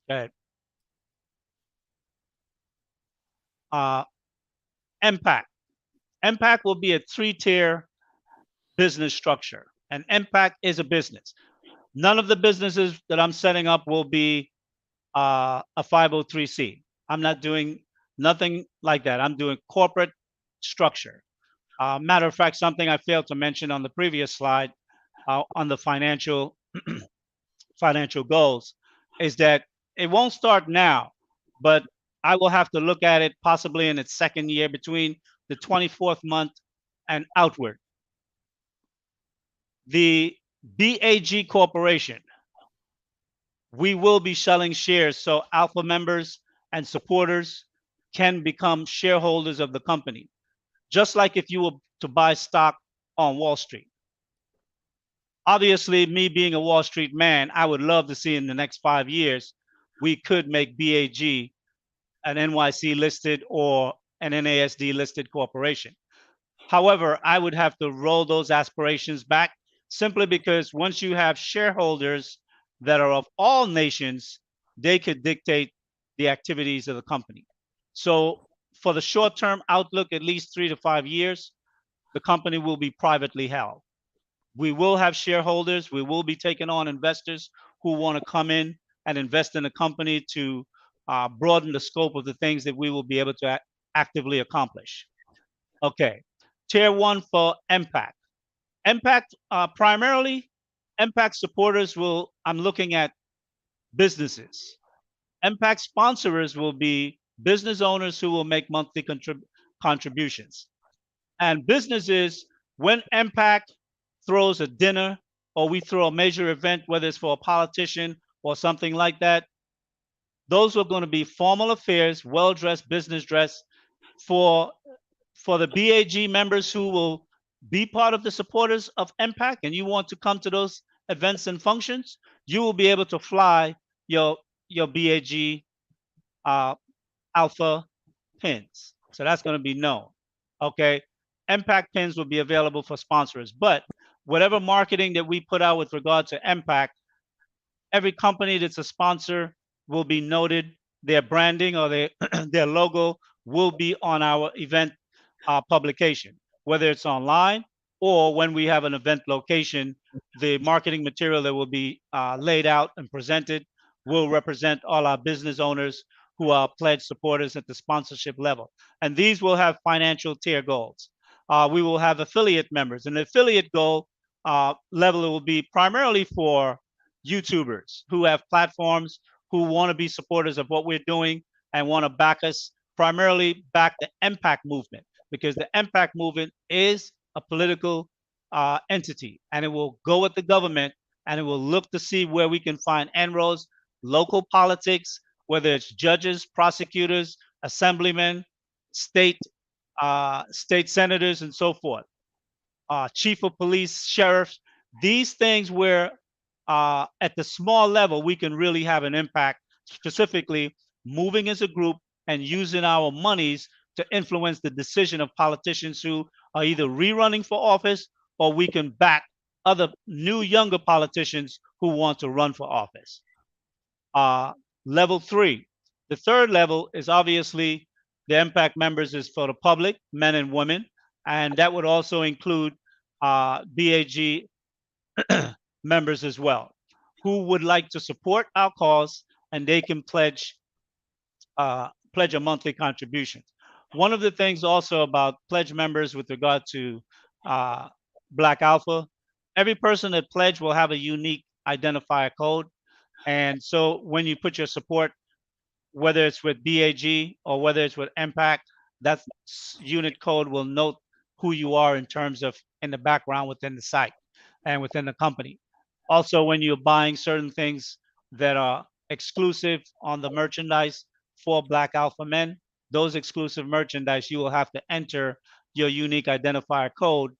Okay. Impact. Impact will be a three-tier business structure, and Impact is a business. None of the businesses that I'm setting up will be a 503c. I'm not doing nothing like that. I'm doing corporate structure. Matter of fact, something I failed to mention on the previous slide on the financial goals is that it won't start now, but I will have to look at it possibly in its second year, between the 24th month and outward. The BAG Corporation, we will be selling shares so Alpha members and supporters can become shareholders of the company, just like if you were to buy stock on Wall Street. Obviously, me being a Wall Street man, I would love to see in the next 5 years, we could make BAG an NYC listed or an NASD listed corporation. However, I would have to roll those aspirations back simply because once you have shareholders that are of all nations, they could dictate the activities of the company. So for the short-term outlook, at least 3 to 5 years, the company will be privately held. We will have shareholders. We will be taking on investors who want to come in and invest in the company to broaden the scope of the things that we will be able to actively accomplish. Okay, tier 1 for Impact. Impact, primarily, Impact supporters will, I'm looking at businesses. Impact sponsors will be business owners who will make monthly contributions. And businesses, when Impact throws a dinner or we throw a major event, whether it's for a politician or something like that, those are going to be formal affairs, well-dressed business dress for the BAG members who will be part of the supporters of Impact, and you want to come to those events and functions, you will be able to fly your BAG alpha pins. So that's going to be known. Okay. Impact pins will be available for sponsors, but whatever marketing that we put out with regard to Impact, every company that's a sponsor will be noted. Their branding or their logo will be on our event publication, whether it's online or when we have an event location. The marketing material that will be laid out and presented will represent all our business owners who are pledge supporters at the sponsorship level. And these will have financial tier goals. We will have affiliate members. And the affiliate goal level will be primarily for YouTubers who have platforms, who want to be supporters of what we're doing and want to back us, primarily back the impact movement, because the impact movement is a political entity, and it will go with the government, and it will look to see where we can find inroads, local politics, whether it's judges, prosecutors, assemblymen, state state senators, and so forth, chief of police, sheriffs, these things where at the small level we can really have an impact, specifically moving as a group and using our monies to influence the decision of politicians who are either rerunning for office, or we can back other new younger politicians who want to run for office. Level 3, the third level is obviously the impact members is for the public, men and women, and that would also include BAG members as well, who would like to support our cause, and they can pledge a monthly contribution. One of the things also about pledge members with regard to Black Alpha, every person that pledge will have a unique identifier code. And so when you put your support, whether it's with BAG or whether it's with Impact, that unit code will note who you are in terms of in the background within the site and within the company. Also, when you're buying certain things that are exclusive on the merchandise for Black Alpha Men, those exclusive merchandise, you will have to enter your unique identifier code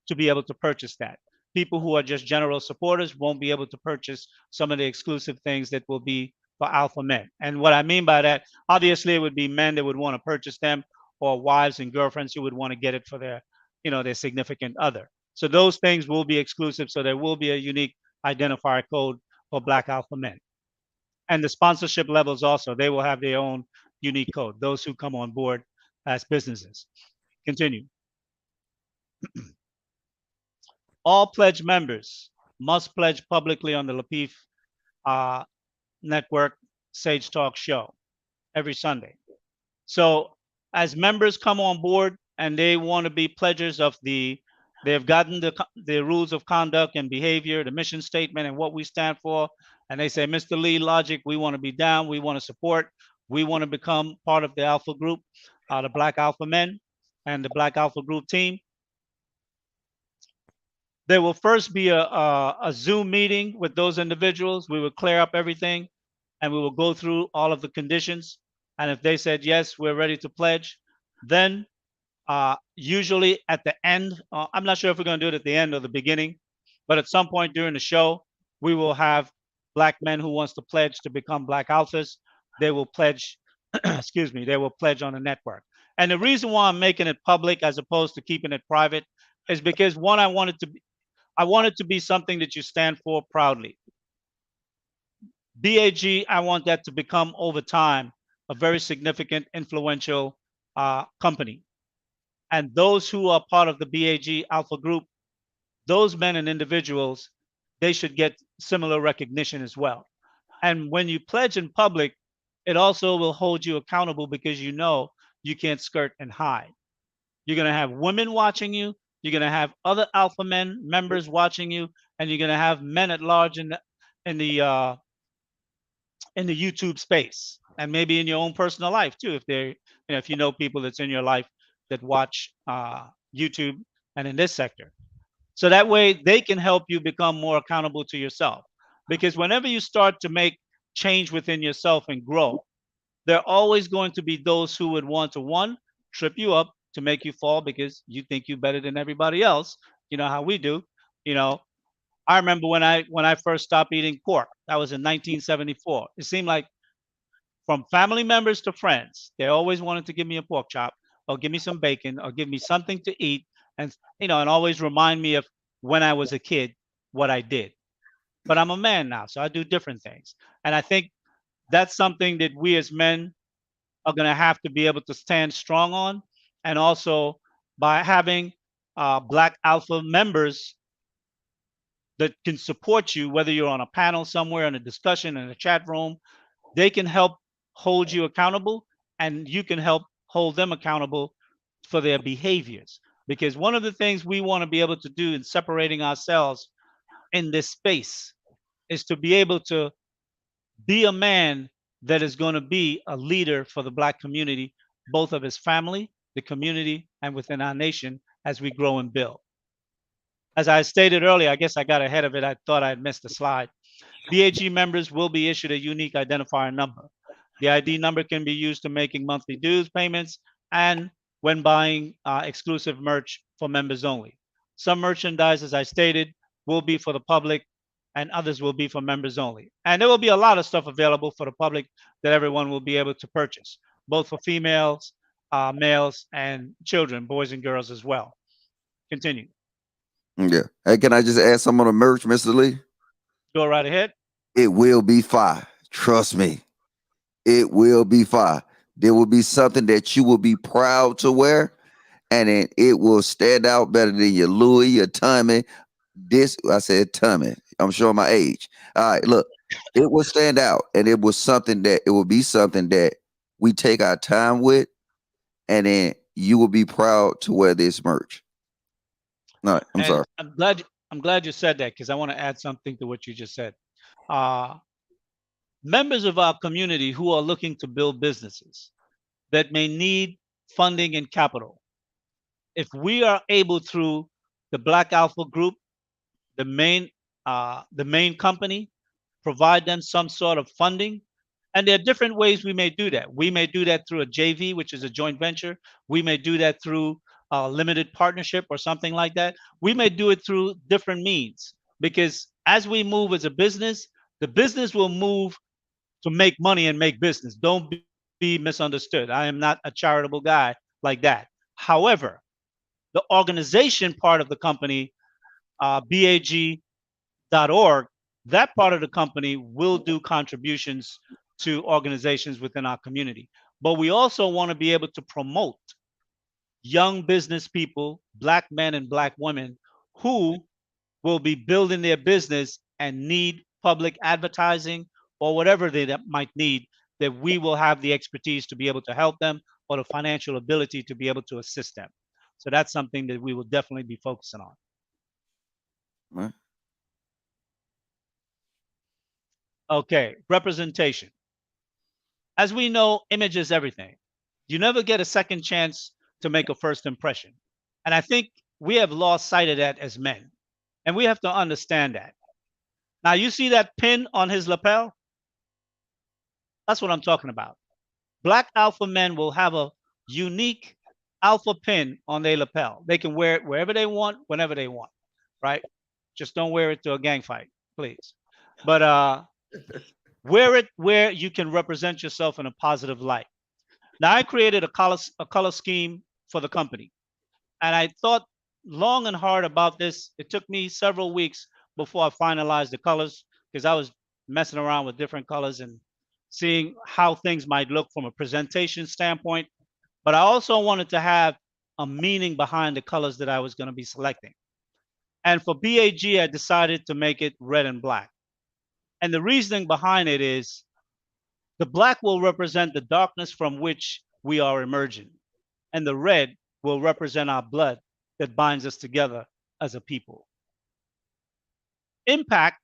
to be able to purchase that. People who are just general supporters won't be able to purchase some of the exclusive things that will be for alpha men. And what I mean by that, obviously, it would be men that would want to purchase them, or wives and girlfriends who would want to get it for their, their significant other. So those things will be exclusive. So there will be a unique identifier code for Black alpha men. And the sponsorship levels also, they will have their own unique code, those who come on board as businesses. Continue. All pledge members must pledge publicly on the Lapeef Network Sage Talk show every Sunday. So as members come on board and they want to be pledgers of they've gotten the rules of conduct and behavior, the mission statement and what we stand for, and they say, Mr. Lee, Logic, we want to be down, we want to support, we want to become part of the Alpha Group, the Black Alpha Men and the Black Alpha Group team. There will first be a Zoom meeting with those individuals. We will clear up everything and we will go through all of the conditions. And if they said, yes, we're ready to pledge, then usually at the end, I'm not sure if we're going to do it at the end or the beginning, but at some point during the show, we will have Black men who wants to pledge to become Black Alphas. They will pledge, excuse me, they will pledge on the network. And the reason why I'm making it public as opposed to keeping it private is because, one, I want it to be something that you stand for proudly. BAG, I want that to become over time a very significant, influential company. And those who are part of the BAG Alpha Group, those men and individuals, they should get similar recognition as well. And when you pledge in public, it also will hold you accountable because you know you can't skirt and hide. You're going to have women watching you. You're going to have other alpha men members watching you, and you're going to have men at large in the YouTube space, and maybe in your own personal life too. If you know people that's in your life that watch YouTube and in this sector, so that way they can help you become more accountable to yourself. Because whenever you start to make change within yourself and grow, there are always going to be those who would want to, one, trip you up to make you fall because you think you're better than everybody else. You know how we do. I remember when I first stopped eating pork. That was in 1974. It seemed like from family members to friends, they always wanted to give me a pork chop or give me some bacon or give me something to eat, and and always remind me of when I was a kid what I did. But I'm a man now, so I do different things. And I think that's something that we as men are going to have to be able to stand strong on. And also by having Black Alpha members that can support you, whether you're on a panel somewhere, in a discussion, in a chat room, they can help hold you accountable, and you can help hold them accountable for their behaviors. Because one of the things we want to be able to do in separating ourselves in this space is to be able to be a man that is going to be a leader for the Black community, both of his family, the community, and within our nation as we grow and build. As I stated earlier, I guess I got ahead of it. I thought I had missed a slide. BAG members will be issued a unique identifier number. The ID number can be used to making monthly dues payments and when buying exclusive merch for members only. Some merchandise, as I stated, will be for the public and others will be for members only. And there will be a lot of stuff available for the public that everyone will be able to purchase, both for females, males, and children, boys and girls as well. Continue. Yeah. Hey, can I just add some on the merch, Mr. Lee? Go right ahead. It will be fire. Trust me. It will be fire. There will be something that you will be proud to wear, and then it will stand out better than your Louis, your Tommy. I said Tommy. I'm showing my age. All right, look, it will stand out, and it will be something that we take our time with, and then you will be proud to wear this merch. All right, I'm sorry. I'm glad you said that because I want to add something to what you just said. Members of our community who are looking to build businesses that may need funding and capital, if we are able through the Black Alpha Group, the main company, provide them some sort of funding, and there are different ways we may do that. We may do that through a JV, which is a joint venture. We may do that through a limited partnership or something like that. We may do it through different means because as we move as a business, the business will move to make money and make business. Don't be misunderstood. I am not a charitable guy like that. However, the organization part of the company, BAG.org, that part of the company will do contributions to organizations within our community. But we also want to be able to promote young business people, Black men and Black women, who will be building their business and need public advertising or whatever they might need, that we will have the expertise to be able to help them or the financial ability to be able to assist them. So that's something that we will definitely be focusing on. Right. Okay, representation. As we know, image is everything. You never get a second chance to make a first impression. And I think we have lost sight of that as men. And we have to understand that. Now, you see that pin on his lapel? That's what I'm talking about. Black alpha men will have a unique alpha pin on their lapel. They can wear it wherever they want, whenever they want, right? Just don't wear it to a gang fight, please. But wear it where you can represent yourself in a positive light. Now, I created a color scheme for the company, and I thought long and hard about this. It took me several weeks before I finalized the colors because I was messing around with different colors and seeing how things might look from a presentation standpoint. But I also wanted to have a meaning behind the colors that I was going to be selecting. And for BAG, I decided to make it red and black. And the reasoning behind it is the black will represent the darkness from which we are emerging, and the red will represent our blood that binds us together as a people. Impact,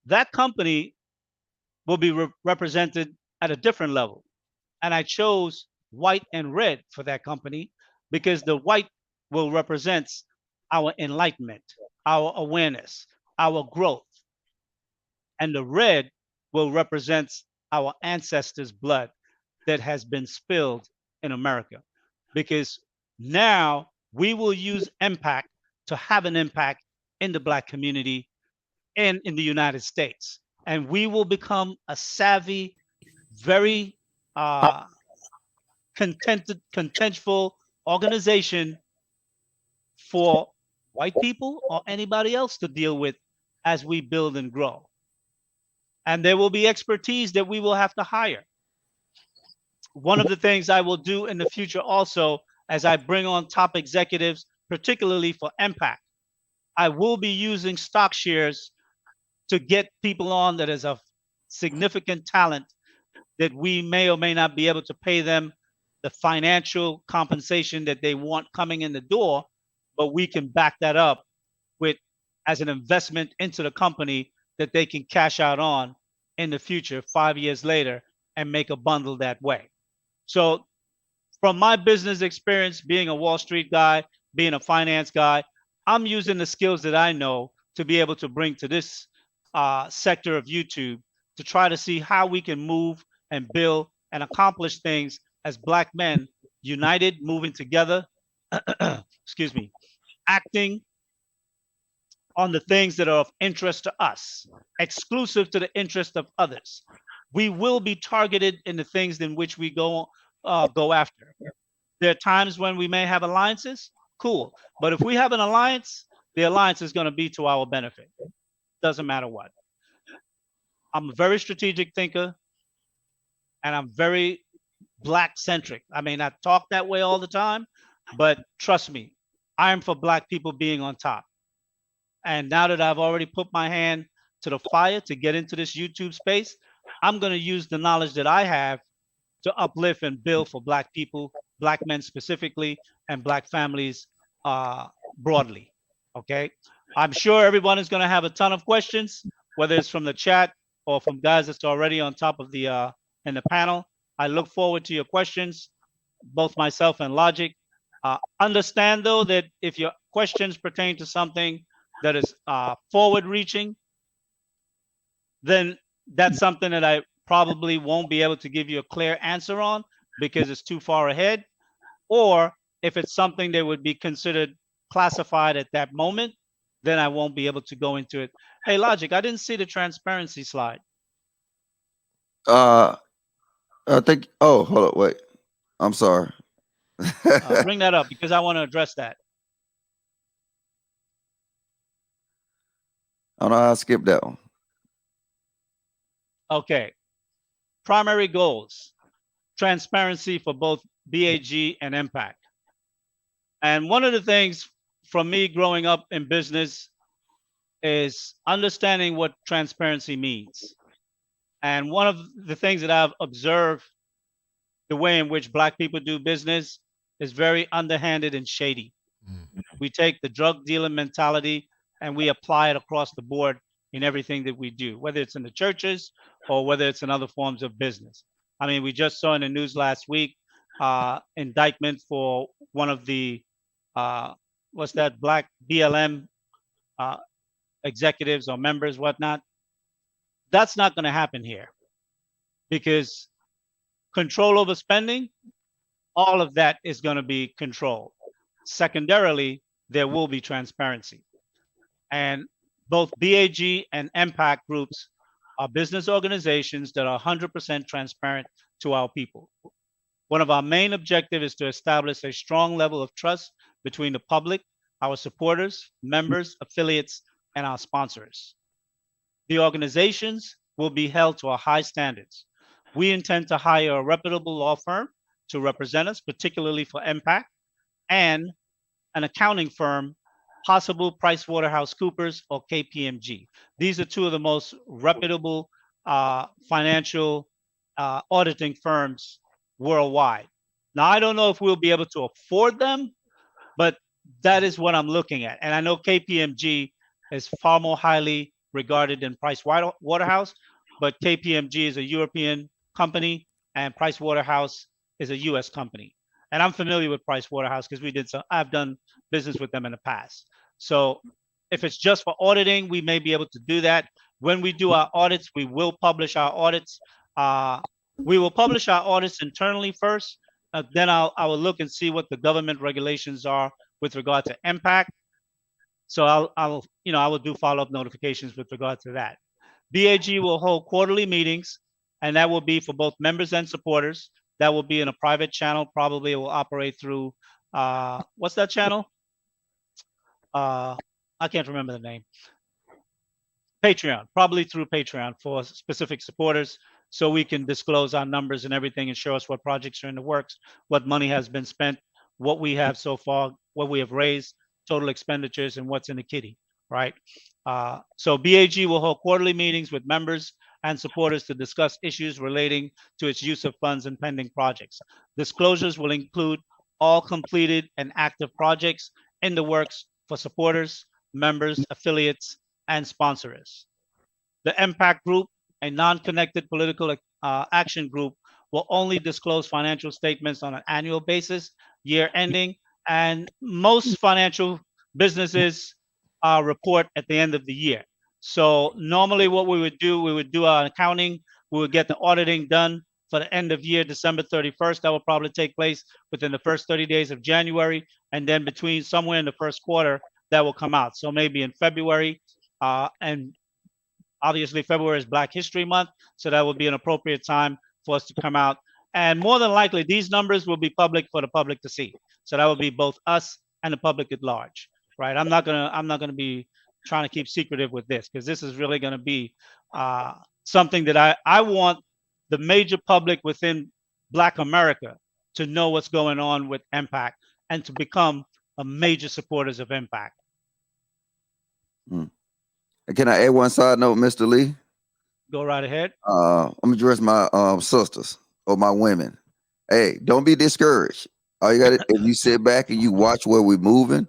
that company will be represented at a different level. And I chose white and red for that company because the white will represent our enlightenment, our awareness, our growth. And the red will represent our ancestors' blood that has been spilled in America. Because now we will use impact to have an impact in the Black community in the United States. And we will become a savvy, very contentful organization for white people or anybody else to deal with as we build and grow. And there will be expertise that we will have to hire. One of the things I will do in the future also, as I bring on top executives, particularly for impact, I will be using stock shares to get people on that is of significant talent that we may or may not be able to pay them the financial compensation that they want coming in the door, but we can back that up with as an investment into the company that they can cash out on in the future 5 years later and make a bundle that way. So from my business experience, being a Wall Street guy, being a finance guy, I'm using the skills that I know to be able to bring to this sector of YouTube to try to see how we can move and build and accomplish things as Black men, united, moving together, excuse me, acting on the things that are of interest to us, exclusive to the interest of others. We will be targeted in the things in which we go after. There are times when we may have alliances, cool. But if we have an alliance, the alliance is going to be to our benefit. Doesn't matter what. I'm a very strategic thinker, and I'm very Black centric. I may not talk that way all the time, but trust me, I am for Black people being on top. And now that I've already put my hand to the fire to get into this YouTube space, I'm going to use the knowledge that I have to uplift and build for Black people, Black men specifically, and Black families broadly. Okay. I'm sure everyone is going to have a ton of questions, whether it's from the chat or from guys that's already on top of the in the panel. I look forward to your questions, both myself and Logic. Understand though that if your questions pertain to something that is forward reaching, then that's something that I probably won't be able to give you a clear answer on because it's too far ahead. Or if it's something that would be considered classified at that moment, then I won't be able to go into it. Hey, Logic, I didn't see the transparency slide. I think. Oh, hold up, wait. I'm sorry. Bring that up because I want to address that. I don't know how I skipped that one. Okay. Primary goals, transparency for both BAG and Impact. And one of the things from me growing up in business is understanding what transparency means. And one of the things that I've observed, the way in which Black people do business is very underhanded and shady. We take the drug dealer mentality and we apply it across the board in everything that we do, whether it's in the churches or whether it's in other forms of business. I mean, we just saw in the news last week indictment for one of the what's that, Black BLM executives or members, whatnot. That's not going to happen here because control over spending, all of that is going to be controlled. Secondarily, there will be transparency. And both BAG and Impact groups are business organizations that are 100% transparent to our people. One of our main objectives is to establish a strong level of trust between the public, our supporters, members, affiliates, and our sponsors. The organizations will be held to a high standards. We intend to hire a reputable law firm to represent us, particularly for Impact, and an accounting firm, possible PricewaterhouseCoopers or KPMG. These are two of the most reputable financial auditing firms worldwide. Now, I don't know if we'll be able to afford them, but that is what I'm looking at. And I know KPMG is far more highly regarded than Pricewaterhouse, but KPMG is a European company and Pricewaterhouse is a US company. And I'm familiar with Pricewaterhouse because I've done business with them in the past. So if it's just for auditing, we may be able to do that. When we do our audits, we will publish our audits. We will publish our audits internally first. Then I will look and see what the government regulations are with regard to Impact. So I'll I will do follow-up notifications with regard to that. BAG will hold quarterly meetings, and that will be for both members and supporters. That will be in a private channel. Probably it will operate through what's that channel? I can't remember the name. Patreon, probably through Patreon for specific supporters, so we can disclose our numbers and everything and show us what projects are in the works, what money has been spent, what we have so far, what we have raised, total expenditures, and what's in the kitty, right? So BAG will hold quarterly meetings with members and supporters to discuss issues relating to its use of funds and pending projects. Disclosures will include all completed and active projects in the works for supporters, members, affiliates, and sponsors. The Impact Group, a non-connected political action group, will only disclose financial statements on an annual basis, year ending, and most financial businesses report at the end of the year. So normally what we would do our accounting, we would get the auditing done for the end of year, December 31st. That will probably take place within the first 30 days of January, and then between somewhere in the first quarter, that will come out. So maybe in February, and obviously February is Black History Month, so that would be an appropriate time for us to come out. And more than likely, these numbers will be public for the public to see. So that would be both us and the public at large, right? I'm not gonna be trying to keep secretive with this, because this is really gonna be something that I want the major public within Black America to know what's going on with Impact and to become a major supporters of Impact. Can I add one side note, Mr. Lee? Go right ahead. I'm gonna address my sisters or my women. Hey, don't be discouraged. All you got to, if you sit back and you watch where we're moving,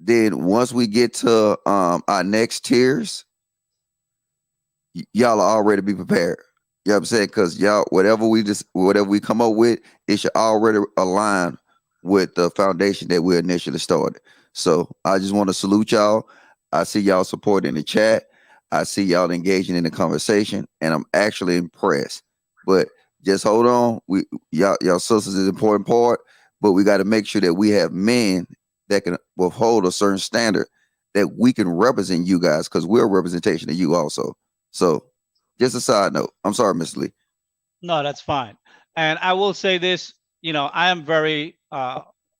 then once we get to our next tiers, y'all are already be prepared. You know what I'm saying? Because y'all, whatever we come up with, it should already align with the foundation that we initially started. So I just want to salute y'all. I see y'all supporting the chat. I see y'all engaging in the conversation, and I'm actually impressed. But just hold on. Y'all sisters is an important part, but we got to make sure that we have men that can withhold a certain standard that we can represent you guys, because we're a representation of you also. So just a side note. I'm sorry, Mr. Lee. No, that's fine. And I will say this, I am very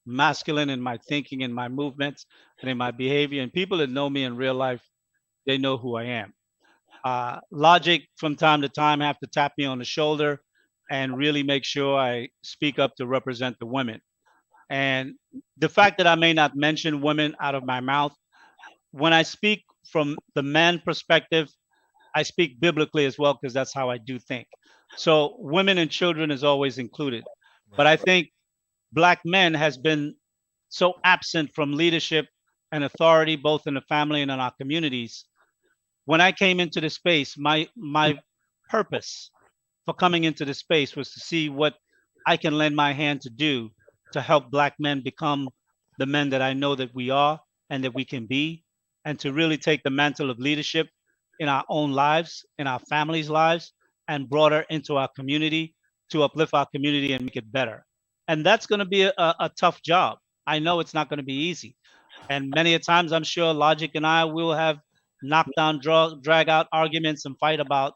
masculine in my thinking, in my movements, and in my behavior. And people that know me in real life, they know who I am. Logic from time to time have to tap me on the shoulder and really make sure I speak up to represent the women. And the fact that I may not mention women out of my mouth, when I speak from the man perspective, I speak biblically as well, because that's how I do think. So women and children is always included. But I think Black men has been so absent from leadership and authority, both in the family and in our communities. When I came into the space, my purpose for coming into the space was to see what I can lend my hand to do to help Black men become the men that I know that we are and that we can be, and to really take the mantle of leadership in our own lives, in our families' lives, and broader into our community to uplift our community and make it better. And that's going to be a tough job. I know it's not going to be easy. And many a times, I'm sure Logic and I will have knockdown, drag out arguments and fight about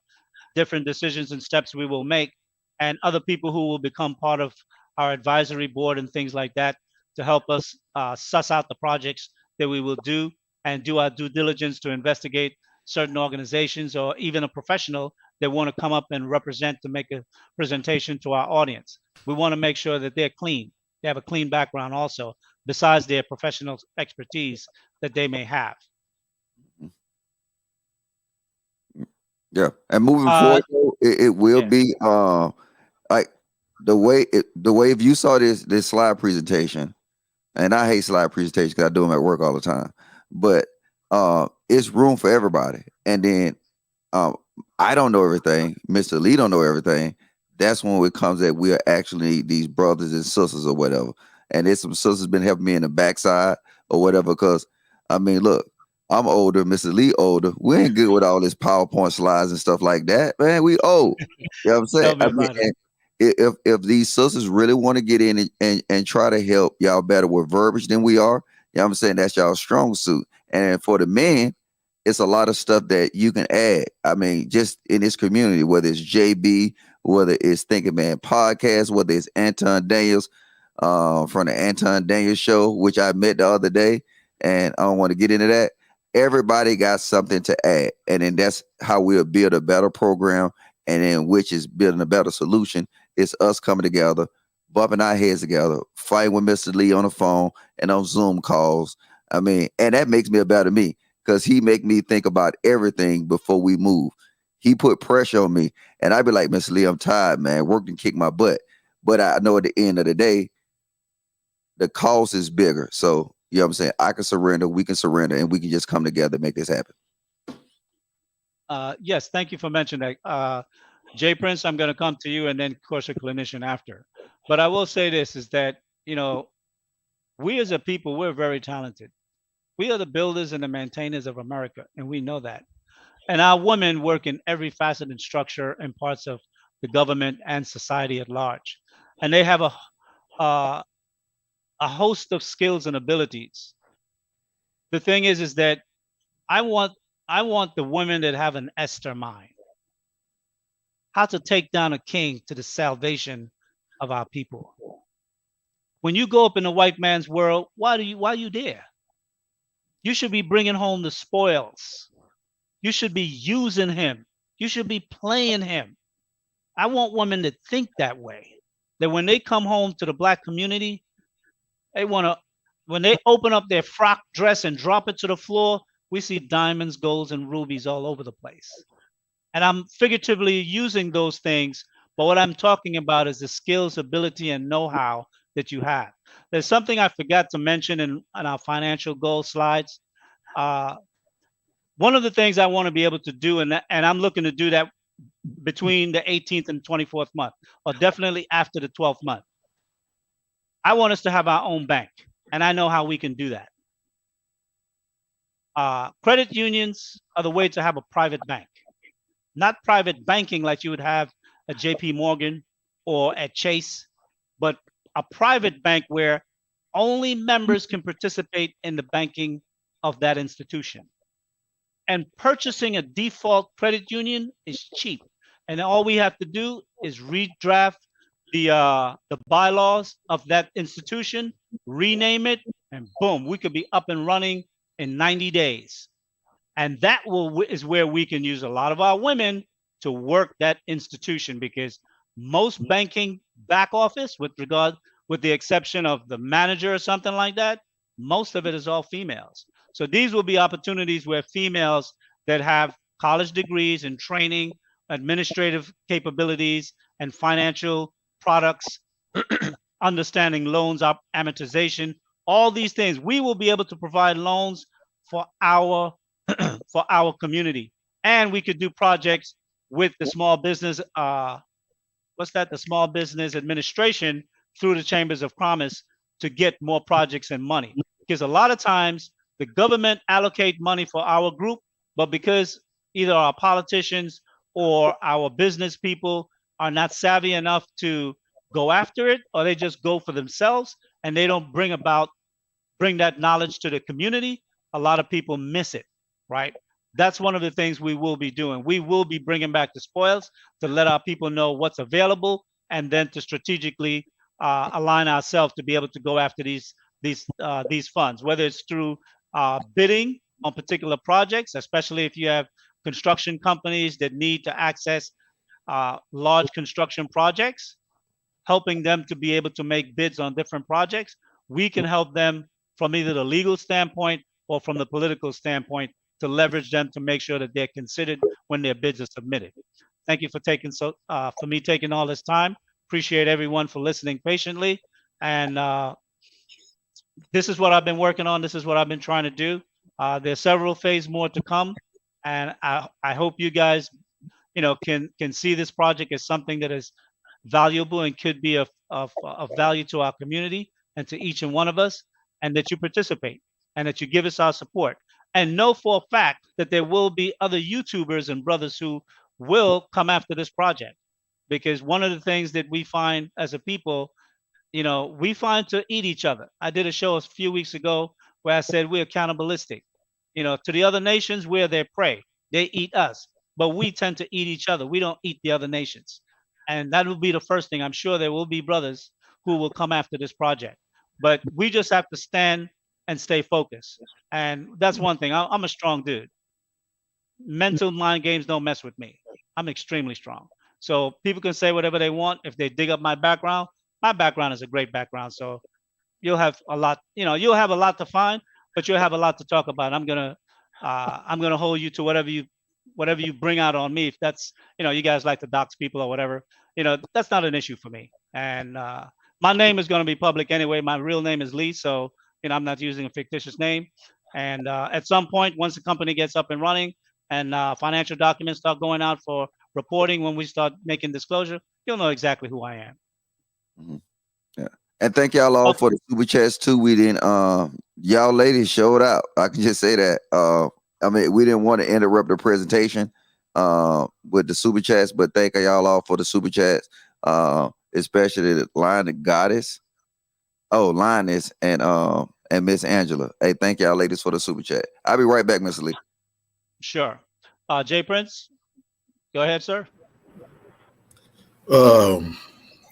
different decisions and steps we will make, and other people who will become part of our advisory board and things like that to help us suss out the projects that we will do and do our due diligence to investigate certain organizations or even a professional that want to come up and represent to make a presentation to our audience. We want to make sure that they're clean. They have a clean background also, besides their professional expertise that they may have. Yeah, and moving forward, it will be like the way if you saw this slide presentation, and I hate slide presentations because I do them at work all the time, but it's room for everybody. And then I don't know everything. Mr. Lee don't know everything. That's when it comes that we are actually these brothers and sisters or whatever. And there's some sisters been helping me in the backside or whatever. Because I mean, look, I'm older, Mr. Lee older. We ain't good with all this PowerPoint slides and stuff like that, man. We old. You know what I'm saying? I mean, if these sisters really want to get in and try to help y'all better with verbiage than we are, You know what I'm saying? That's y'all strong suit. And for the men, it's a lot of stuff that you can add. I mean, just in this community, whether it's JB, whether it's Thinking Man Podcast, whether it's Anton Daniels from the Anton Daniels Show, which I met the other day, and I don't want to get into that. Everybody got something to add, and then that's how we'll build a better program, and then which is building a better solution. It's us coming together, bumping our heads together, fighting with Mr. Lee on the phone and on Zoom calls. I mean, and that makes me a better me because he make me think about everything before we move. He put pressure on me, and I'd be like, Mr. Lee, I'm tired, man. Work and kick my butt. But I know at the end of the day, the cost is bigger. So, you know what I'm saying? I can surrender, we can surrender, and we can just come together and make this happen. Yes, thank you for mentioning that. Jay Prince, I'm going to come to you and then, of course, a clinician after. But I will say this is that, you know, we as a people, we're very talented. We are the builders and the maintainers of America, and we know that. And our women work in every facet and structure and parts of the government and society at large. And they have uh, a host of skills and abilities. The thing is that I want I want the women that have an Esther mind, how to take down a king to the salvation of our people. When you go up in the white man's world, why are you there? You should be bringing home the spoils. You should be using him. You should be playing him. I want women to think that way. That when they come home to the black community, they want to, when they open up their frock dress and drop it to the floor, we see diamonds, golds, and rubies all over the place. And I'm figuratively using those things, but what I'm talking about is the skills, ability, and know-how that you have. There's something I forgot to mention in our financial goal slides. One of the things I want to be able to do, and I'm looking to do that between the 18th and 24th month, or definitely after the 12th month. I want us to have our own bank, and I know how we can do that. Credit unions are the way to have a private bank, not private banking like you would have at JP Morgan or at Chase, but a private bank where only members can participate in the banking of that institution. And purchasing a default credit union is cheap. And all we have to do is redraft the bylaws of that institution, rename it, and boom, we could be up and running in 90 days. And that is where we can use a lot of our women to work that institution, because most banking back office, with the exception of the manager or something like that, most of it is all females. So these will be opportunities where females that have college degrees and training, administrative capabilities, and financial products, understanding loans, amortization, all these things, we will be able to provide loans for our for our community. And we could do projects with the small business, the Small Business Administration through the Chambers of Commerce to get more projects and money. Because a lot of times the government allocate money for our group, but because either our politicians or our business people are not savvy enough to go after it, or they just go for themselves and they don't bring that knowledge to the community, a lot of people miss it, right? That's one of the things we will be doing. We will be bringing back the spoils to let our people know what's available, and then to strategically align ourselves to be able to go after these funds, whether it's through bidding on particular projects, especially if you have construction companies that need to access large construction projects, helping them to be able to make bids on different projects. We can help them from either the legal standpoint or from the political standpoint to leverage them to make sure that they're considered when their bids are submitted. Thank you for me taking all this time. Appreciate everyone for listening patiently. And this is what I've been working on. This is what I've been trying to do. There's several phases more to come. And I hope you guys, can see this project as something that is valuable and could be of value to our community and to each and one of us, and that you participate and that you give us our support. And know for a fact that there will be other YouTubers and brothers who will come after this project, because one of the things that we find as a people, we find to eat each other. I did a show a few weeks ago where I said we're cannibalistic. To the other nations, we're their prey. They eat us, but we tend to eat each other. We don't eat the other nations. And that will be the first thing. I'm sure there will be brothers who will come after this project. But we just have to stand and stay focused. And that's one thing. I'm a strong dude. Mental mind games don't mess with me. I'm extremely strong. So people can say whatever they want. If they dig up my background is a great background. So you'll have a lot, you'll have a lot to find, but you'll have a lot to talk about. I'm gonna hold you to whatever you bring out on me. If that's, you guys like to dox people or whatever, that's not an issue for me. And my name is going to be public anyway. My real name is Lee, so I'm not using a fictitious name. And at some point, once the company gets up and running and financial documents start going out for reporting, when we start making disclosure, you'll know exactly who I am. Mm-hmm. Yeah. And thank y'all all for the super chats too. We didn't y'all ladies showed out. I can just say that. We didn't want to interrupt the presentation with the super chats, but thank y'all all for the super chats. Especially the Lioness Goddess. Oh, Lioness and Miss Angela. Hey, thank y'all ladies for the super chat. I'll be right back, Mr. Lee. Sure. Jay Prince, go ahead, sir.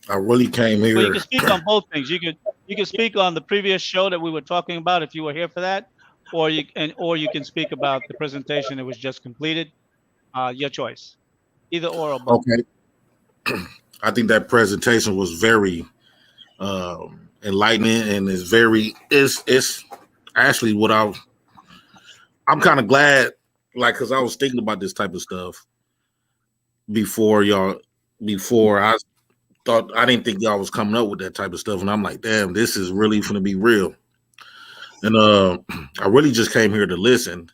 I really came here. Well, you can speak on both things. You can speak on the previous show that we were talking about if you were here for that, or you can speak about the presentation that was just completed. Your choice, either or both. Okay. I think that presentation was very enlightening, and it's actually what I'm kind of glad, because I was thinking about this type of stuff before I thought, I didn't think y'all was coming up with that type of stuff, and I'm like, damn, this is really gonna be real. And I really just came here to listen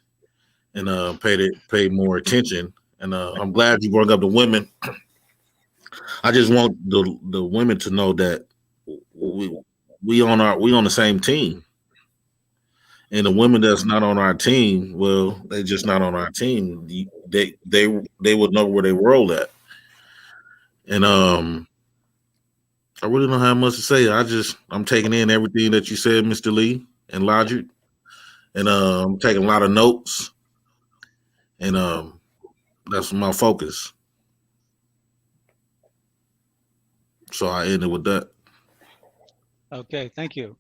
and pay more attention. And I'm glad you brought up the women. I just want the women to know that we on the same team. And the women that's not on our team, well, they just not on our team. They would know where they roll at. And I really don't have much to say. I'm taking in everything that you said, Mr. Lee and Logic, and I'm taking a lot of notes, and that's my focus. So I ended with that. Okay, thank you.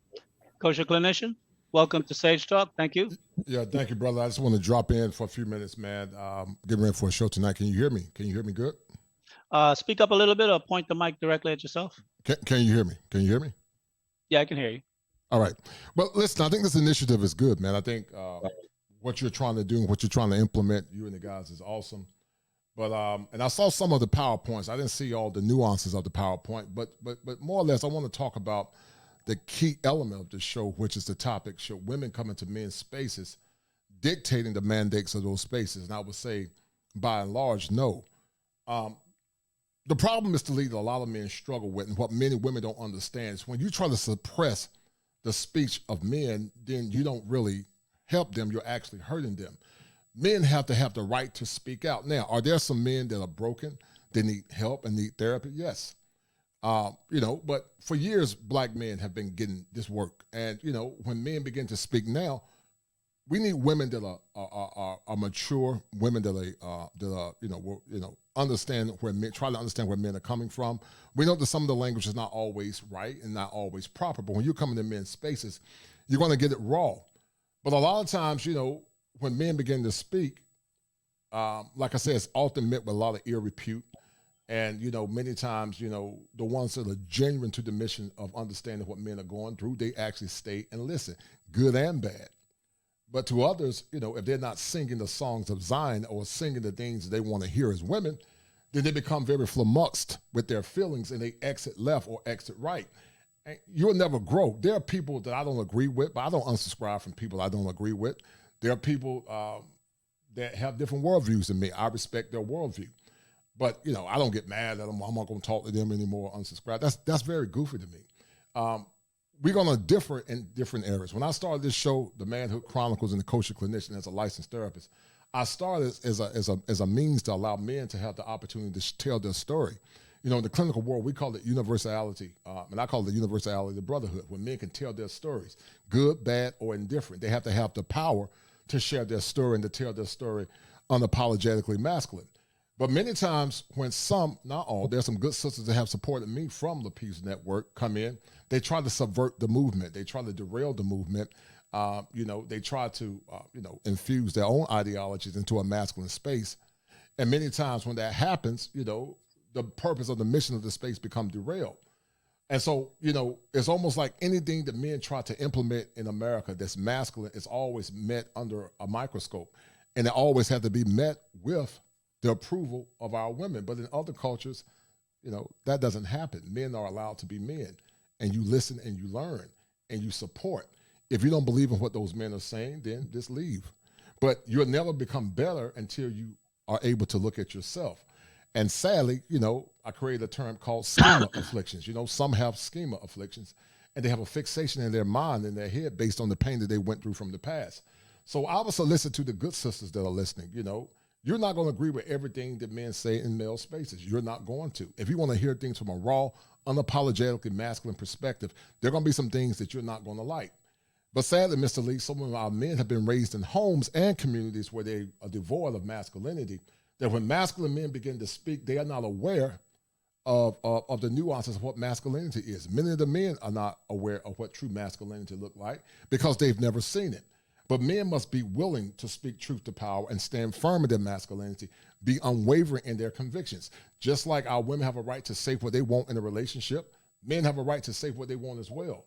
Kosher Clinician, welcome to Sage Talk. Thank you. Yeah, thank you, brother. I just want to drop in for a few minutes, man. Getting ready for a show tonight. Can you hear me? Can you hear me good? Speak up a little bit or point the mic directly at yourself. Can you hear me? Can you hear me? Yeah, I can hear you. All right. Well, listen, I think this initiative is good, man. I think what you're trying to do and what you're trying to implement, you and the guys, is awesome. But and I saw some of the PowerPoints. I didn't see all the nuances of the PowerPoint, but more or less, I want to talk about the key element of the show, which is the topic: should women come into men's spaces, dictating the mandates of those spaces? And I would say, by and large, no. The problem, Mr. Lee, that a lot of men struggle with, and what many women don't understand, is when you try to suppress the speech of men, then you don't really help them. You're actually hurting them. Men have to have the right to speak out. Now, are there some men that are broken, they need help and need therapy? Yes. But for years, black men have been getting this work. And, when men begin to speak now, we need women that are mature, women that understand where men, try to understand where men are coming from. We know that some of the language is not always right and not always proper, but when you come into men's spaces, you're going to get it raw. But a lot of times, when men begin to speak, like I said, it's often met with a lot of ill repute. And, many times, the ones that are genuine to the mission of understanding what men are going through, they actually stay and listen, good and bad. But to others, if they're not singing the songs of Zion or singing the things they want to hear as women, then they become very flummoxed with their feelings and they exit left or exit right. And you'll never grow. There are people that I don't agree with, but I don't unsubscribe from people I don't agree with. There are people that have different worldviews than me. I respect their worldview. But, I don't get mad at them. I'm not going to talk to them anymore, unsubscribe. That's very goofy to me. We're going to differ in different areas. When I started this show, The Manhood Chronicles and the Kosher Clinician, as a licensed therapist, I started as a means to allow men to have the opportunity to tell their story. You know, in the clinical world, we call it universality, and I call it the universality of the brotherhood, when men can tell their stories, good, bad, or indifferent. They have to have the power to share their story and to tell their story unapologetically masculine. But many times when some, not all, there's some good sisters that have supported me from Lapeef Network come in, they try to subvert the movement. They try to derail the movement. You know, they try to, infuse their own ideologies into a masculine space. And many times when that happens, you know, the purpose of the mission of the space become derailed. And so, you know, it's almost like anything that men try to implement in America that's masculine is always met under a microscope. And it always has to be met with the approval of our women. But in other cultures, you know, that doesn't happen. Men are allowed to be men, and you listen and you learn and you support. If you don't believe in what those men are saying, then just leave. But you'll never become better until you are able to look at yourself. And sadly, you know, I created a term called schema afflictions. You know, some have schema afflictions, and they have a fixation in their mind, in their head, based on the pain that they went through from the past. So I would solicit to the good sisters that are listening, you know, you're not going to agree with everything that men say in male spaces. You're not going to. If you want to hear things from a raw, unapologetically masculine perspective, there are going to be some things that you're not going to like. But sadly, Mr. Lee, some of our men have been raised in homes and communities where they are devoid of masculinity, that when masculine men begin to speak, they are not aware of the nuances of what masculinity is. Many of the men are not aware of what true masculinity look like because they've never seen it. But men must be willing to speak truth to power and stand firm in their masculinity, be unwavering in their convictions. Just like our women have a right to say what they want in a relationship, men have a right to say what they want as well.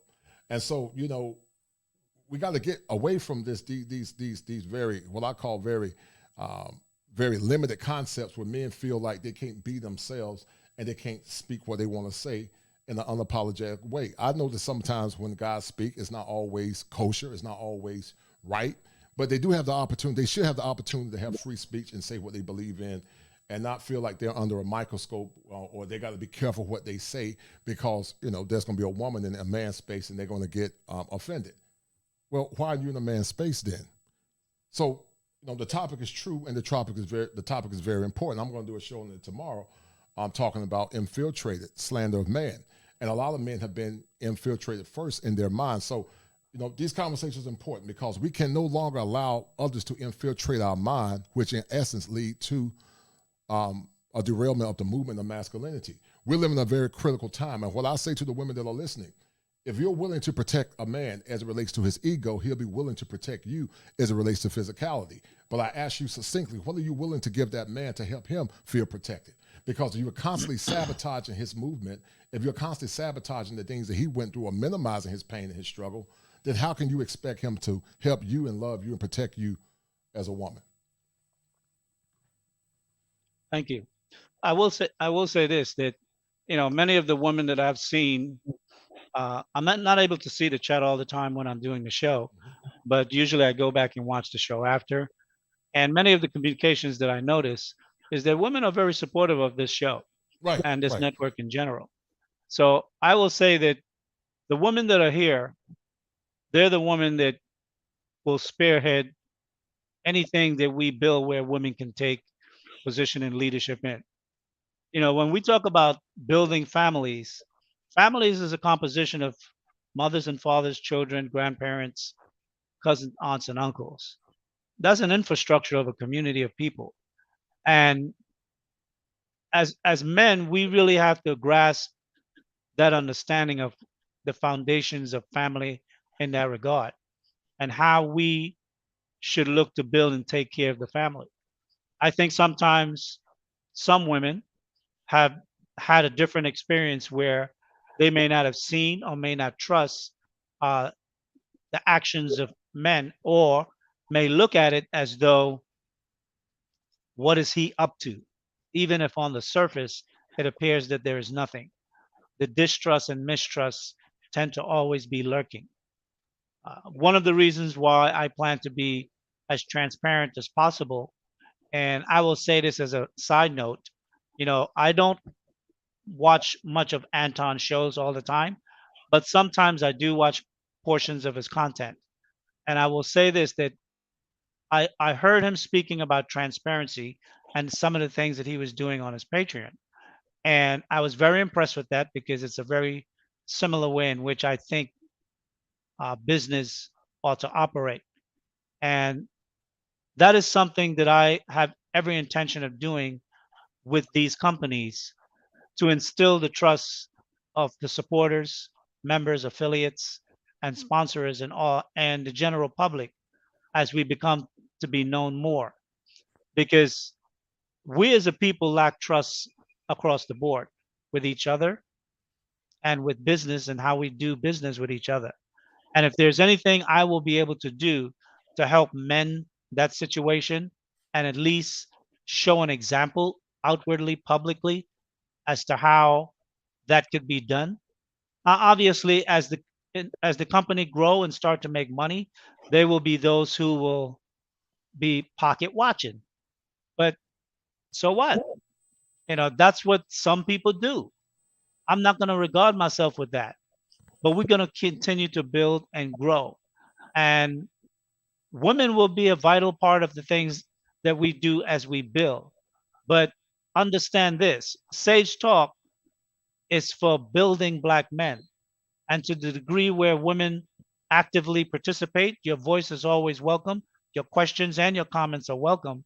And so, you know, we got to get away from these very, what I call very limited concepts where men feel like they can't be themselves and they can't speak what they want to say in an unapologetic way. I know that sometimes when guys speak, it's not always kosher, it's not always right, but they do have the opportunity, they should have the opportunity to have free speech and say what they believe in and not feel like they're under a microscope or they got to be careful what they say because, you know, there's going to be a woman in a man's space and they're going to get offended. Well, why are you in a man's space then? So, you know, the topic is true and the topic is very important. I'm going to do a show on it tomorrow. I'm talking about infiltrated slander of man. And a lot of men have been infiltrated first in their minds. So, you know, these conversations are important because we can no longer allow others to infiltrate our mind, which in essence lead to a derailment of the movement of masculinity. We're living in a very critical time. And what I say to the women that are listening, if you're willing to protect a man as it relates to his ego, he'll be willing to protect you as it relates to physicality. But I ask you succinctly, what are you willing to give that man to help him feel protected? Because if you're constantly sabotaging his movement, if you're constantly sabotaging the things that he went through or minimizing his pain and his struggle, then how can you expect him to help you and love you and protect you as a woman? Thank you. I will say this, that, you know, many of the women that I've seen, I'm not able to see the chat all the time when I'm doing the show, but usually I go back and watch the show after. And many of the communications that I notice is that women are very supportive of this show and this network in general. So I will say that the women that are here, they're the women that will spearhead anything that we build where women can take position in leadership in. You know, when we talk about building families, families is a composition of mothers and fathers, children, grandparents, cousins, aunts, and uncles. That's an infrastructure of a community of people. And as men, we really have to grasp that understanding of the foundations of family in that regard and how we should look to build and take care of the family. I think sometimes some women have had a different experience where they may not have seen or may not trust the actions of men, or may look at it as though, what is he up to? Even if on the surface it appears that there is nothing. The distrust and mistrust tend to always be lurking. One of the reasons why I plan to be as transparent as possible, and I will say this as a side note, you know, I don't watch much of Anton's shows all the time, but sometimes I do watch portions of his content. And I will say this, that I heard him speaking about transparency and some of the things that he was doing on his Patreon. And I was very impressed with that because it's a very similar way in which I think business ought to operate. And that is something that I have every intention of doing with these companies to instill the trust of the supporters, members, affiliates, and sponsors and all and the general public as we become to be known more. Because we as a people lack trust across the board with each other and with business and how we do business with each other. And if there's anything I will be able to do to help mend that situation and at least show an example outwardly, publicly, as to how that could be done. Obviously, as the company grow and start to make money, there will be those who will be pocket watching. But so what? That's what some people do. I'm not going to regard myself with that. But we're going to continue to build and grow. And women will be a vital part of the things that we do as we build. But understand this, Sage Talk is for building Black men. And to the degree where women actively participate, your voice is always welcome. Your questions and your comments are welcome.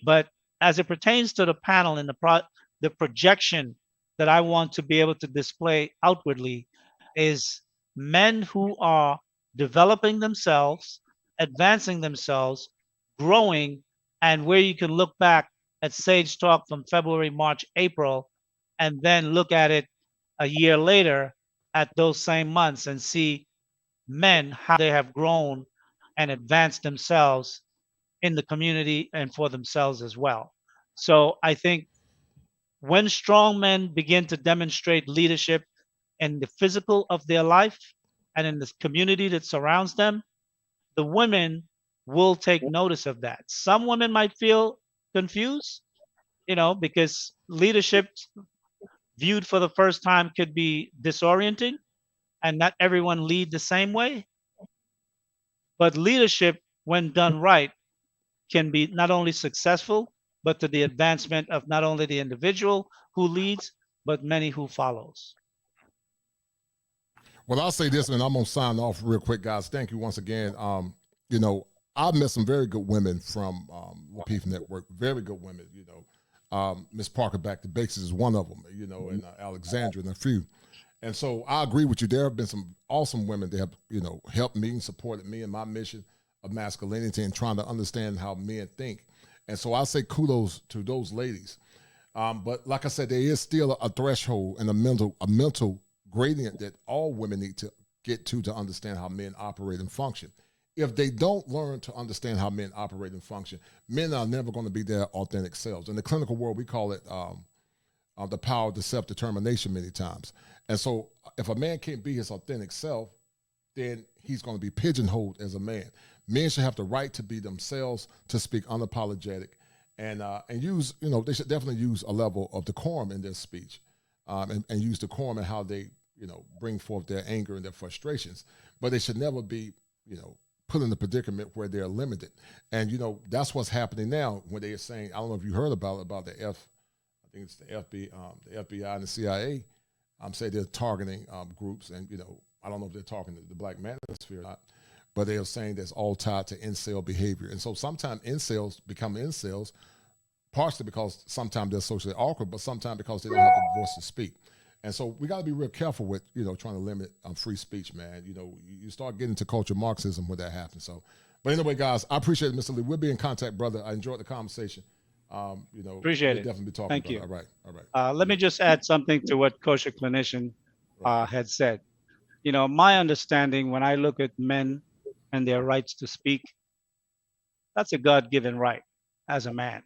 But as it pertains to the panel and the projection that I want to be able to display outwardly is men who are developing themselves, advancing themselves, growing, and where you can look back at Sage Talk from February, March, April, and then look at it a year later at those same months and see men how they have grown and advanced themselves in the community and for themselves as well. So I think when strong men begin to demonstrate leadership in the physical of their life and in the community that surrounds them, the women will take notice of that. Some women might feel confused, because leadership viewed for the first time could be disorienting and not everyone lead the same way. But leadership, when done right, can be not only successful, but to the advancement of not only the individual who leads, but many who follows. Well, I'll say this, and I'm gonna sign off real quick, guys. Thank you once again. I've met some very good women from Lapeef Network, very good women. Miss Parker back to basics is one of them. And Alexandra and a few. And so I agree with you. There have been some awesome women that have, helped me and supported me in my mission of masculinity and trying to understand how men think. And so I say kudos to those ladies. But like I said, there is still a threshold and a mental gradient that all women need to get to understand how men operate and function. If they don't learn to understand how men operate and function, men are never going to be their authentic selves. In the clinical world, we call it the power of self-determination many times. And so if a man can't be his authentic self, then he's going to be pigeonholed as a man. Men should have the right to be themselves, to speak unapologetic, and use, they should definitely use a level of decorum in their speech, and use decorum in how they, bring forth their anger and their frustrations. But they should never be, put in a predicament where they're limited. And, that's what's happening now when they are saying, I don't know if you heard about the I think it's the FBI and the CIA, say they're targeting groups, and I don't know if they're talking to the Black Manosphere or not, but they are saying that's all tied to incel behavior. And so sometimes incels become incels, partially because sometimes they're socially awkward, but sometimes because they don't have the voice to speak. And so we got to be real careful with trying to limit free speech, man. You start getting to culture Marxism when that happens. So, but anyway, guys, I appreciate it, Mr. Lee. We'll be in contact, brother. I enjoyed the conversation. Appreciate we'll it. definitely be talking Thank about you. it. All right. Let me just add something to what Kosher Clinician had said. My understanding when I look at men and their rights to speak, that's a God-given right as a man.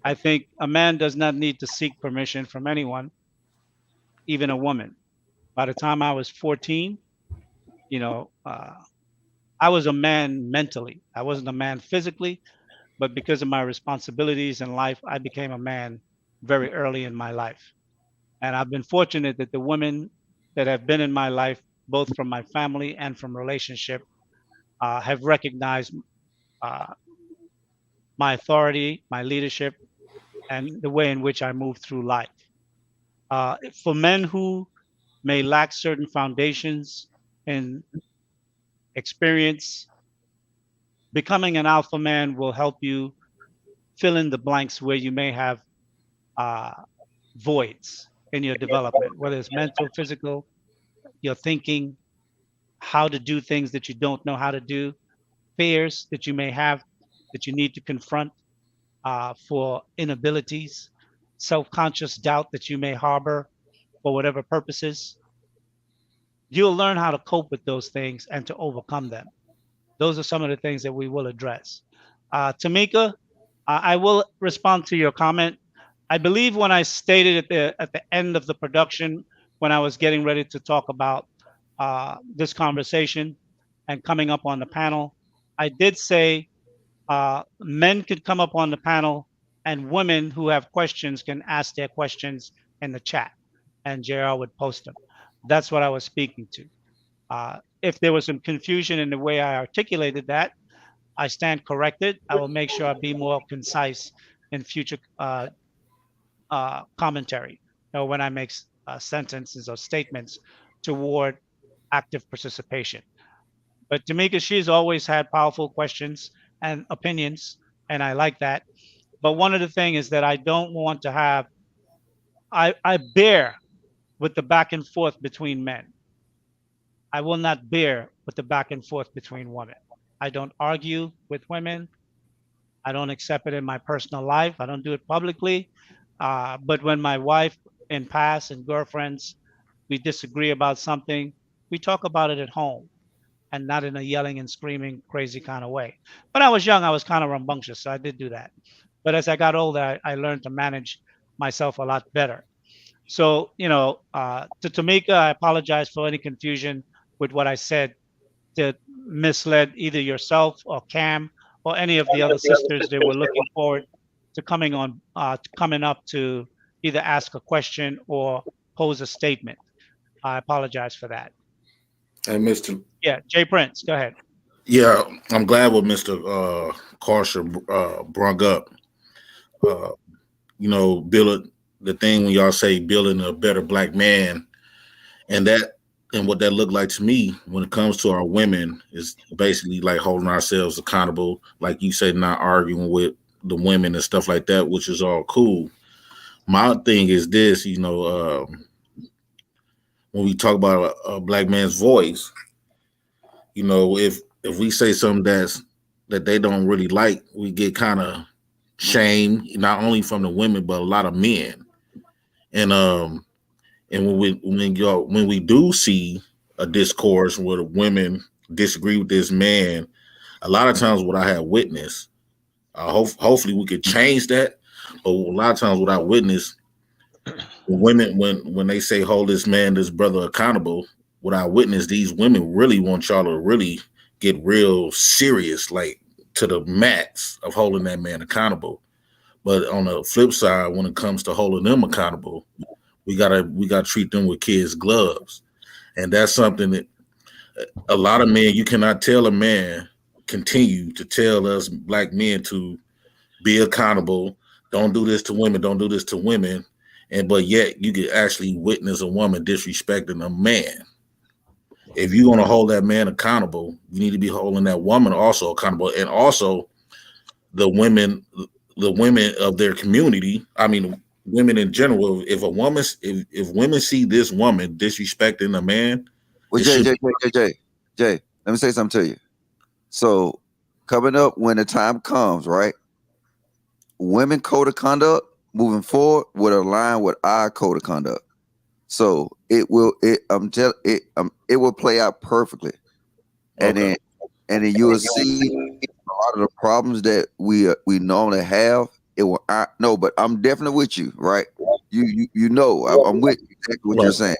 I think a man does not need to seek permission from anyone, even a woman. By the time I was 14, I was a man mentally. I wasn't a man physically, but because of my responsibilities in life, I became a man very early in my life. And I've been fortunate that the women that have been in my life, both from my family and from relationship, have recognized my authority, my leadership, and the way in which I move through life. For men who may lack certain foundations and experience, becoming an alpha man will help you fill in the blanks where you may have uh, voids in your development, whether it's mental, physical, your thinking, how to do things that you don't know how to do, fears that you may have that you need to confront for inabilities, self-conscious doubt that you may harbor for whatever purposes. You'll learn how to cope with those things and to overcome them. Those are some of the things that we will address. Tamika, I will respond to your comment. I believe when I stated at the end of the production, when I was getting ready to talk about this conversation and coming up on the panel, I did say men could come up on the panel and women who have questions can ask their questions in the chat, and JR would post them. That's what I was speaking to. If there was some confusion in the way I articulated that, I stand corrected. I will make sure I be more concise in future commentary, when I make sentences or statements toward active participation. But Tamika, she's always had powerful questions and opinions, and I like that. But one of the things is that I don't want to have, I bear with the back and forth between men. I will not bear with the back and forth between women. I don't argue with women. I don't accept it in my personal life. I don't do it publicly. But when my wife in past and girlfriends, we disagree about something, we talk about it at home and not in a yelling and screaming crazy kind of way. When I was young, I was kind of rambunctious, so I did do that. But as I got older, I learned to manage myself a lot better. So, to Tamika, I apologize for any confusion with what I said that misled either yourself or Cam or any of the other sisters that were looking forward to coming up to either ask a question or pose a statement. I apologize for that. And Mr. Yeah, Jay Prince, go ahead. Yeah, I'm glad what Mr. Carter brought up. Build the thing when y'all say building a better black man, and what that looked like to me when it comes to our women is basically like holding ourselves accountable, like you said, not arguing with the women and stuff like that, which is all cool. My thing is this, when we talk about a black man's voice, if we say something that they don't really like, we get kind of shamed, not only from the women but a lot of men. And when we do see a discourse where the women disagree with this man, a lot of times what I have witnessed, hopefully we could change that. But a lot of times what I witness, women when they say hold this brother accountable, what I witness, these women really want y'all to really get real serious, like to the max of holding that man accountable. But on the flip side, when it comes to holding them accountable, we gotta treat them with kids' gloves. And that's something that a lot of men, you cannot tell a man, continue to tell us black men to be accountable, don't do this to women, don't do this to women, but yet you could actually witness a woman disrespecting a man. If you're gonna hold that man accountable, you need to be holding that woman also accountable, and also the women of their community. I mean, women in general. If women see this woman disrespecting a man, well, Jay, let me say something to you. So, coming up when the time comes, right? Women code of conduct moving forward would align with our code of conduct. So it will play out perfectly, okay. and then you will see a lot of the problems that we normally have. It will no, but I'm definitely with you, right? I'm with exactly what you're saying.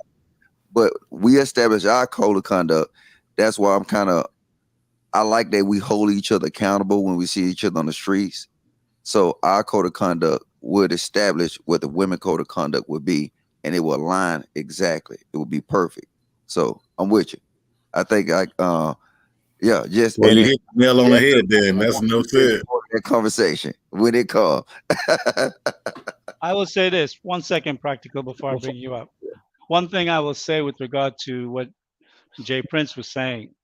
But we establish our code of conduct. That's why I like that we hold each other accountable when we see each other on the streets. So our code of conduct would establish what the women code of conduct would be, and it will align exactly. It will be perfect. So I'm with you. I think you hit the nail on the head. Then that's no fair. That conversation when it comes. I will say this, 1 second, Practical, before I bring you up. One thing I will say with regard to what Jay Prince was saying,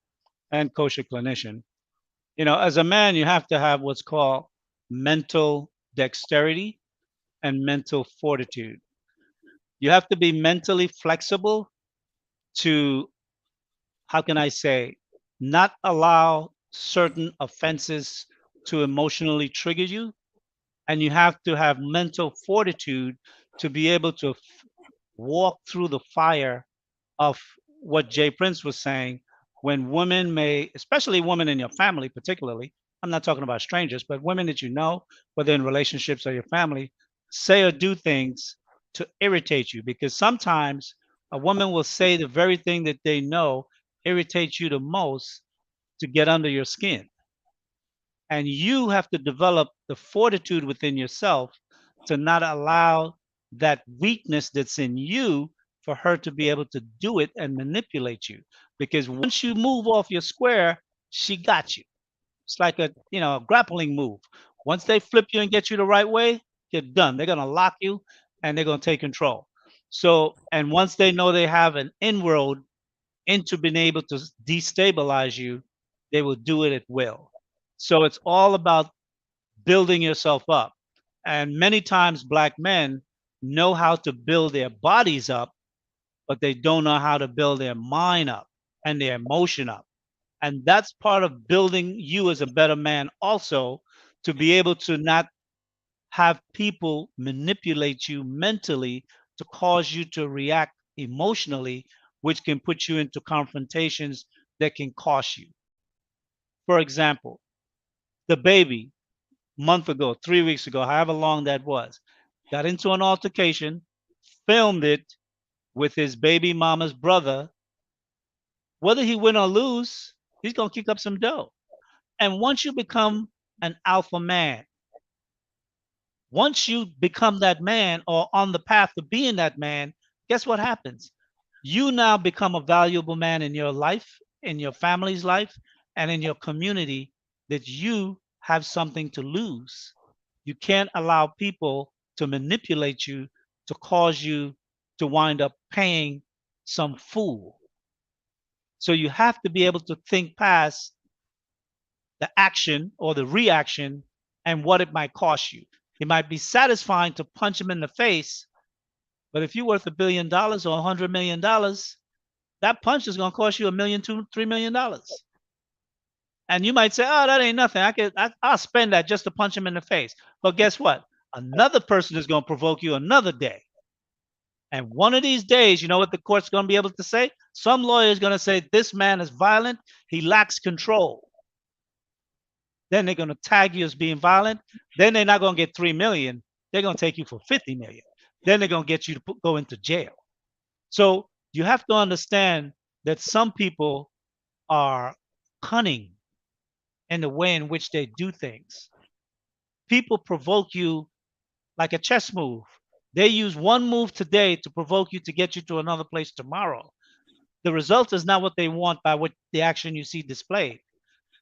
and Kosher Clinician, as a man, you have to have what's called mental dexterity and mental fortitude. You have to be mentally flexible to, how can I say, not allow certain offenses to emotionally trigger you. And you have to have mental fortitude to be able to walk through the fire of what Jay Prince was saying, when women may, especially women in your family, particularly, I'm not talking about strangers, but women that you know, whether in relationships or your family, say or do things to irritate you. Because sometimes a woman will say the very thing that they know irritates you the most to get under your skin. And you have to develop the fortitude within yourself to not allow that weakness that's in you for her to be able to do it and manipulate you. Because once you move off your square, she got you. It's like a grappling move. Once they flip you and get you the right way, you're done. They're gonna lock you and they're gonna take control. So, and once they know they have an inroad into being able to destabilize you, they will do it at will. So it's all about building yourself up. And many times black men know how to build their bodies up, but they don't know how to build their mind up and their emotion up. And that's part of building you as a better man also, to be able to not have people manipulate you mentally to cause you to react emotionally, which can put you into confrontations that can cost you. For example, the baby, month ago, 3 weeks ago, however long that was, got into an altercation, filmed it with his baby mama's brother. Whether he win or lose, he's gonna kick up some dough. And once you become an alpha man, once you become that man or on the path to being that man, guess what happens? You now become a valuable man in your life, in your family's life, and in your community, that you have something to lose. You can't allow people to manipulate you to cause you to wind up paying some fool. So you have to be able to think past the action or the reaction and what it might cost you. It might be satisfying to punch him in the face, but if you're worth $1 billion or $100 million, that punch is going to cost you $1 million, $2, $3 million. And you might say, "Oh, that ain't nothing. I'll spend that just to punch him in the face." But guess what? Another person is going to provoke you another day. And one of these days, you know what the court's going to be able to say? Some lawyer is going to say, "This man is violent. He lacks control." Then they're going to tag you as being violent. Then they're not going to get 3 million. They're going to take you for 50 million. Then they're going to get you to go into jail. So you have to understand that some people are cunning in the way in which they do things. People provoke you like a chess move. They use one move today to provoke you to get you to another place tomorrow. The result is not what they want by what the action you see displayed.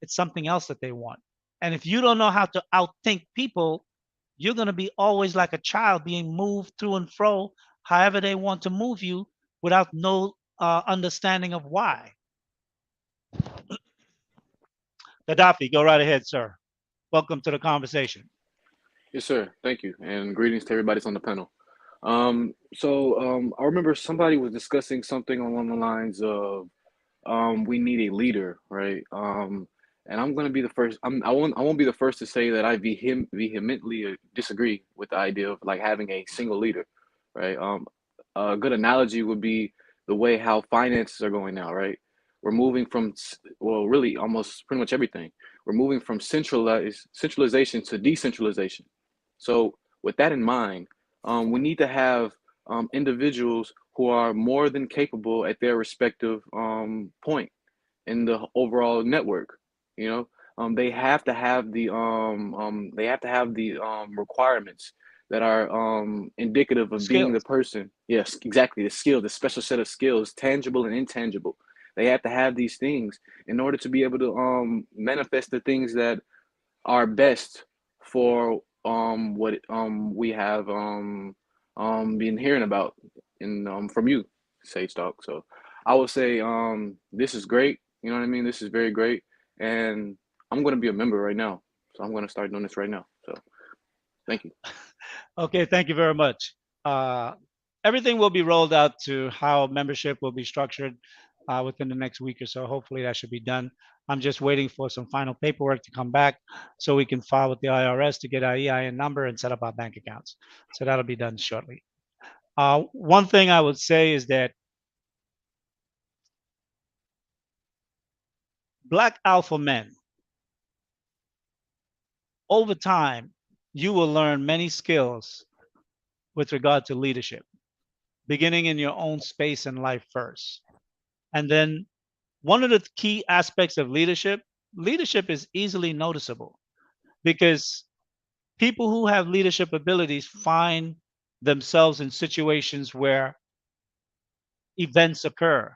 It's something else that they want. And if you don't know how to outthink people, you're going to be always like a child being moved through and fro, however they want to move you, without no understanding of why. Gaddafi, go right ahead, sir. Welcome to the conversation. Yes, sir. Thank you. And greetings to everybody that's on the panel. I remember somebody was discussing something along the lines of we need a leader, right? And I'm gonna be the first. I won't be the first to say that I vehemently disagree with the idea of like having a single leader, right? A good analogy would be the way how finances are going now, right? We're moving from really almost pretty much everything. We're moving from centralization to decentralization. So with that in mind, we need to have individuals who are more than capable at their respective point in the overall network. You know, they have to have the requirements that are indicative of being the person. Yes, exactly. The skills, the special set of skills, tangible and intangible. They have to have these things in order to be able to manifest the things that are best for what we have been hearing about in from you, Sage Talk. So I would say this is great. You know what I mean? This is very great, and I'm going to be a member right now. So I'm going to start doing this right now. So thank you. Okay, thank you very much. Everything will be rolled out to how membership will be structured within the next week or so. Hopefully that should be done. I'm just waiting for some final paperwork to come back so we can file with the IRS to get our EIN number and set up our bank accounts. So that'll be done shortly. One thing I would say is that Black alpha men, over time, you will learn many skills with regard to leadership, beginning in your own space and life first. And then one of the key aspects of leadership is easily noticeable because people who have leadership abilities find themselves in situations where events occur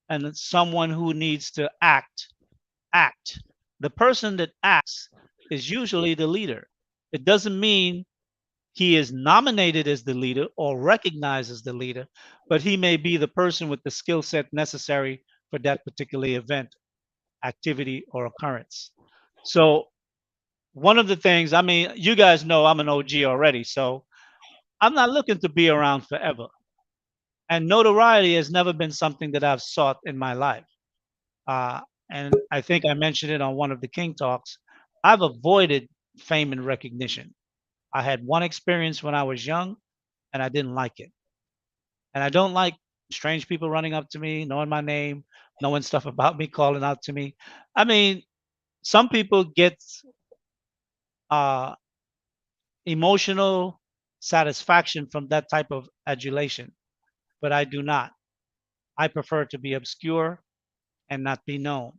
and someone who needs to act. The person that acts is usually the leader. It doesn't mean he is nominated as the leader or recognized as the leader, but he may be the person with the skill set necessary for that particular event, activity, or occurrence. So one of the things, I mean, you guys know I'm an OG already, so I'm not looking to be around forever. And notoriety has never been something that I've sought in my life. Uh, and I think I mentioned it on one of the King Talks. I've avoided fame and recognition. I had one experience when I was young and I didn't like it. And I don't like strange people running up to me, knowing my name, knowing stuff about me, calling out to me. I mean, some people get uh, emotional satisfaction from that type of adulation, but I do not. I prefer to be obscure and not be known.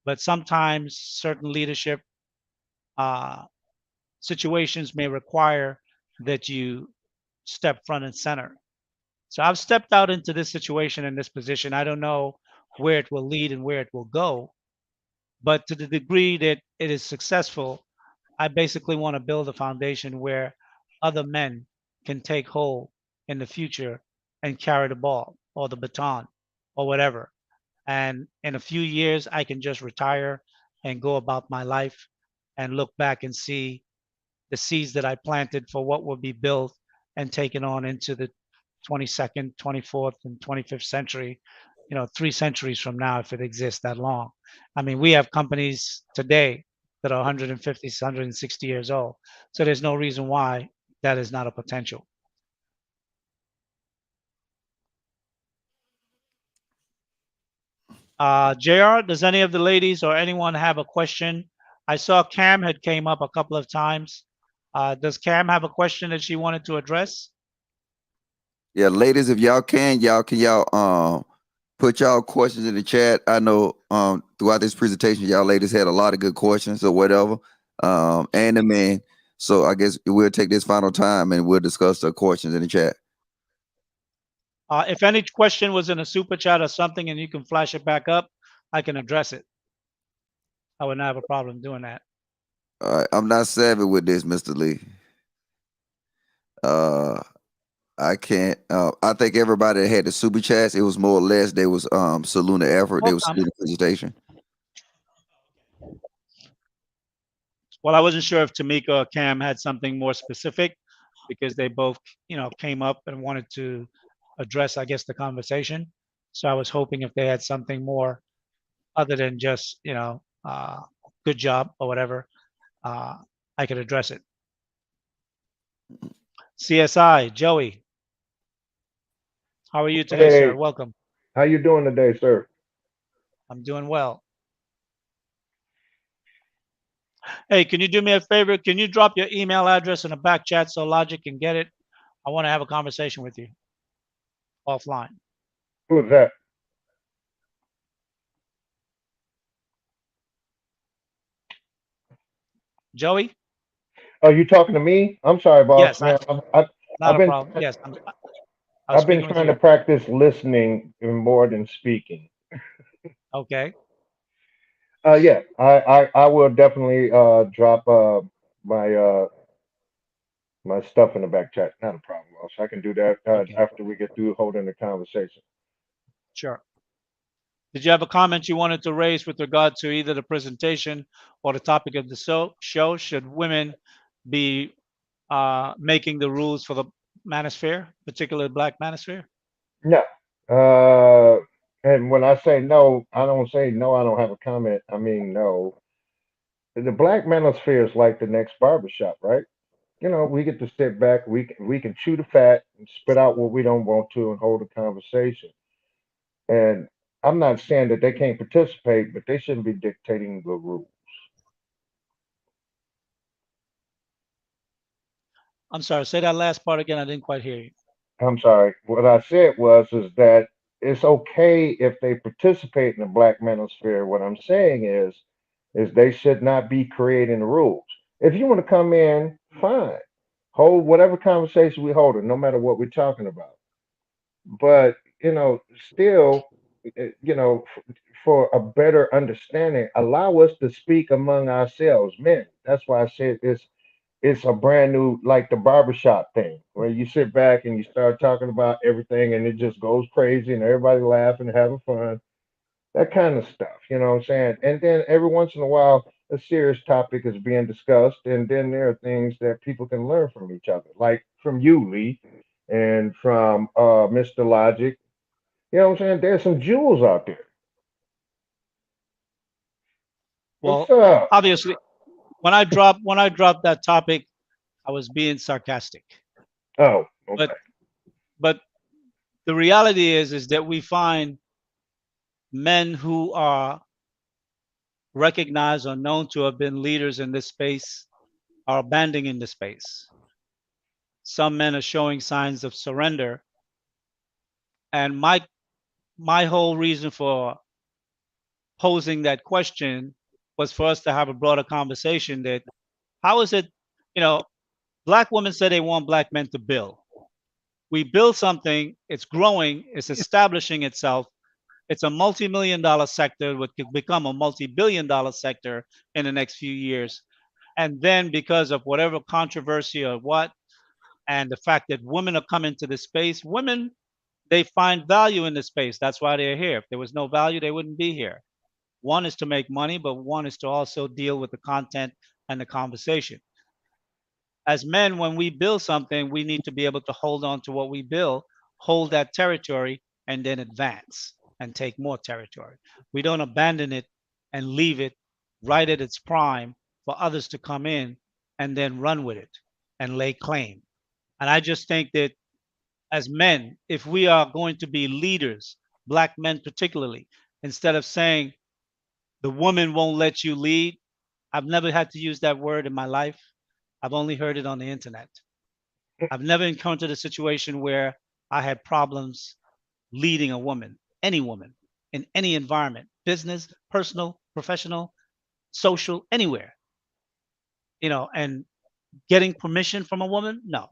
But sometimes certain leadership uh, situations may require that you step front and center. So I've stepped out into this situation in this position. I don't know where it will lead and where it will go, but to the degree that it is successful, I basically want to build a foundation where other men can take hold in the future and carry the ball or the baton or whatever. And in a few years, I can just retire and go about my life and look back and see the seeds that I planted for what will be built and taken on into the 22nd, 24th, and 25th century, 3 centuries from now, if it exists that long. I mean, we have companies today that are 150, 160 years old. So there's no reason why that is not a potential. JR, does any of the ladies or anyone have a question? I saw Cam had came up a couple of times. Does Cam have a question that she wanted to address? Yeah, ladies, if y'all can y'all put y'all questions in the chat. I know throughout this presentation, y'all ladies had a lot of good questions or whatever. And the man. So I guess we'll take this final time and we'll discuss the questions in the chat. If any question was in a super chat or something and you can flash it back up, I can address it. I would not have a problem doing that. All right, I'm not savvy with this, Mr. Lee. I can't. I think everybody that had the super chats, it was more or less they was saluting the effort. They was saluting the presentation. Well, I wasn't sure if Tamika or Cam had something more specific because they both, came up and wanted to address, I guess, the conversation. So I was hoping if they had something more other than just, good job or whatever, I could address it. CSI, Joey. How are you today, Hey, sir? Welcome. how you doing today, sir? I'm doing well. Hey, can you do me a favor? Can you drop your email address in the back chat so Logic can get it? I want to have a conversation with you offline. Who's that? Joey? Oh, you talking to me? I'm sorry, boss. Yes, Man, not I've a been problem. Yes, I was I've been speaking with trying to you. practice listening more than speaking. Okay. Yeah, I will definitely drop my My stuff in the back chat. Not a problem, boss. I can do that Okay, after we get through holding the conversation. sure. Did you have a comment you wanted to raise with regard to either the presentation or the topic of the show? Should women be making the rules for the manosphere, particularly Black manosphere? No. Uh, and when I say no, I don't say no. I don't have a comment. I mean no. The Black Manosphere is like the next barbershop, right? You know, we get to sit back. We can chew the fat and spit out what we don't want to and hold a conversation. And I'm not saying that they can't participate, but they shouldn't be dictating the rules. I'm sorry, say that last part again. I didn't quite hear you. I'm sorry. What I said was is that it's okay if they participate in the Black Manosphere. What I'm saying is they should not be creating the rules. If you want to come in, fine. Hold whatever conversation we hold, no matter what we're talking about. But still, for a better understanding, allow us to speak among ourselves, men. That's why I said it's a brand new, like the barbershop thing, where you sit back and you start talking about everything and it just goes crazy and everybody laughing and having fun. That kind of stuff, you know what I'm saying? And then every once in a while, a serious topic is being discussed, and then there are things that people can learn from each other, like from you, Lee, and from Mr. Logic. You know what I'm saying? There's some jewels out there. What's Well, up? obviously, when I dropped that topic, I was being sarcastic. Oh, okay. But the reality is that we find men who are recognized or known to have been leaders in this space are abandoning the space. Some men are showing signs of surrender. And my whole reason for posing that question was for us to have a broader conversation that how is it, you know, Black women say they want Black men to build. We build something, it's growing, it's establishing itself. It's a multi-million dollar sector, which could become a multi-billion dollar sector in the next few years. And then because of whatever controversy or what, and the fact that women are coming to this space, women, they find value in this space. That's why they're here. If there was no value, they wouldn't be here. One is to make money, but one is to also deal with the content and the conversation. As men, when we build something, we need to be able to hold on to what we build, hold that territory, and then advance and take more territory. We don't abandon it and leave it right at its prime for others to come in and then run with it and lay claim. And I just think that as men, if we are going to be leaders, Black men particularly, instead of saying the woman won't let you lead, I've never had to use that word in my life. I've only heard it on the internet. I've never encountered a situation where I had problems leading a woman, any woman, in any environment, business, personal, professional, social, anywhere, and getting permission from a woman. No,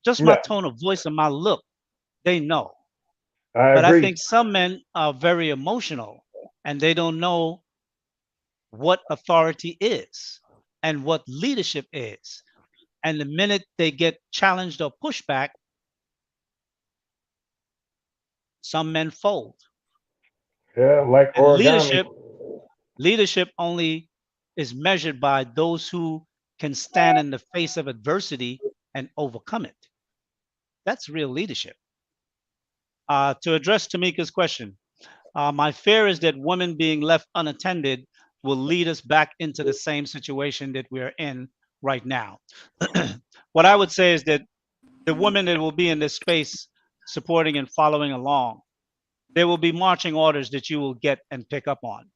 just my No, tone of voice and my look, they know. I But I agree. think some men are very emotional and they don't know what authority is and what leadership is. And the minute they get challenged or pushed back, some men fold. Yeah, like And origami. leadership only is measured by those who can stand in the face of adversity and overcome it. That's real leadership. To address Tamika's question, my fear is that women being left unattended will lead us back into the same situation that we're in right now. What I would say is that the women that will be in this space supporting and following along, there will be marching orders that you will get and pick up on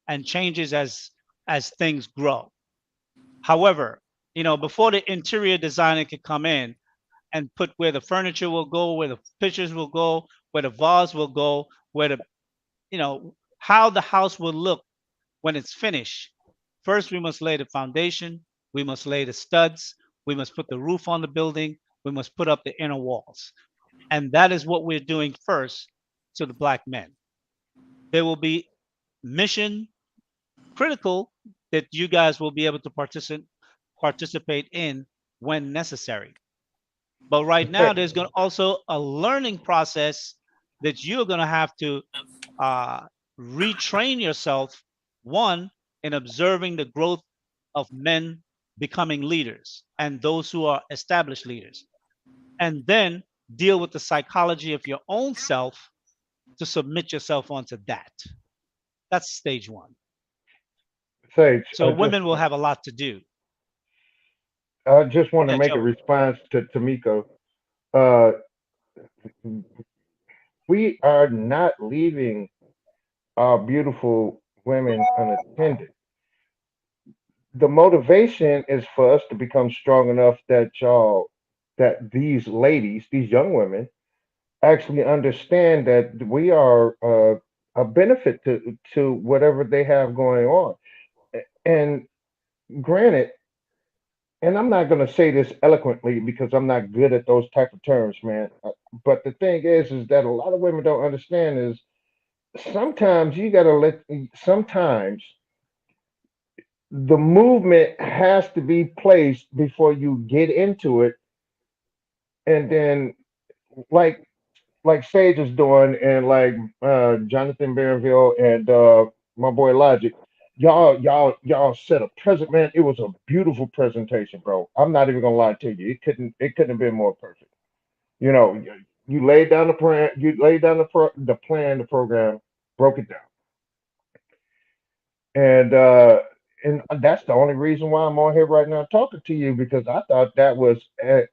and changes as things grow. However, before the interior designer could come in and put where the furniture will go, where the pictures will go, where the vase will go, where how the house will look when it's finished. First, we must lay the foundation, we must lay the studs, we must put the roof on the building, we must put up the inner walls. And that is what we're doing first to the Black men. There will be mission critical that you guys will be able to participate in when necessary. But right now, there's going to also a learning process that you're going to have to uh, retrain yourself. One, in observing the growth of men becoming leaders and those who are established leaders, and then deal with the psychology of your own self to submit yourself onto that. That's stage one. Sage, So women will have a lot to do. I just want to Yeah, make a Joe. response to Tamiko. Uh, we are not leaving our beautiful women unattended. The motivation is for us to become strong enough that these ladies, these young women, actually understand that we are a benefit to whatever they have going on. And granted, and I'm not going to say this eloquently because I'm not good at those type of terms, man. But the thing is that a lot of women don't understand is sometimes you got to sometimes the movement has to be placed before you get into it. And then, like, Sage is doing, and like Jonathan Barronville and my boy Logic, y'all set a present, man. It was a beautiful presentation, bro. I'm not even gonna lie to you. It couldn't have been more perfect. You know, you laid down the plan, you laid down the plan, the program, broke it down, and that's the only reason why I'm on here right now talking to you because I thought that was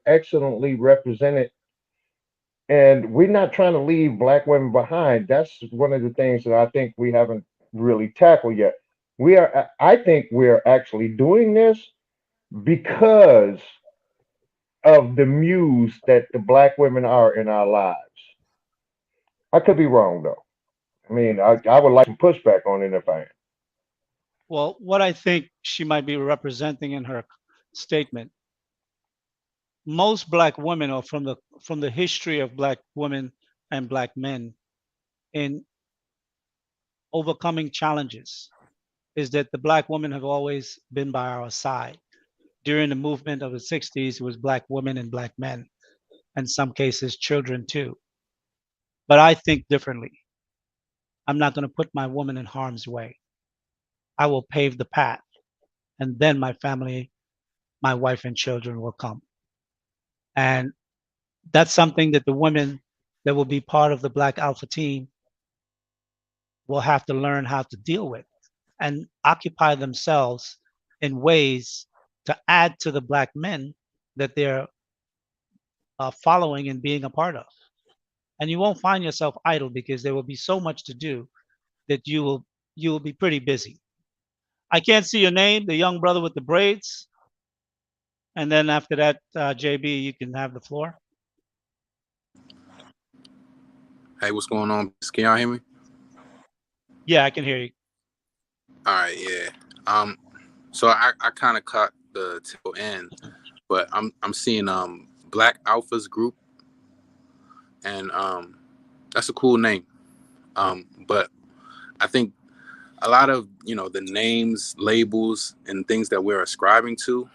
excellently represented. And we're not trying to leave black women behind. That's one of the things that I think we haven't really tackled yet. I think we're actually doing this because of the muse that the black women are in our lives. I could be wrong though. I mean, I would like some pushback on it if I am. Well, what I think she might be representing in her statement, most black women, or from the history of black women and black men in overcoming challenges, is that the black women have always been by our side. During the movement of the 60s, it was black women and black men, in some cases, children too. But I think differently. I'm not going to put my woman in harm's way. I will pave the path, and then my family, my wife, and children will come. And that's something that the women that will be part of the Black Alpha team will have to learn how to deal with and occupy themselves in ways to add to the black men that they're following and being a part of. And you won't find yourself idle because there will be so much to do that you will be pretty busy. I can't see your name, the young brother with the braids. And then after that, JB, you can have the floor. Hey, what's going on? Can y'all hear me? Yeah, I can hear you. All right, yeah. So I kind of caught the tail end, but I'm seeing Black Alphas Group, and that's a cool name. But I think a lot of the names, labels, and things that we're ascribing to,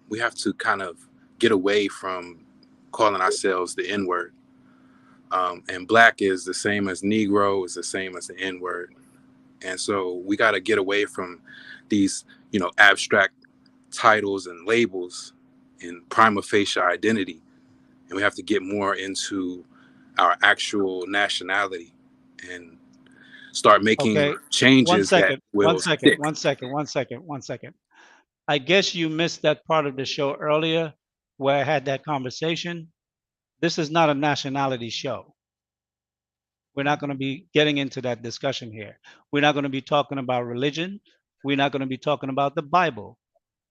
we have to kind of get away from calling ourselves the N-word. And black is the same as Negro, is the same as the N-word. And so we got to get away from these, abstract titles and labels and prima facie identity. And we have to get more into our actual nationality and start making Okay. changes that will stick. One second. I guess you missed that part of the show earlier where I had that conversation. This is not a nationality show. We're not going to be getting into that discussion here. We're not going to be talking about religion. We're not going to be talking about the Bible.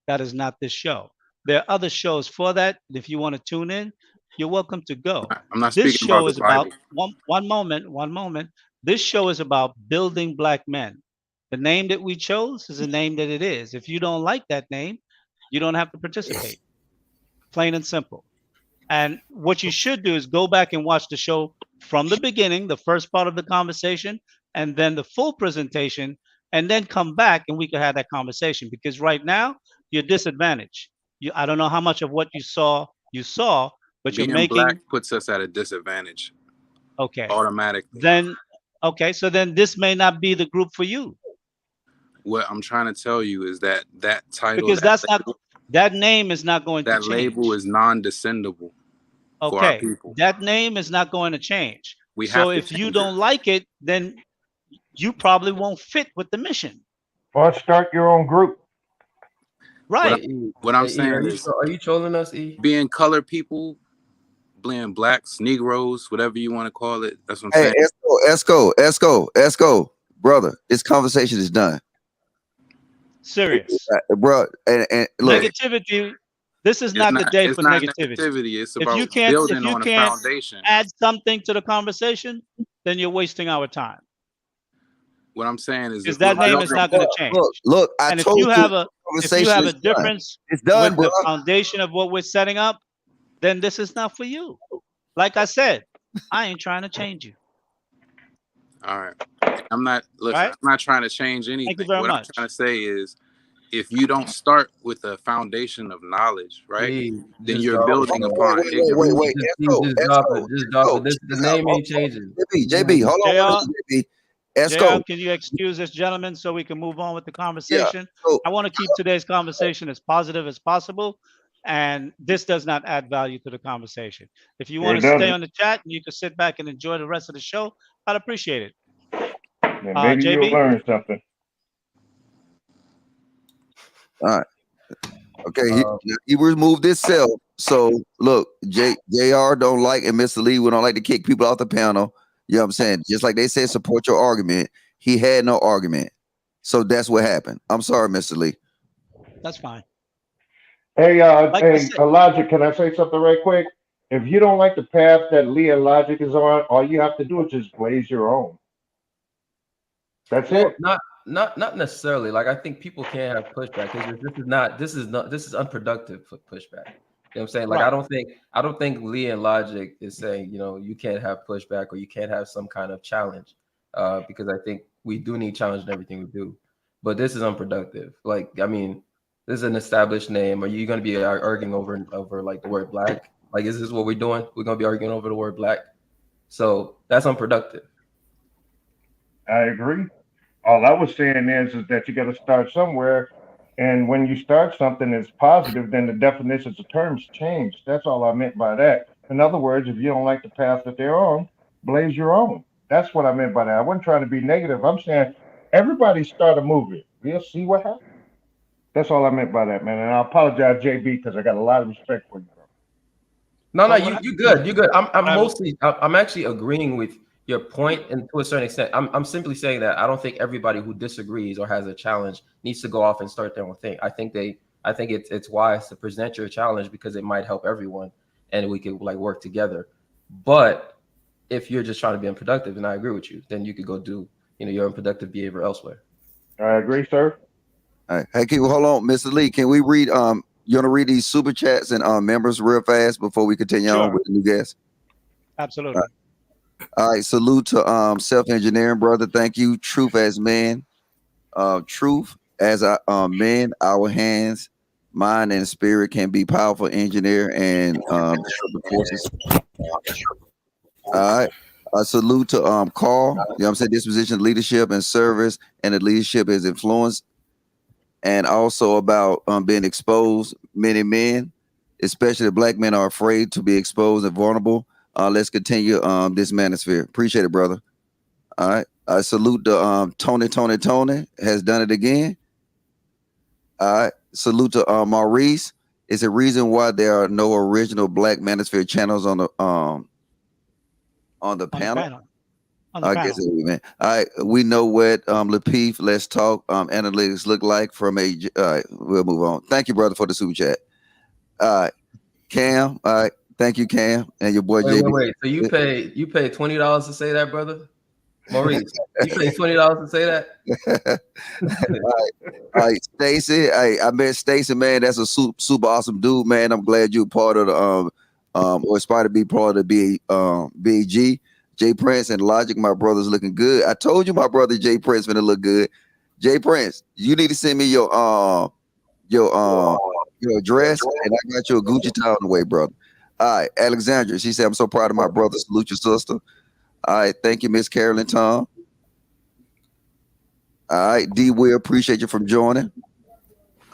That is not this show. There are other shows for that. If you want to tune in, you're welcome to go. I'm not This speaking about show the is about Bible. one moment. This show is about building black men. The name that we chose is the name that it is. If you don't like that name, you don't have to participate. Plain and simple. And what you should do is go back and watch the show from the beginning, the first part of the conversation, and then the full presentation, and then come back and we can have that conversation. Because right now you're disadvantaged. I don't know how much of what you saw, but you're Being black making puts us at a disadvantage okay. automatically. Then okay, so then this may not be the group for you What I'm trying to tell you is that that title, because that name is not going to that change. label is non-descendable for our Okay, people. that name is not going to change. We So have to if you change don't it. like it, then you probably won't fit with the mission. Or start your own group. Right. What I'm Hey, E, saying is, are you trolling us, E? being colored people, being blacks, Negroes, whatever you want to call it. That's what I'm Hey, saying. Esco, brother, this conversation is done. Serious. Bro, and look, Negativity. This is not the day It's for not negativity. negativity. It's If about you can't building on a foundation. add something to the conversation, then you're wasting our time. What I'm saying is, Because if that we're name is not going to change. Look, I And told you if you have conversation a is done. difference It's done, with bro. the foundation of what we're setting up, then this is not for you. Like I said, I ain't trying to change you. all right. I'm not listen. Right? I'm not trying to change anything. Thank you very What much. I'm trying to say is, if you don't start with a foundation of knowledge, right, then just you're drop it, building bro. upon ignorance. Wait. Just drop it. Just drop it. The name ain't changing. JB, hold on, one minute, JB. Esco, JR, can you excuse this gentleman so we can move on with the yeah. conversation? So, I want to keep today's conversation as positive as possible, and this does not add value to the conversation. If you want to stay on the chat and you can sit back and enjoy the rest of the show, I'd appreciate it. And maybe you'll JB? learn something. all right. Okay, he removed himself. So look, JR don't like, and Mr. Lee, we don't like to kick people off the panel. You know what I'm saying? Just like they said, support your argument. He had no argument. So that's what happened. I'm sorry, Mr. Lee. That's fine. Hey, Like I said, Logic, can I say something right quick? If you don't like the path that Lee and Logic is on, all you have to do is just blaze your own. That's Well, it. not necessarily. Like I think people can have pushback because this is unproductive for pushback. You know what I'm saying? Like right. I don't think Lee and Logic is saying, you can't have pushback or you can't have some kind of challenge. Because I think we do need challenge in everything we do. But this is unproductive. Like, I mean, this is an established name. Are you gonna be arguing over like the word black? Like, is this what we're doing? We're gonna be arguing over the word black. So that's unproductive. I agree. All I was saying is that you got to start somewhere, and when you start something that's positive, then the definitions of terms change. That's all I meant by that. In other words, if you don't like the path that they're on, blaze your own. That's what I meant by that. I wasn't trying to be negative. I'm saying everybody start a movement. We'll see what happens. That's all I meant by that, man. And I apologize, JB, because I got a lot of respect for you, bro. No, you good. You good. I'm actually agreeing with your point, and to a certain extent, I'm simply saying that I don't think everybody who disagrees or has a challenge needs to go off and start their own thing. I think it's wise to present your challenge because it might help everyone, and we could like work together. But if you're just trying to be unproductive, and I agree with you, then you could go do your unproductive behavior elsewhere. I agree, sir. All right. Hey, hold on, Mr. Lee. Can we read you want to read these super chats and members real fast before we continue on with the new guests? Absolutely. All right. Salute to self-engineering, brother. Thank you. Truth as man. Truth as men, our hands, mind, and spirit can be powerful engineer and disrupt forces. All right. Salute to Carl. You know what I'm saying? Disposition, leadership, and service, and the leadership is influence. And also about being exposed. Many men, especially black men, are afraid to be exposed and vulnerable. Let's continue this manosphere. Appreciate it, brother. All right. I salute the Tony has done it again. All right. Salute to Maurice. It's a reason why there are no original black manosphere channels on the panel. I guess it would, man. All right, we know what Lapeef, let's talk analytics look like from a. All right, we'll move on. Thank you, brother, for the super chat. All right, Cam. All right, thank you, Cam, and your boy JB. Wait. So you pay $20 to say that, brother? Maurice, you pay $20 to say that? All right, Stacy. I met Stacy, man. That's a super awesome dude, man. I'm glad you're part of the or aspire to be part of the BG. Jay Prince and Logic, my brother's looking good. I told you my brother Jay Prince gonna look good. Jay Prince, you need to send me your address, and I got you a Gucci tie on the way, brother. All right, Alexandra. She said, "I'm so proud of my brother. Salute your sister." All right, thank you, Miss Carolyn Tom. All right, D. Will, appreciate you from joining.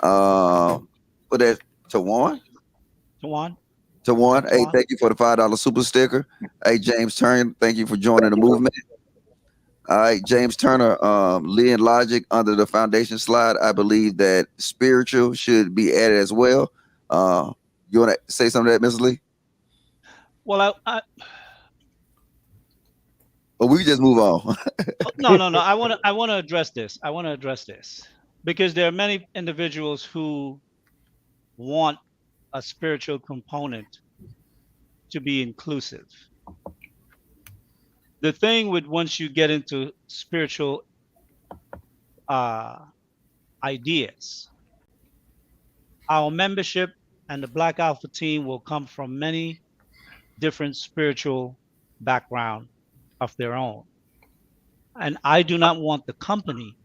Put that to one. Hey, thank you for the $5 super sticker. Hey, James Turner, thank you for joining the movement. All right, James Turner, Lee and Logic under the foundation slide. I believe that spiritual should be added as well. You want to say something to that, Ms. Lee? Well, Or we can just move on. no. I want to address this. I want to address this because there are many individuals who want a spiritual component to be inclusive. The thing with once you get into spiritual ideas, our membership and the Black Alpha team will come from many different spiritual background of their own. And I do not want the company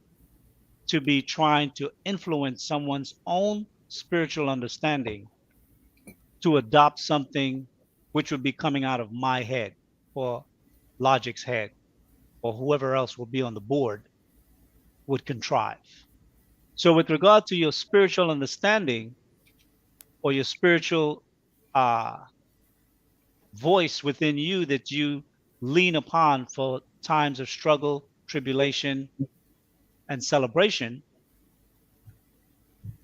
to be trying to influence someone's own spiritual understanding to adopt something which would be coming out of my head or Logic's head or whoever else will be on the board would contrive. So with regard to your spiritual understanding or your spiritual voice within you that you lean upon for times of struggle, tribulation, and celebration,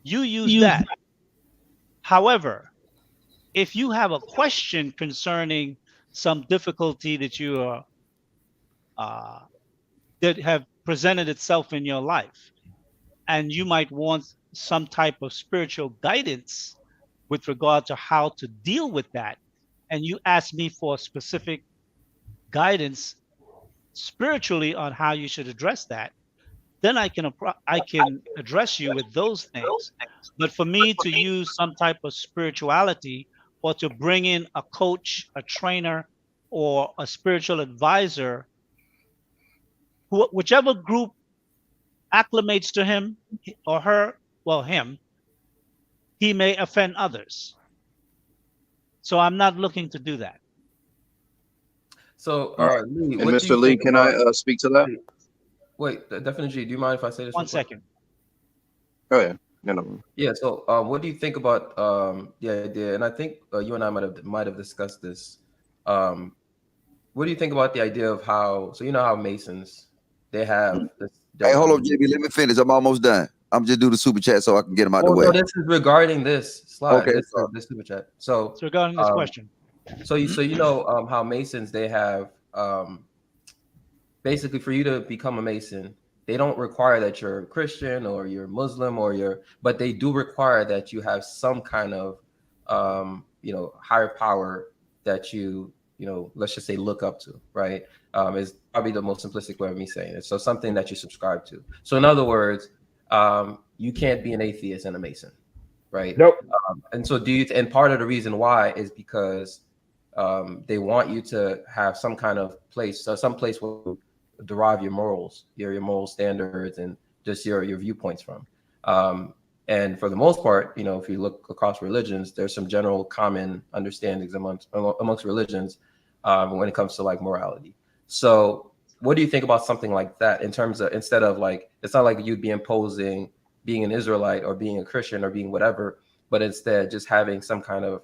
you use that. However, if you have a question concerning some difficulty that you are that have presented itself in your life, and you might want some type of spiritual guidance with regard to how to deal with that, and you ask me for specific guidance spiritually on how you should address that, then I can address you with those things. But for me to use some type of spirituality or to bring in a coach, a trainer, or a spiritual advisor, whichever group acclimates to him or her, well, him, he may offend others. So I'm not looking to do that. So, Lee, and Mr. Lee, can I speak to that? Wait, definitely. Do you mind if I say this? 1 second. Go ahead. No. Yeah. So, what do you think about the idea? And I think you and I might have discussed this. What do you think about the idea of how? So you know how Masons they have this. Hey, hold on, JB. Let me finish. I'm almost done. I'm just do the super chat so I can get them out the way. No, this is regarding this slide. Okay. This super chat. So it's regarding this question. So you know how Masons they have basically for you to become a Mason, they don't require that you're Christian or you're Muslim but they do require that you have some kind of higher power that you let's just say look up to, right? Is probably the most simplistic way of me saying it. So something that you subscribe to. So in other words, you can't be an atheist and a Mason, right? Nope. And so and part of the reason why is because they want you to have some kind of place, some place where you derive your morals, your moral standards, and just your viewpoints from. And for the most part, if you look across religions, there's some general common understandings amongst religions when it comes to like morality. So what do you think about something like that in terms of, instead of like, it's not like you'd be imposing being an Israelite or being a Christian or being whatever, but instead just having some kind of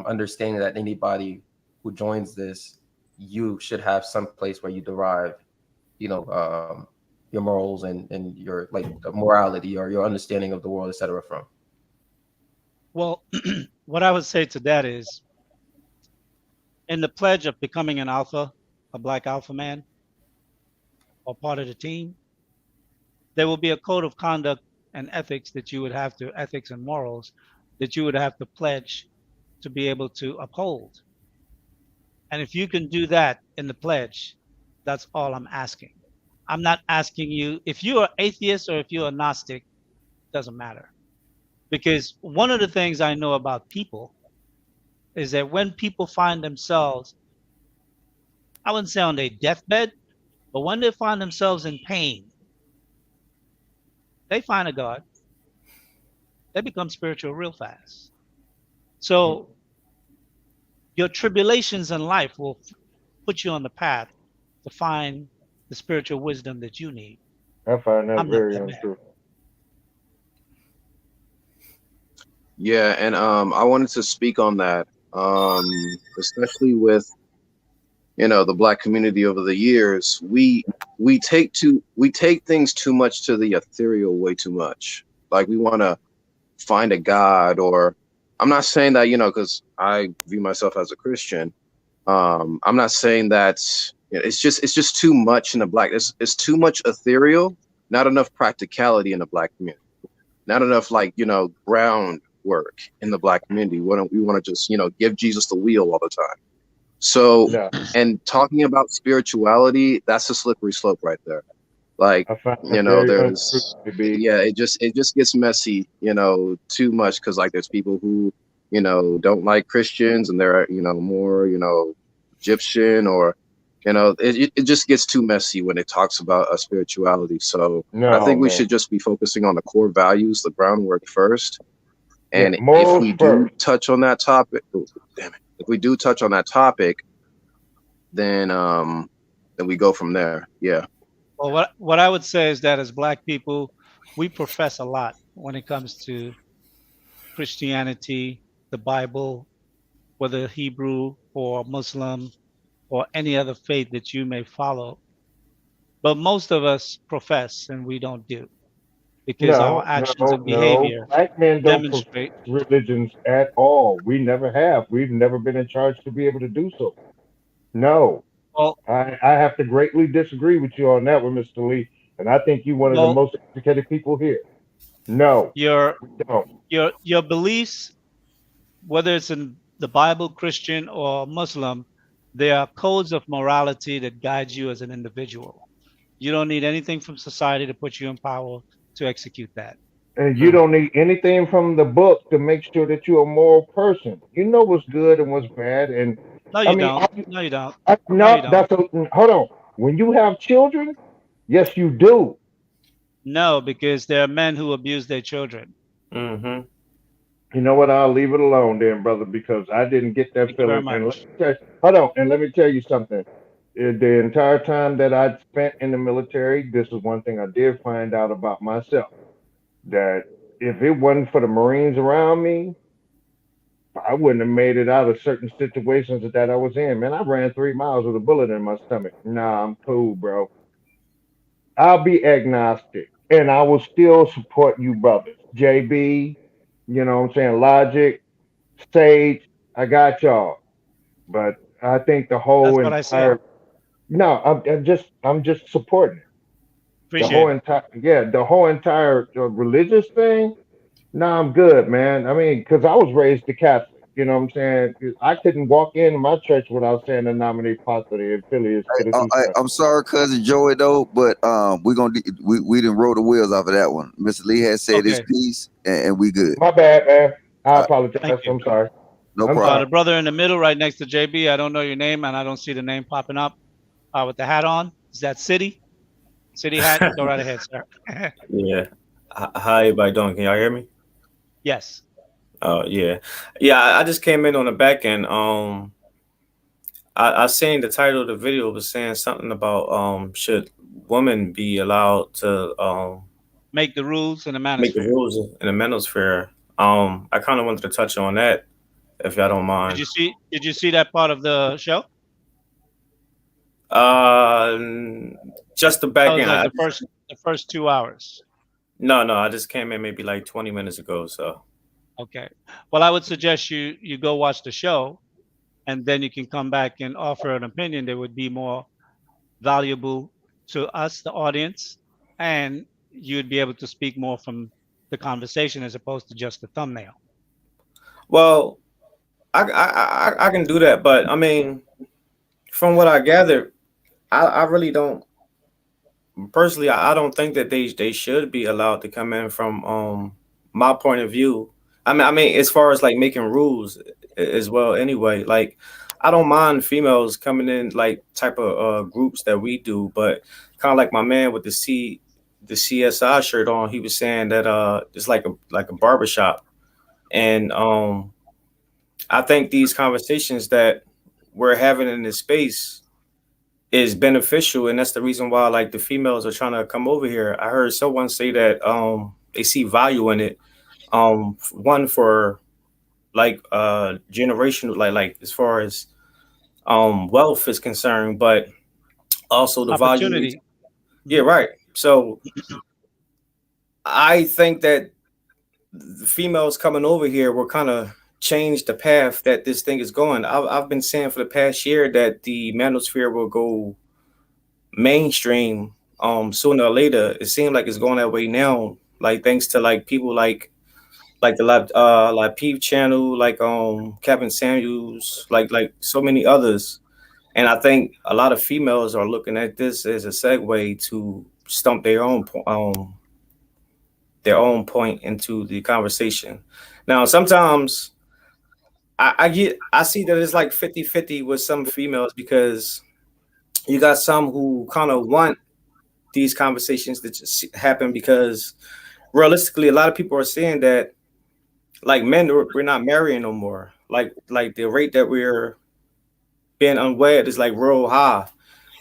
understanding that anybody who joins this, you should have some place where you derive, your morals and your like morality or your understanding of the world, etc. from. Well, what I would say to that is, in the pledge of becoming an alpha, a black alpha man, or part of the team, there will be a code of conduct and ethics that you would have to, ethics and morals, that you would have to pledge to be able to uphold. And if you can do that in the pledge, that's all I'm asking. I'm not asking you, if you're atheist or if you're a Gnostic, doesn't matter. Because one of the things I know about people is that when people find themselves, I wouldn't say on their deathbed, but when they find themselves in pain, they find a God. They become spiritual real fast. So your tribulations in life will put you on the path to find the spiritual wisdom that you need. I find that I'm not very that man. untrue. Yeah, and I wanted to speak on that, especially with the Black community over the years. We take things too much to the ethereal way too much. Like we want to find a God, or I'm not saying that because I view myself as a Christian. I'm not saying that it's just too much in the Black. It's too much ethereal, not enough practicality in the Black community, not enough groundwork in the Black community. We want to just give Jesus the wheel all the time. So, Yeah, and talking about spirituality, that's a slippery slope right there. Like, I find that very untrue, there's, baby. yeah, it just gets messy, too much. Cause like there's people who, don't like Christians and they're, more, Egyptian, or, it just gets too messy when it talks about spirituality. So I No, think we man. should just be focusing on the core values, the groundwork first. Yeah, And if morals we do first. touch on that topic, if we do touch on that topic, then we go from there. Yeah. Well, what I would say is that as Black people, we profess a lot when it comes to Christianity, the Bible, whether Hebrew or Muslim or any other faith that you may follow. But most of us profess and we don't do, because our No, actions no, and no. behavior Black men don't demonstrate. profess religions at all. We never have. We've never been in charge to be able to do so. No. Well, I have to greatly disagree with you on that one, Mr. Lee. And I think you're one of the well, most educated people here. No, your we don't. your beliefs, whether it's in the Bible, Christian, or Muslim, they are codes of morality that guide you as an individual. You don't need anything from society to put you in power to execute that. And you don't need anything from the book to make sure that you're a moral person. You know what's good and what's bad. And No, I you mean, don't. No, you don't. I, No, you no, don't. hold on. When you have children, yes, you do. No, because there are men who abuse their children. Mm-hmm. You know what? I'll leave it alone then, brother, because I didn't get that Thank you very feeling. And much. hold on, and let me tell you something. The entire time that I spent in the military, this is one thing I did find out about myself. That if it wasn't for the Marines around me, I wouldn't have made it out of certain situations that I was in. Man, I ran 3 miles with a bullet in my stomach. Nah, I'm cool, bro. I'll be agnostic and I will still support you brothers. JB, you know what I'm saying? Logic, Sage, I got y'all. But I think the That's whole what I said. entire no, I'm just supporting it. The Appreciate whole it. entire the whole entire religious thing. No, I'm good, man. I mean, because I was raised a Catholic. You know what I'm saying? I couldn't walk in my church without saying the nomine patri and filius spiritus sancti. I'm sorry, cousin Joey, though, but we didn't roll the wheels off of that one. Mr. Lee has said his Okay. piece, and we good. My bad, man. I Uh, apologize. Thank you. I'm sorry. no I'm problem. The sorry. brother in the middle, right next to JB, I don't know your name, and I don't see the name popping up with the hat on. Is that City? City hat? Go right ahead, sir. Yeah. How everybody doing? Can y'all hear me? Yes. Oh yeah. Yeah, I just came in on the back end. I seen the title of the video was saying something about should women be allowed to Make the rules in the make the Manosphere. rules in the manosphere. I kind of wanted to touch on that, if y'all don't mind. Did you see that part of the show? Just the That back was end. like the first 2 hours. No, I just came in maybe like 20 minutes ago. So Okay. Well, I would suggest you go watch the show, and then you can come back and offer an opinion that would be more valuable to us, the audience, and you'd be able to speak more from the conversation as opposed to just the thumbnail. well, I can do that, but I mean, from what I gathered, I really don't personally. I don't think that they should be allowed to come in from my point of view. I mean, as far as like making rules as well. Anyway, like I don't mind females coming in like type of groups that we do, but kind of like my man with the CSI shirt on, he was saying that it's like a barbershop, and I think these conversations that we're having in this space is beneficial, and that's the reason why like the females are trying to come over here. I heard someone say that they see value in it. One for like generational, like as far as wealth is concerned, but also the value. Opportunity. Yeah, right. So I think that the females coming over here will kind of change the path that this thing is going. I've been saying for the past year that the manosphere will go mainstream sooner or later. It seems like it's going that way now, like thanks to like people like the Lapeef channel, like Kevin Samuels, like so many others. And I think a lot of females are looking at this as a segue to stump their own point into the conversation. Now, sometimes I see that it's like 50-50 with some females, because you got some who kind of want these conversations to just happen, because realistically, a lot of people are saying that like men, we're not marrying no more. Like the rate that we're being unwed is like real high.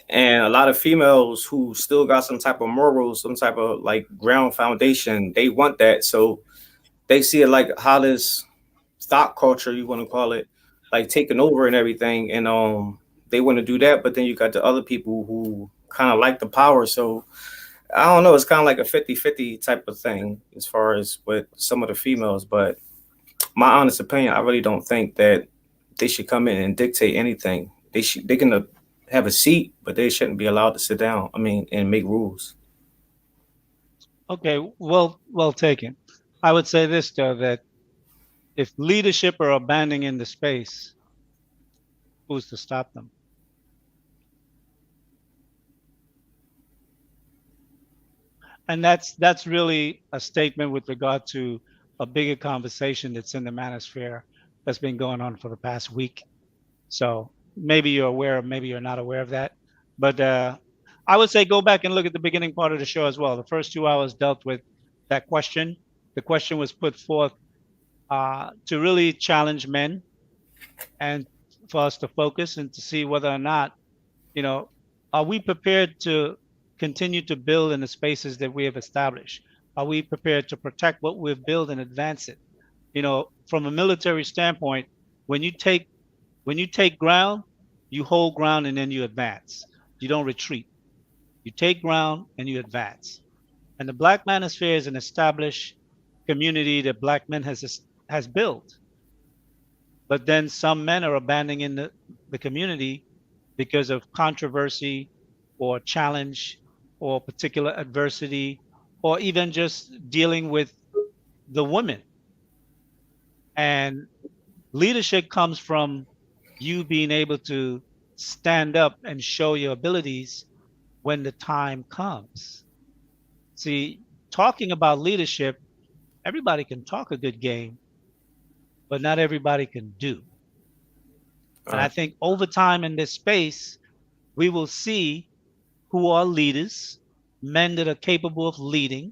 And a lot of females who still got some type of morals, some type of like ground foundation, they want that. So they see it like how this stock culture, you want to call it, like taking over and everything. And they want to do that. But then you got the other people who kind of like the power. So I don't know, it's kind of like a 50-50 type of thing as far as with some of the females. But my honest opinion, I really don't think that they should come in and dictate anything. They can have a seat, but they shouldn't be allowed to sit down. I mean, and make rules. Okay, well taken. I would say this though, that if leadership are abandoning the space, who's to stop them? And that's really a statement with regard to a bigger conversation that's in the manosphere that's been going on for the past week. So maybe you're aware, maybe you're not aware of that. But I would say go back and look at the beginning part of the show as well. The first 2 hours dealt with that question. The question was put forth to really challenge men and for us to focus and to see whether or not, you know, are we prepared to continue to build in the spaces that we have established? Are we prepared to protect what we've built and advance it? You know, from a military standpoint, when you take ground, you hold ground and then you advance. You don't retreat. You take ground and you advance. And the Black Manosphere is an established community that Black men has built. But then some men are abandoning the community because of controversy or challenge or particular adversity, or even just dealing with the women. And leadership comes from you being able to stand up and show your abilities when the time comes. See, talking about leadership, everybody can talk a good game, but not everybody can do. And I think over time in this space, we will see who are leaders, men that are capable of leading,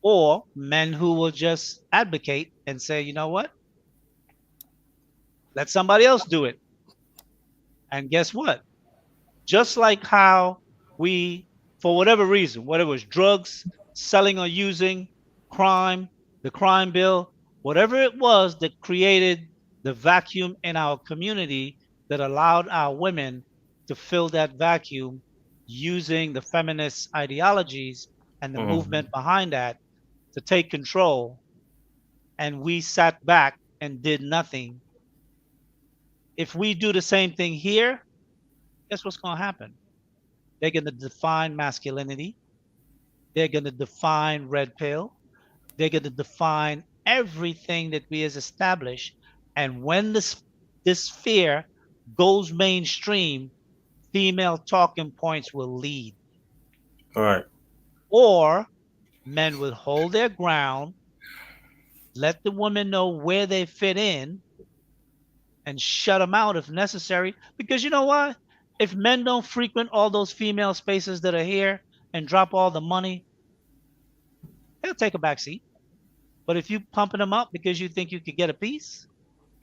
or men who will just advocate and say, you know what? Let somebody else do it. And guess what? Just like how we, for whatever reason, whether it was drugs, selling or using, crime, the crime bill, whatever it was that created the vacuum in our community that allowed our women to fill that vacuum using the feminist ideologies and the movement behind that to take control. And we sat back and did nothing. If we do the same thing here, guess what's going to happen? They're going to define masculinity. They're going to define red pill. They're going to define everything that we has established. And when this fear goes mainstream, female talking points will lead. All right. Or men will hold their ground, let the women know where they fit in, and shut them out if necessary. Because you know what? If men don't frequent all those female spaces that are here and drop all the money, they'll take a back seat. But if you pumping them up because you think you could get a piece,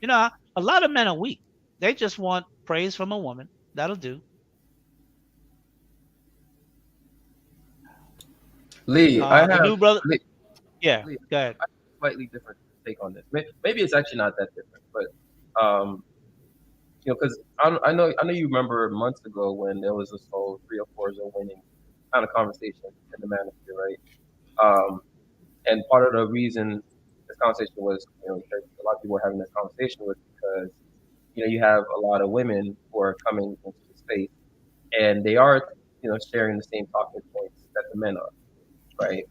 You know, a lot of men are weak. They just want praise from a woman. That'll do. Lee, I The have new brother, Lee, yeah, Lee, go ahead. I have a slightly different take on this. Maybe it's actually not that different, but because I know you remember months ago when there was this whole 3 or 4s are winning kind of conversation in the manosphere, right? And part of the reason this conversation was, because a lot of people were having this conversation was because you have a lot of women who are coming into the space, and they are sharing the same talking points that the men are, right?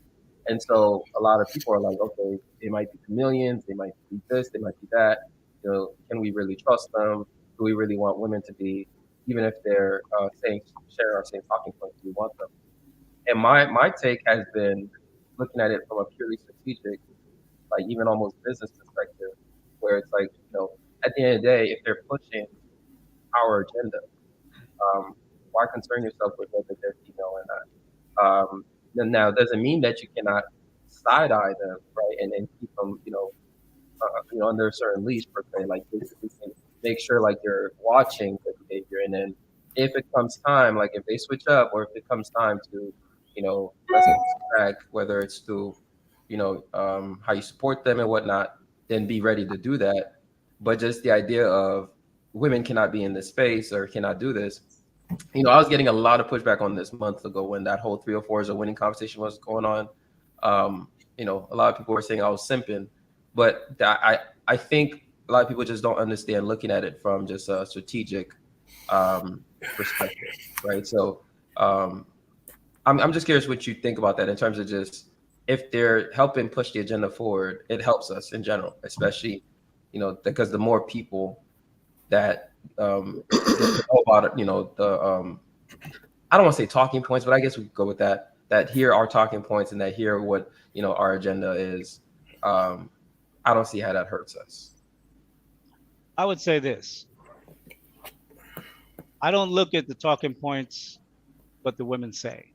And so a lot of people are like, okay, they might be chameleons, they might be this, they might be that. Can we really trust them? Do we really want women to be, even if they're saying share our same talking points, do we want them? And my take has been looking at it from a purely strategic, like even almost business perspective, where it's like, at the end of the day, if they're pushing our agenda, why concern yourself with whether they're female or not? Then now it doesn't mean that you cannot side eye them, right, and keep them, under a certain leash per se, like basically make sure like you're watching the behavior, and then if it comes time, like if they switch up, or if it comes time to, let's track whether it's to, how you support them and whatnot, then be ready to do that. But just the idea of women cannot be in this space or cannot do this, I was getting a lot of pushback on this months ago when that whole 3 or 4s are winning conversation was going on. A lot of people were saying I was simping, but I think a lot of people just don't understand looking at it from just a strategic perspective, right? So I'm just curious what you think about that in terms of just if they're helping push the agenda forward, it helps us in general, especially because the more people that know about it, the I don't want to say talking points, but I guess we could go with that. That hear our talking points and that hear what our agenda is. I don't see how that hurts us. I would say this. I don't look at the talking points what the women say.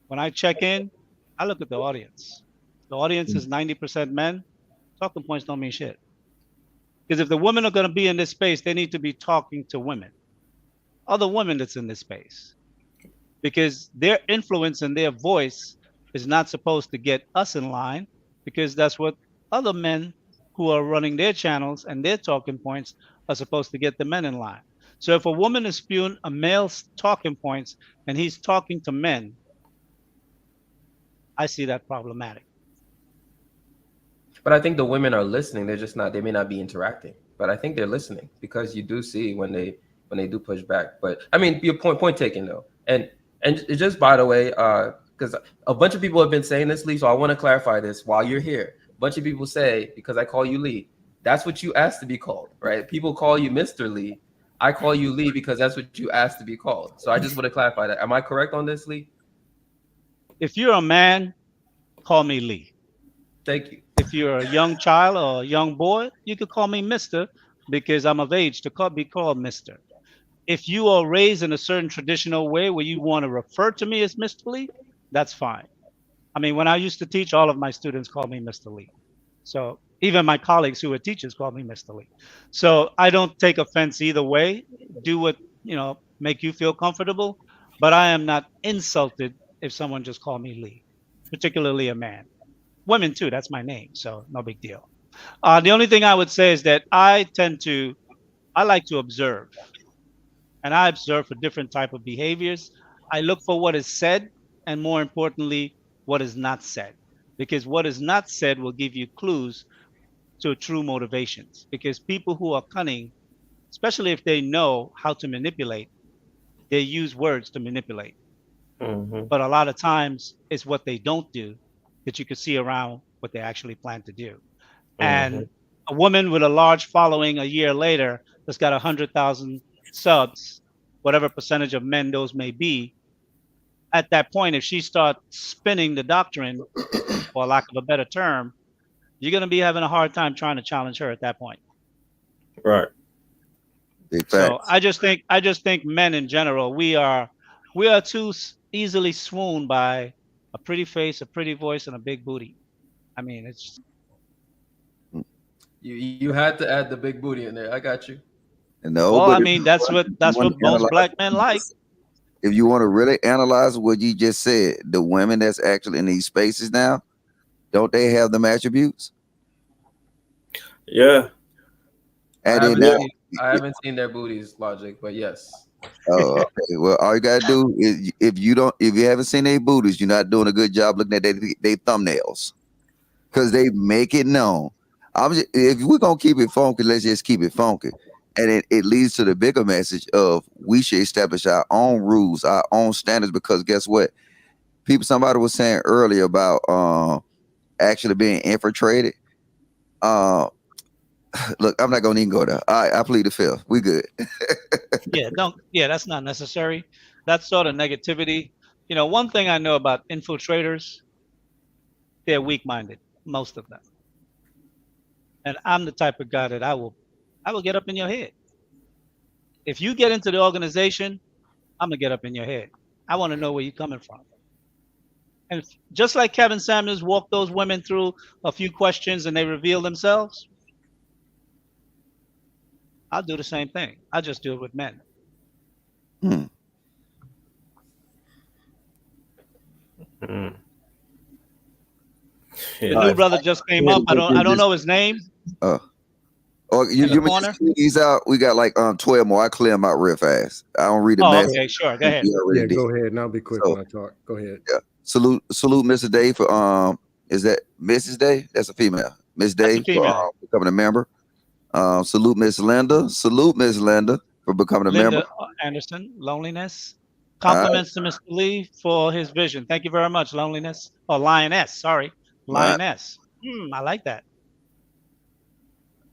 When I check in, I look at the audience. The audience is 90% men. Talking points don't mean shit. Because if the women are going to be in this space, they need to be talking to women, other women that's in this space. Because their influence and their voice is not supposed to get us in line, because that's what other men who are running their channels and their talking points are supposed to get the men in line. So if a woman is spewing a male's talking points and he's talking to men, I see that problematic. But I think the women are listening. They're just not. They may not be interacting, but I think they're listening because you do see when they do push back. But I mean, your point taken though, and just by the way, because a bunch of people have been saying this, Lee. So I want to clarify this while you're here. A bunch of people say because I call you Lee, that's what you asked to be called, right? People call you Mr. Lee. I call you Lee because that's what you asked to be called. So I just want to clarify that. Am I correct on this, Lee? If you're a man, call me Lee. Thank you. If you're a young child or a young boy, you could call me Mr. because I'm of age to be called Mr. If you are raised in a certain traditional way where you want to refer to me as Mr. Lee, that's fine. I mean, when I used to teach, all of my students called me Mr. Lee. So even my colleagues who are teachers call me Mr. Lee. So I don't take offense either way. Do what, make you feel comfortable. But I am not insulted if someone just called me Lee, particularly a man. Women too, that's my name, so no big deal. The only thing I would say is that I like to observe. And I observe for different type of behaviors. I look for what is said, and more importantly, what is not said. Because what is not said will give you clues to true motivations. Because people who are cunning, especially if they know how to manipulate, they use words to manipulate. Mm-hmm. But a lot of times it's what they don't do that you can see around what they actually plan to do. And a woman with a large following a year later that's got 100,000 subs, whatever percentage of men those may be, at that point, if she starts spinning the doctrine, for lack of a better term, you're going to be having a hard time trying to challenge her at that point. Right. Big So facts. I just think men in general, we are too easily swooned by a pretty face, a pretty voice, and a big booty. I mean, it's You had to add the big booty in there. I got you. No, Well, but I mean, that's what most black men like. If you want to really analyze what you just said, the women that's actually in these spaces now, don't they have them attributes? Yeah. And then I haven't seen their booties, Logic, but yes. oh, okay. Well, all you gotta do is if you haven't seen their booties, you're not doing a good job looking at their thumbnails, because they make it known. If we're gonna keep it funky, let's just keep it funky, and it leads to the bigger message of we should establish our own rules, our own standards. Because guess what? Somebody was saying earlier about actually being infiltrated. Look, I'm not gonna even go there. I plead the fifth. We good. Yeah, that's not necessary. That sort of negativity. You know, one thing I know about infiltrators, they're weak-minded, most of them. And I'm the type of guy that I will get up in your head. If you get into the organization, I'm gonna get up in your head. I want to know where you're coming from. And just like Kevin Samuels walked those women through a few questions and they reveal themselves, I'll do the same thing. I'll just do it with men. Hmm. The new brother just came up. I don't know his name. You In the just corner? clear these out. We got like 12 more. I clear them out real fast. I don't read the Oh, message. okay, sure. Go ahead. You already Yeah, did. go ahead. And I'll be quick So, when I talk. Go ahead. Yeah. Salute Mr. Day for is that Mrs. Day? That's a female. Miss Day for becoming a member. Salute Miss Linda. Salute Miss Linda for becoming a member. Linda Anderson, Loneliness. Compliments to Mr. Lee for his vision. Thank you very much, Loneliness. Or Lioness, sorry. Lioness. I like that.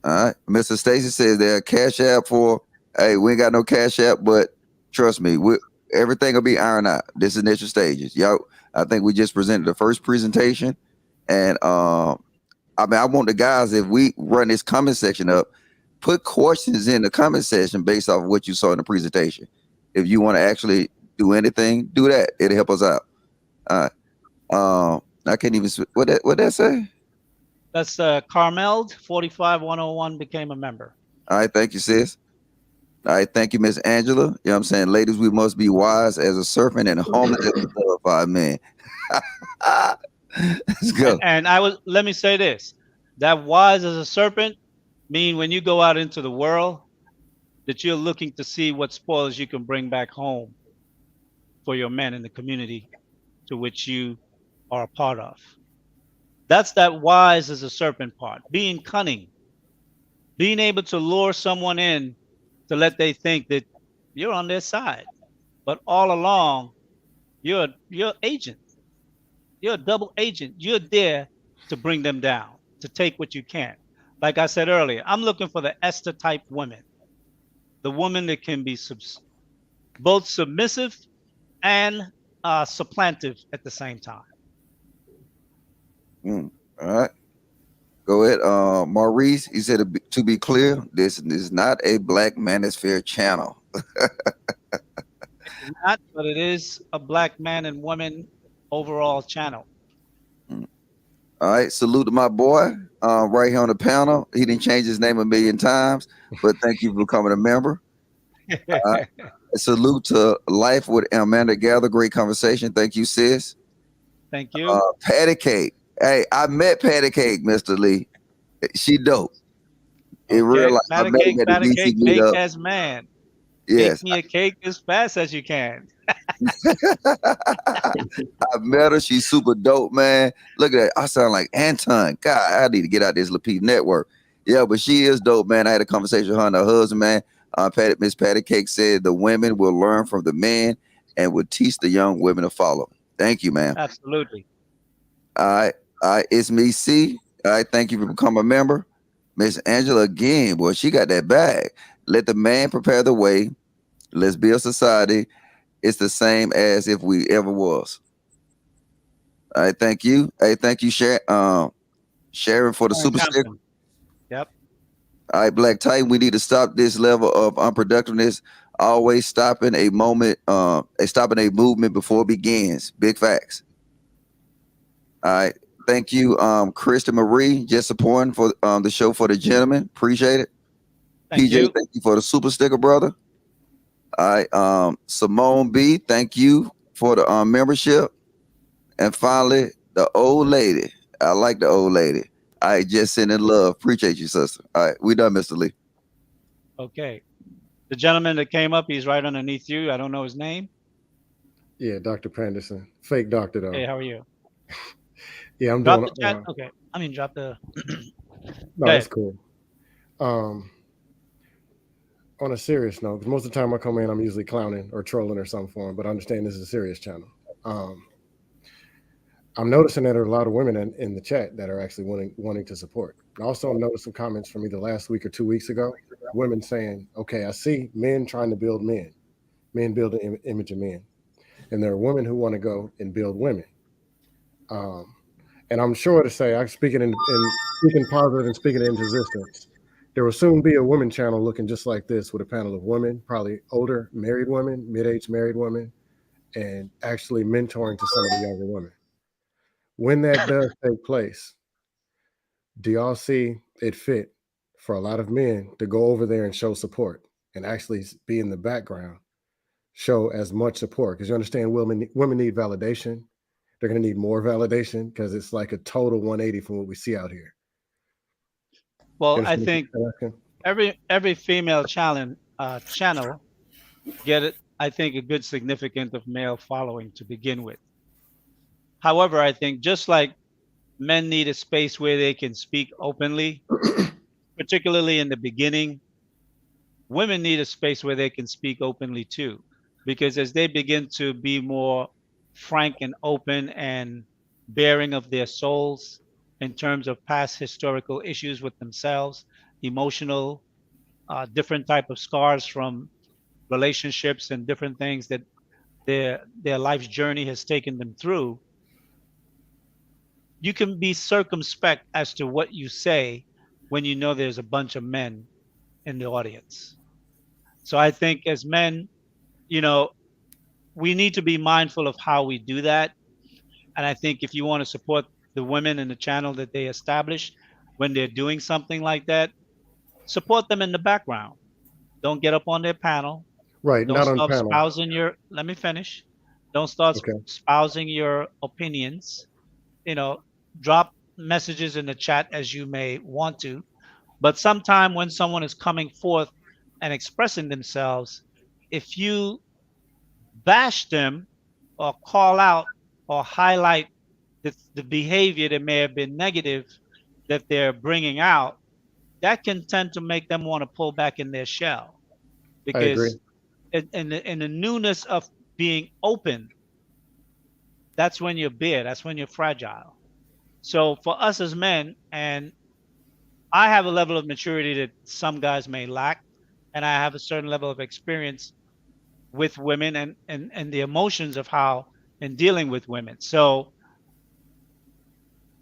All right. Mr. Stacy says there a cash app for, hey, we ain't got no cash app, but trust me, everything will be ironed out. This initial stages. I think we just presented the first presentation. And I want the guys, if we run this comment section up, put questions in the comment section based off of what you saw in the presentation. If you want to actually do anything, do that. It'll help us out. All right. I can't even, what that say? That's Carmel 45101 became a member. All right, thank you, sis. All right, thank you, Miss Angela. You know what I'm saying? Ladies, we must be wise as a serpent and homeless as a glorified man. Let's go. And let me say this. That wise as a serpent mean when you go out into the world that you're looking to see what spoils you can bring back home for your men in the community to which you are a part of. That's that wise as a serpent part, being cunning, being able to lure someone in to let they think that you're on their side. But all along, you're agent. You're a double agent. You're there to bring them down, to take what you can. Like I said earlier, I'm looking for the Esther type woman, the woman that can be both submissive and supplantive at the same time. All right. Go ahead. Maurice, he said, to be clear, this is not a Black Manosphere channel. It's not, but it is a Black man and woman overall channel. All right. Salute to my boy right here on the panel. He didn't change his name a million times, but thank you for becoming a member. Salute to Life with Amanda Gather. Great conversation. Thank you, sis. Thank you. Patty Cake. Hey, I met Patty Cake, Mr. Lee. She dope. In real life, I met her at the DC cake meetup. as man. Yes. Make me a cake as fast as you can. I met her. She's super dope, man. Look at that. I sound like Anton. God, I need to get out this Lapeef Network. Yeah, but she is dope, man. I had a conversation with her and her husband, man. Miss Patty Cake said the women will learn from the men and will teach the young women to follow. Thank you, man. Absolutely. All right. It's me, C. All right. Thank you for becoming a member. Miss Angela again, boy, she got that bag. Let the man prepare the way. Let's build society. It's the same as if we ever was. All right. Thank you. Hey, thank you, Sharon, for the super stick. Yep. All right, Black Titan, we need to stop this level of unproductiveness. Always stopping a movement before it begins. Big facts. All right. Thank you, Krista Marie, just supporting for the show for the gentlemen. Appreciate it. Thank PJ, you. thank you for the super sticker, brother. All right, Simone B, thank you for the membership. And finally, the old lady. I like the old lady. I just sending love. Appreciate you, sister. All right, we done, Mr. Lee. Okay. The gentleman that came up, he's right underneath you. I don't know his name. Yeah, Dr. Panderson. Fake doctor, though. Hey, how are you? Yeah, I'm Drop doing the chat. Okay. I mean, drop the. no, Go that's ahead. cool. On a serious note, because most of the time I come in, I'm usually clowning or trolling or something for him, but I understand this is a serious channel. I'm noticing that there are a lot of women in the chat that are actually wanting to support. I also noticed some comments from either last week or 2 weeks ago, women saying, okay, I see men trying to build men build an image of men. And there are women who want to go and build women. And I'm sure to say, I'm speaking speaking positive and speaking into existence. There will soon be a women channel looking just like this with a panel of women, probably older married women, mid-aged married women, and actually mentoring to some of the younger women. When that does take place, do y'all see it fit for a lot of men to go over there and show support and actually be in the background, show as much support? Because you understand women need validation. They're going to need more validation because it's like a total 180 from what we see out here. Well, I think every female channel get it. I think a good significant of male following to begin with. However, I think just like men need a space where they can speak openly, particularly in the beginning, women need a space where they can speak openly too, because as they begin to be more frank and open and bearing of their souls in terms of past historical issues with themselves, emotional, different type of scars from relationships and different things that their life's journey has taken them through, you can be circumspect as to what you say when you know there's a bunch of men in the audience. So I think as men, we need to be mindful of how we do that. And I think if you want to support the women in the channel that they establish when they're doing something like that, support them in the background. Don't get up on their panel. Right, Don't not on start panel. espousing let me finish. Don't start Okay. espousing your opinions. Drop messages in the chat as you may want to. But sometime when someone is coming forth and expressing themselves, if you bash them or call out or highlight the behavior that may have been negative that they're bringing out, that can tend to make them want to pull back in their shell. I agree. Because in the newness of being open, that's when you're bare, that's when you're fragile. So for us as men, and I have a level of maturity that some guys may lack, and I have a certain level of experience with women and the emotions of how in dealing with women. So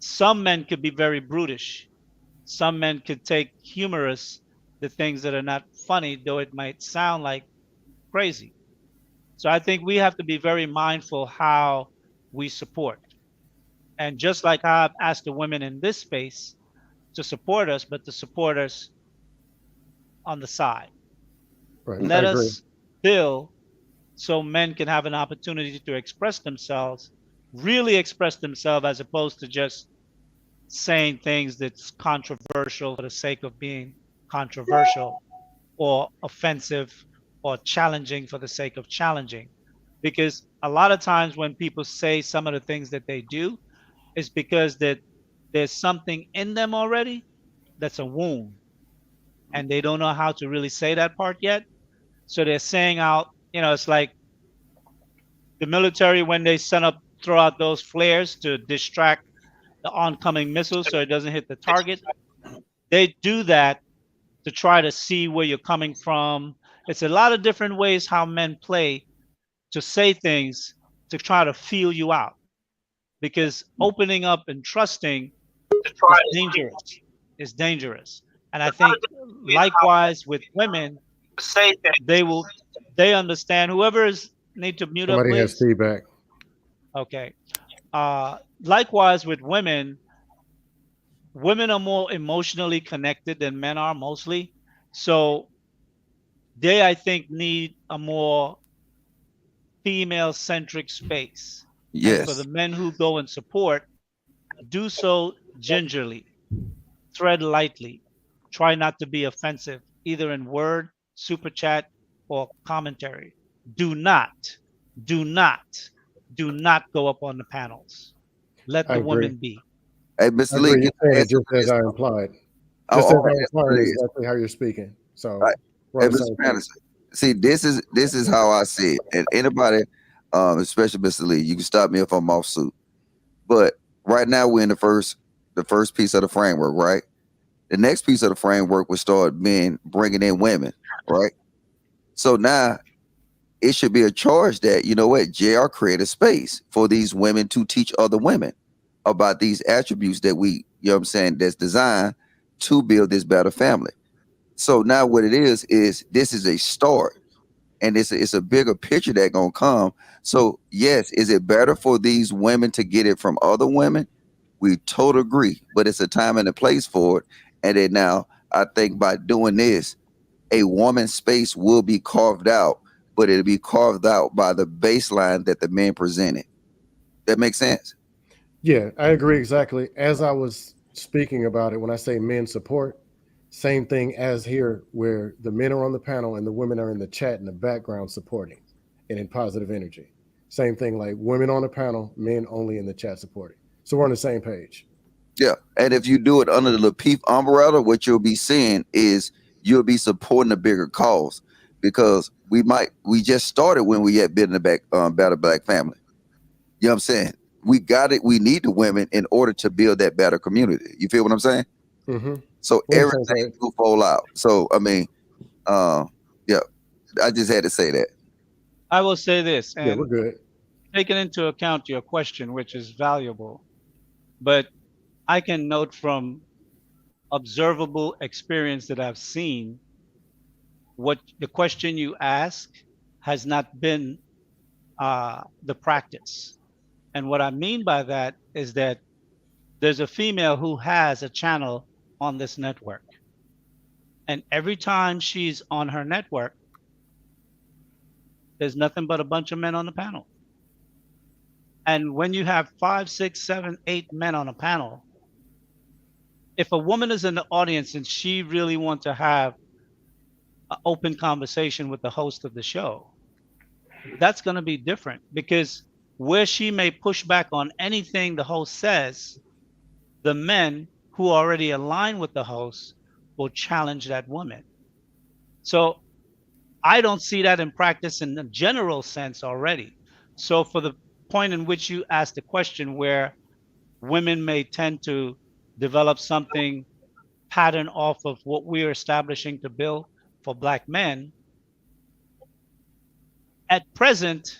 some men could be very brutish. Some men could take humorous the things that are not funny, though it might sound like crazy. So I think we have to be very mindful how we support. And just like I've asked the women in this space to support us, but to support us on the side. Right. Let us build so men can have an opportunity to express themselves, really express themselves, as opposed to just saying things that's controversial for the sake of being controversial or offensive or challenging for the sake of challenging. Because a lot of times when people say some of the things that they do, it's because that there's something in them already that's a wound, and they don't know how to really say that part yet. So they're saying out, it's like the military when they throw out those flares to distract the oncoming missile so it doesn't hit the target. They do that to try to see where you're coming from. It's a lot of different ways how men play to say things to try to feel you out, because opening up and trusting is dangerous. And I think likewise with women, they understand. Whoever is need to mute up, Somebody has please. feedback. Okay. Likewise with women, women are more emotionally connected than men are mostly. So they, I think, need a more female centric space. And for the Yes. men who go and support, do so gingerly, tread lightly, try not to be offensive, either in word, super chat, or commentary. Do not, do not, do not go up on the panels. Let I the agree. women be. Hey, I Mr. Lee, agree. can You're I saying it answer just as this? I implied. I Just as want I to implied answer is this. exactly how you're speaking. All So right. we're Hey, on the Mr. same page. Patterson. See, this is how I see it. And anybody, especially Mr. Lee, you can stop me if I'm off suit. But right now we're in the first piece of the framework, right? The next piece of the framework would start bringing in women, right? So now it should be a charge that, you know what, JR create a space for these women to teach other women about these attributes that we, you know what I'm saying, that's designed to build this better family. So now what it is this is a start, and it's a bigger picture that gonna come. So yes, is it better for these women to get it from other women? We totally agree, but it's a time and a place for it. And then now I think by doing this, a woman's space will be carved out, but it'll be carved out by the baseline that the men presented. That makes sense? Yeah, I agree exactly. As I was speaking about it, when I say men support, same thing as here, where the men are on the panel and the women are in the chat in the background supporting and in positive energy. Same thing, like women on the panel, men only in the chat supporting. So we're on the same page. Yeah. And if you do it under the Lapeef umbrella, what you'll be seeing is you'll be supporting a bigger cause, because we just started when we had been in the Battle Black family. You know what I'm saying? We got it. We need the women in order to build that better community. You feel what I'm saying? Mm-hmm. So We're on the same everything page. will fall out. So I mean, yeah, I just had to say that. I will say this, Yeah, we're and good. taking into account your question, which is valuable, but I can note from observable experience that I've seen what the question you ask has not been the practice. And what I mean by that is that there's a female who has a channel on this network. And every time she's on her network, there's nothing but a bunch of men on the panel. And when you have 5, 6, 7, 8 men on a panel, if a woman is in the audience and she really wants to have an open conversation with the host of the show, that's going to be different, because where she may push back on anything the host says, the men who already align with the host will challenge that woman. So I don't see that in practice in the general sense already. So for the point in which you asked the question, where women may tend to develop something pattern off of what we're establishing to build for Black men, at present,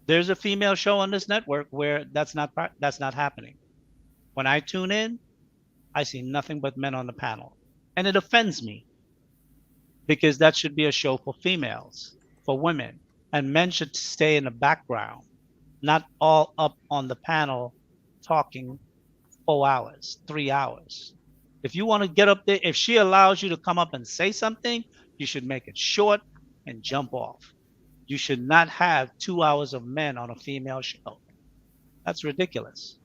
there's a female show on this network where that's not happening. When I tune in, I see nothing but men on the panel, and it offends me, because that should be a show for females, for women, and men should stay in the background, not all up on the panel talking 4 hours, 3 hours. If you want to get up there, if she allows you to come up and say something, you should make it short and jump off. You should not have 2 hours of men on a female show. That's ridiculous.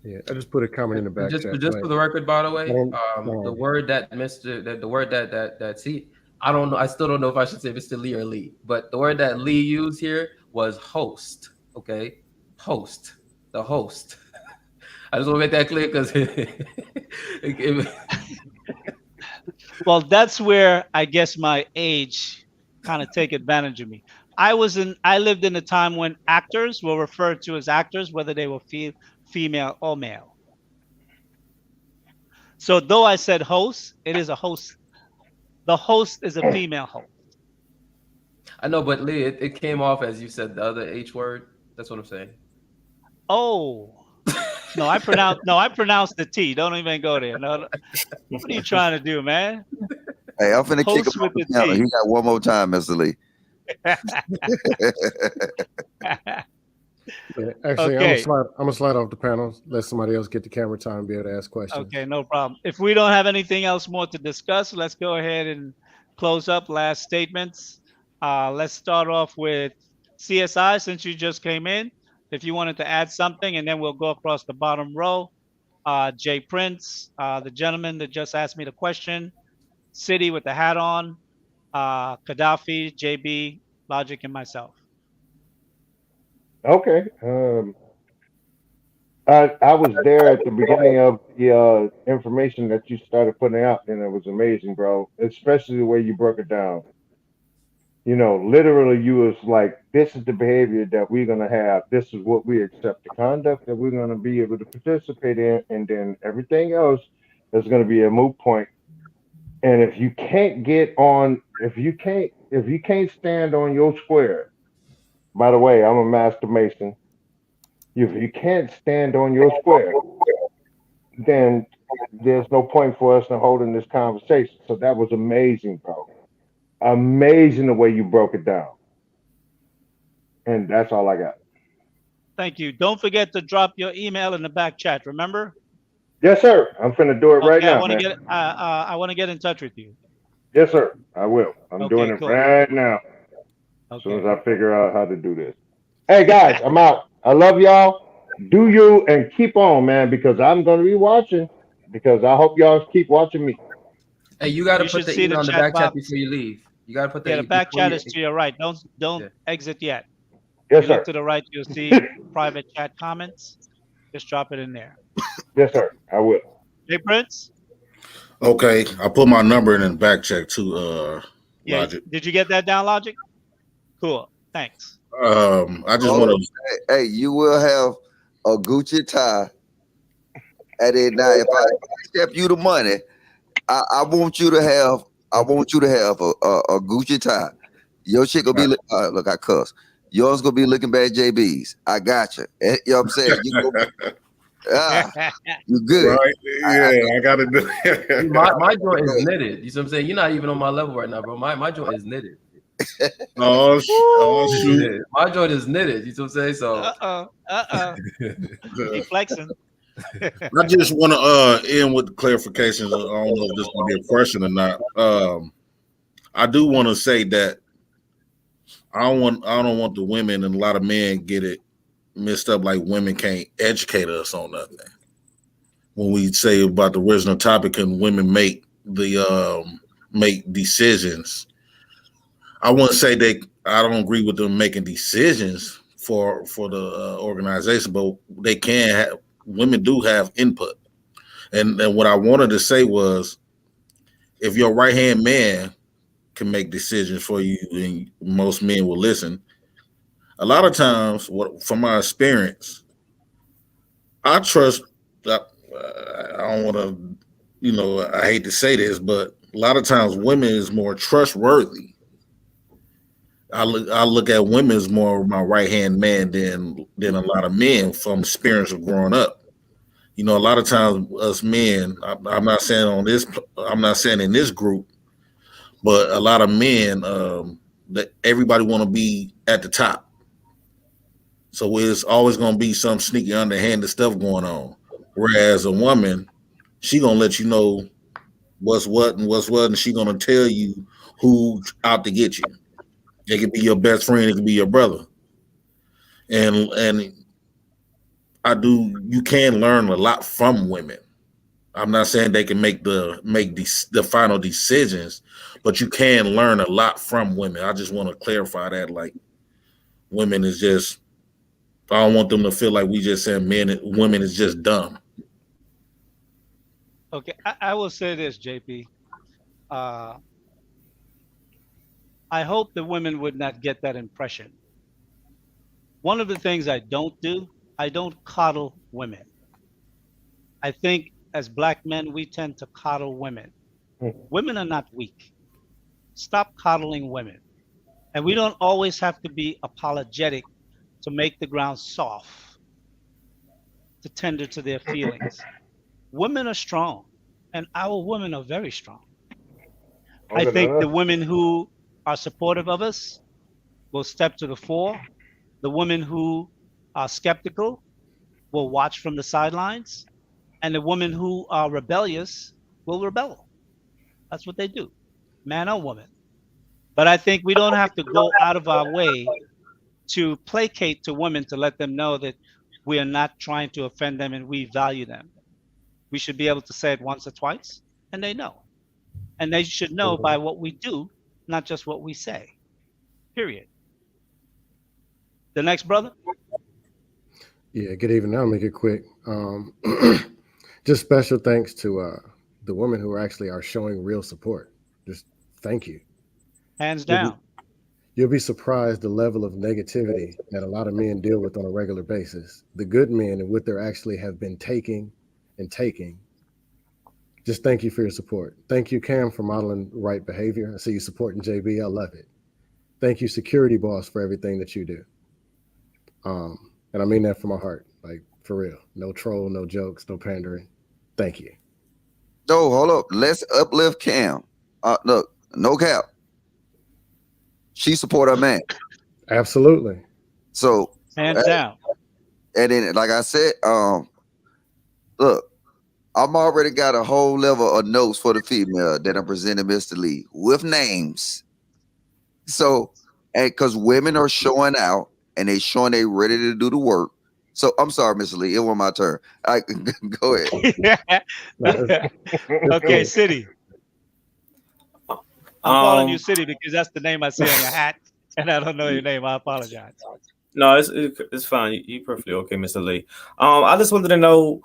Yeah, I just put a comment in the back chat. Just for the record, by the way, the Um, word that the word that see, I don't know. I still don't know if I should say Mr. Lee or Lee, but the word that Lee used here was host. Okay, host, the host. I just want to make that clear, because Well, that's where I guess my age kind of take advantage of me. I lived in a time when actors were referred to as actors, whether they were female or male. So though I said host, it is a host. The host is a female host. I know, but Lee, it came off as you said the other H word. That's what I'm saying. Oh, no, I pronounced the T. Don't even go there. No, what are you trying to do, man? Hey, I'm finna kick Host him off with the the panel. He T. got one more time, Mr. Lee. Yeah, actually, Okay. I'm gonna slide off the panel. Let somebody else get the camera time and be able to ask questions. Okay, no problem. If we don't have anything else more to discuss, let's go ahead and close up. Last statements. Let's start off with CSI, since you just came in. If you wanted to add something, and then we'll go across the bottom row. Jay Prince, the gentleman that just asked me the question, City with the hat on, Gaddafi, JB, Logic, and myself. Okay. I was there at the beginning of the information that you started putting out, and it was amazing, bro. Especially the way you broke it down. You know, literally, you was like, "This is the behavior that we're gonna have. This is what we accept. The conduct that we're gonna be able to participate in, and then everything else is gonna be a moot point. And if you can't get on, if you can't stand on your square. By the way, I'm a master mason. If you can't stand on your square, then there's no point for us in holding this conversation. So that was amazing, bro. Amazing the way you broke it down. And that's all I got. Thank you. Don't forget to drop your email in the back chat. Remember? Yes, sir. I'm finna do it right Okay, I now, want to man. get I want to get in touch with you. Yes, sir. I will. I'm doing Okay, it cool. right now. As soon Okay. as I figure out how to do this. Hey guys, I'm out. I love y'all. Do you and keep on, man, because I'm gonna be watching. Because I hope y'all keep watching me. Hey, you got to You put should the see email the in the chat back chat box. before you leave. You got to put Yeah, the that back before chat you. is to your right. Don't Yeah. exit yet. Yes, You sir. look to the right, you'll see private chat comments. Just drop it in there. Yes, sir. I will. Hey, Prince. Okay, I put my number in the back check too. Yeah, Logic. did you get that down, Logic? Cool. Thanks. I just Oh, want to. hey, you will have a Gucci tie at it now. If I accept you the money, I want you to have a Gucci tie. Your shit gonna be look, I cuss. Yours gonna be looking bad JB's. I got you. You know what I'm saying? You you good. Right? Yeah, I gotta do See, my joint is knitted. You see what I'm saying? You're not even on my level right now, bro. My joint is knitted. Oh shoot. Yeah, my joint is knitted. You see what I'm saying? So He flexing. I just want to end with the clarifications. I don't know if this is gonna be a question or not. I do want to say that I don't want the women and a lot of men get it messed up like women can't educate us on nothing. When we say about the original topic, and women make decisions, I wouldn't say I don't agree with them making decisions for the organization, but they can have. Women do have input, and what I wanted to say was, if your right hand man can make decisions for you, and most men will listen. A lot of times, from my experience, I trust. I don't want to, I hate to say this, but a lot of times women is more trustworthy. I look at women as more of my right hand man than a lot of men from experience of growing up. A lot of times us men, I'm not saying in this group, but a lot of men that everybody want to be at the top. So it's always going to be some sneaky underhanded stuff going on. Whereas a woman, she going to let you know what's what, and she going to tell you who out to get you. It could be your best friend, it could be your brother. And you can learn a lot from women. I'm not saying they can make the final decisions, but you can learn a lot from women. I just want to clarify that, like, women is just, I don't want them to feel like we just said women is just dumb. Okay, I will say this, JP. I hope the women would not get that impression. One of the things I don't do, I don't coddle women. I think as black men, we tend to coddle women. Women are not weak. Stop coddling women. And we don't always have to be apologetic to make the ground soft, to tender to their feelings. Women are strong, and our women are very strong. I think the women who are supportive of us will step to the fore. The women who are skeptical will watch from the sidelines, and the women who are rebellious will rebel. That's what they do, man or woman. But I think we don't have to go out of our way to placate to women to let them know that we are not trying to offend them and we value them. We should be able to say it once or twice, and they know. And they should know by what we do, not just what we say. Period. The next brother? Yeah, good evening. I'll make it quick. Just special thanks to the women who actually are showing real support. Just thank you. Hands You'll be, down. you'll be surprised the level of negativity that a lot of men deal with on a regular basis. The good men and what they actually have been taking and taking. Just thank you for your support. Thank you, Cam, for modeling right behavior. I see you supporting JB. I love it. Thank you, Security Boss, for everything that you do. And I mean that from my heart, like for real. No troll, no jokes, no pandering. Thank you. No, hold up. Let's uplift Cam. Look, no cap. She support her man. Absolutely. So hands down. And then, like I said, look, I'm already got a whole level of notes for the female that I'm presenting Mr. Lee with names. So, and because women are showing out and they showing they ready to do the work. So I'm sorry, Mr. Lee, it was my turn. I go ahead. Okay, City. I'm calling you City because that's the name I see on your hat, and I don't know your name. I apologize. No, it's fine. You're perfectly okay, Mr. Lee. I just wanted to know.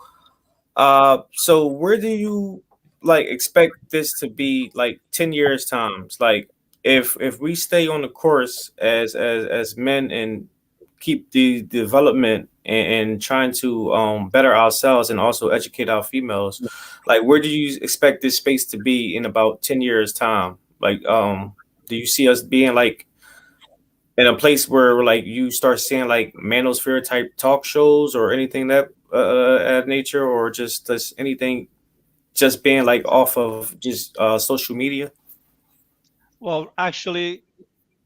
So where do you like expect this to be like 10 years times? Like if we stay on the course as men and keep the development and trying to better ourselves and also educate our females, like where do you expect this space to be in about 10 years time? Like do you see us being like in a place where like you start seeing like manosphere type talk shows or anything that at nature, or just anything just being like off of just social media? Well, actually,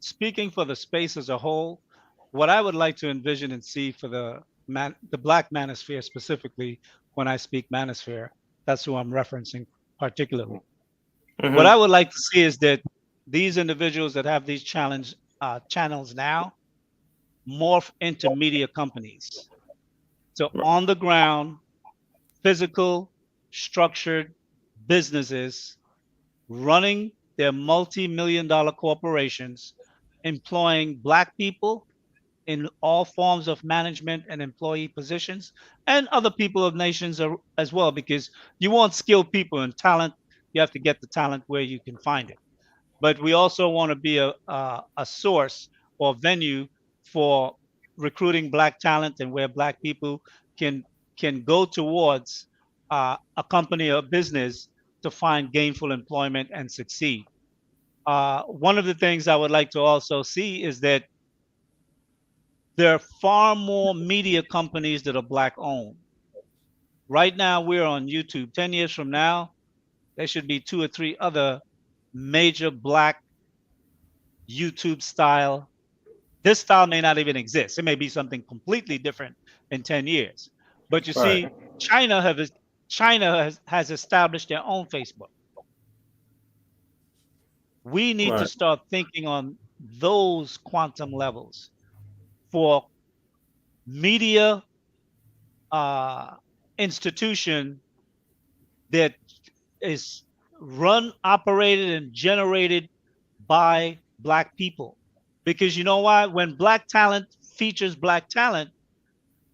speaking for the space as a whole, what I would like to envision and see for the black manosphere specifically, when I speak manosphere, that's who I'm referencing particularly. What I would like to see is that these individuals that have these channels now morph into media companies. So on the ground, physical, structured businesses running their multi-million-dollar corporations, employing black people in all forms of management and employee positions, and other people of nations as well, because you want skilled people and talent. You have to get the talent where you can find it. But we also want to be a source or venue for recruiting black talent, and where black people can go towards a company or business to find gainful employment and succeed. One of the things I would like to also see is that there are far more media companies that are black owned. Right now, we're on YouTube. 10 years from now, there should be 2 or 3 other major black YouTube style. This style may not even exist. It may be something completely different in 10 years. But you see, China has established their own Facebook. We need to start thinking on those quantum levels for media institution that is run, operated, and generated by black people. Because you know why? When black talent features black talent,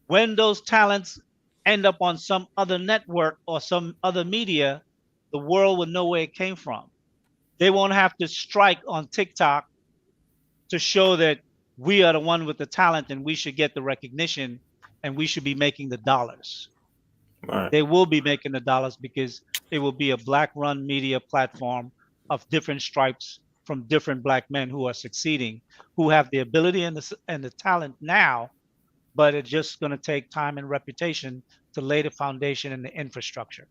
when those talents end up on some other network or some other media, the world will know where it came from. They won't have to strike on TikTok to show that we are the one with the talent and we should get the recognition and we should be making the dollars. They will be making the dollars because it will be a black run media platform of different stripes from different black men who are succeeding, who have the ability and the talent now, but it's just going to take time and reputation to lay the foundation and the infrastructure.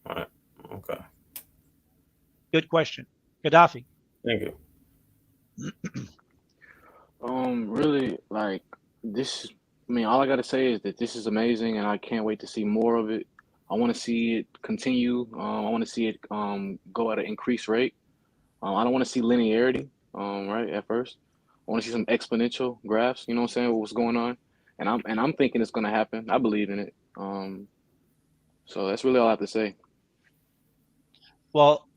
All right. Okay. Good question. Gaddafi. Thank you. Really, like, I mean, all I gotta say is that this is amazing, and I can't wait to see more of it. I want to see it continue. I want to see it go at an increased rate. I don't want to see linearity, right at first. I want to see some exponential graphs. You know what I'm saying? What's going on? And I'm thinking it's gonna happen. I believe in it. So that's really all I have to say. Well,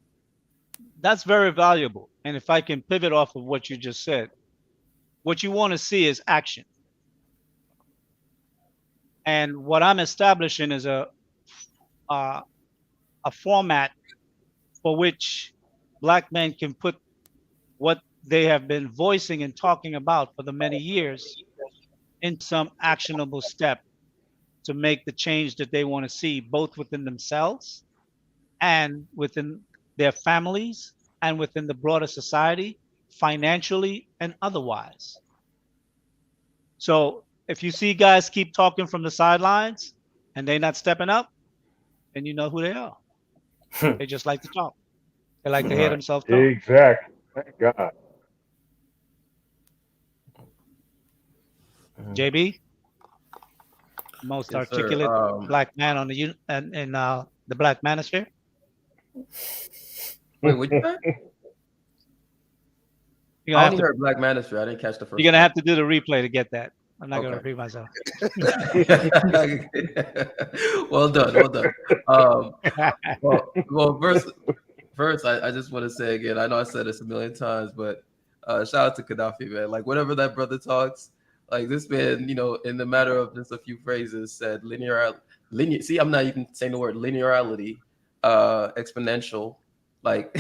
that's very valuable. And if I can pivot off of what you just said, what you want to see is action. And what I'm establishing is a format for which Black men can put what they have been voicing and talking about for the many years in some actionable step to make the change that they want to see, both within themselves and within their families and within the broader society, financially and otherwise. So if you see guys keep talking from the sidelines and they're not stepping up, then you know who they are. They just like to talk. They like to hear Right. themselves talk. Exactly. Thank God. JB, most Yes, sir. articulate Black man on the in the Black Manosphere. Wait, what you said? You're I gonna have only to. heard Black Manosphere. I didn't catch the first. You're gonna part. have to do the replay to get that. I'm not gonna Okay. repeat myself. Well done, well done. Well, first, I just want to say again, I know I said this a million times, but shout out to Gaddafi, man. Like whenever that brother talks, like this man, you know, in the matter of just a few phrases, said linear. See, I'm not even saying the word linearity, exponential. Like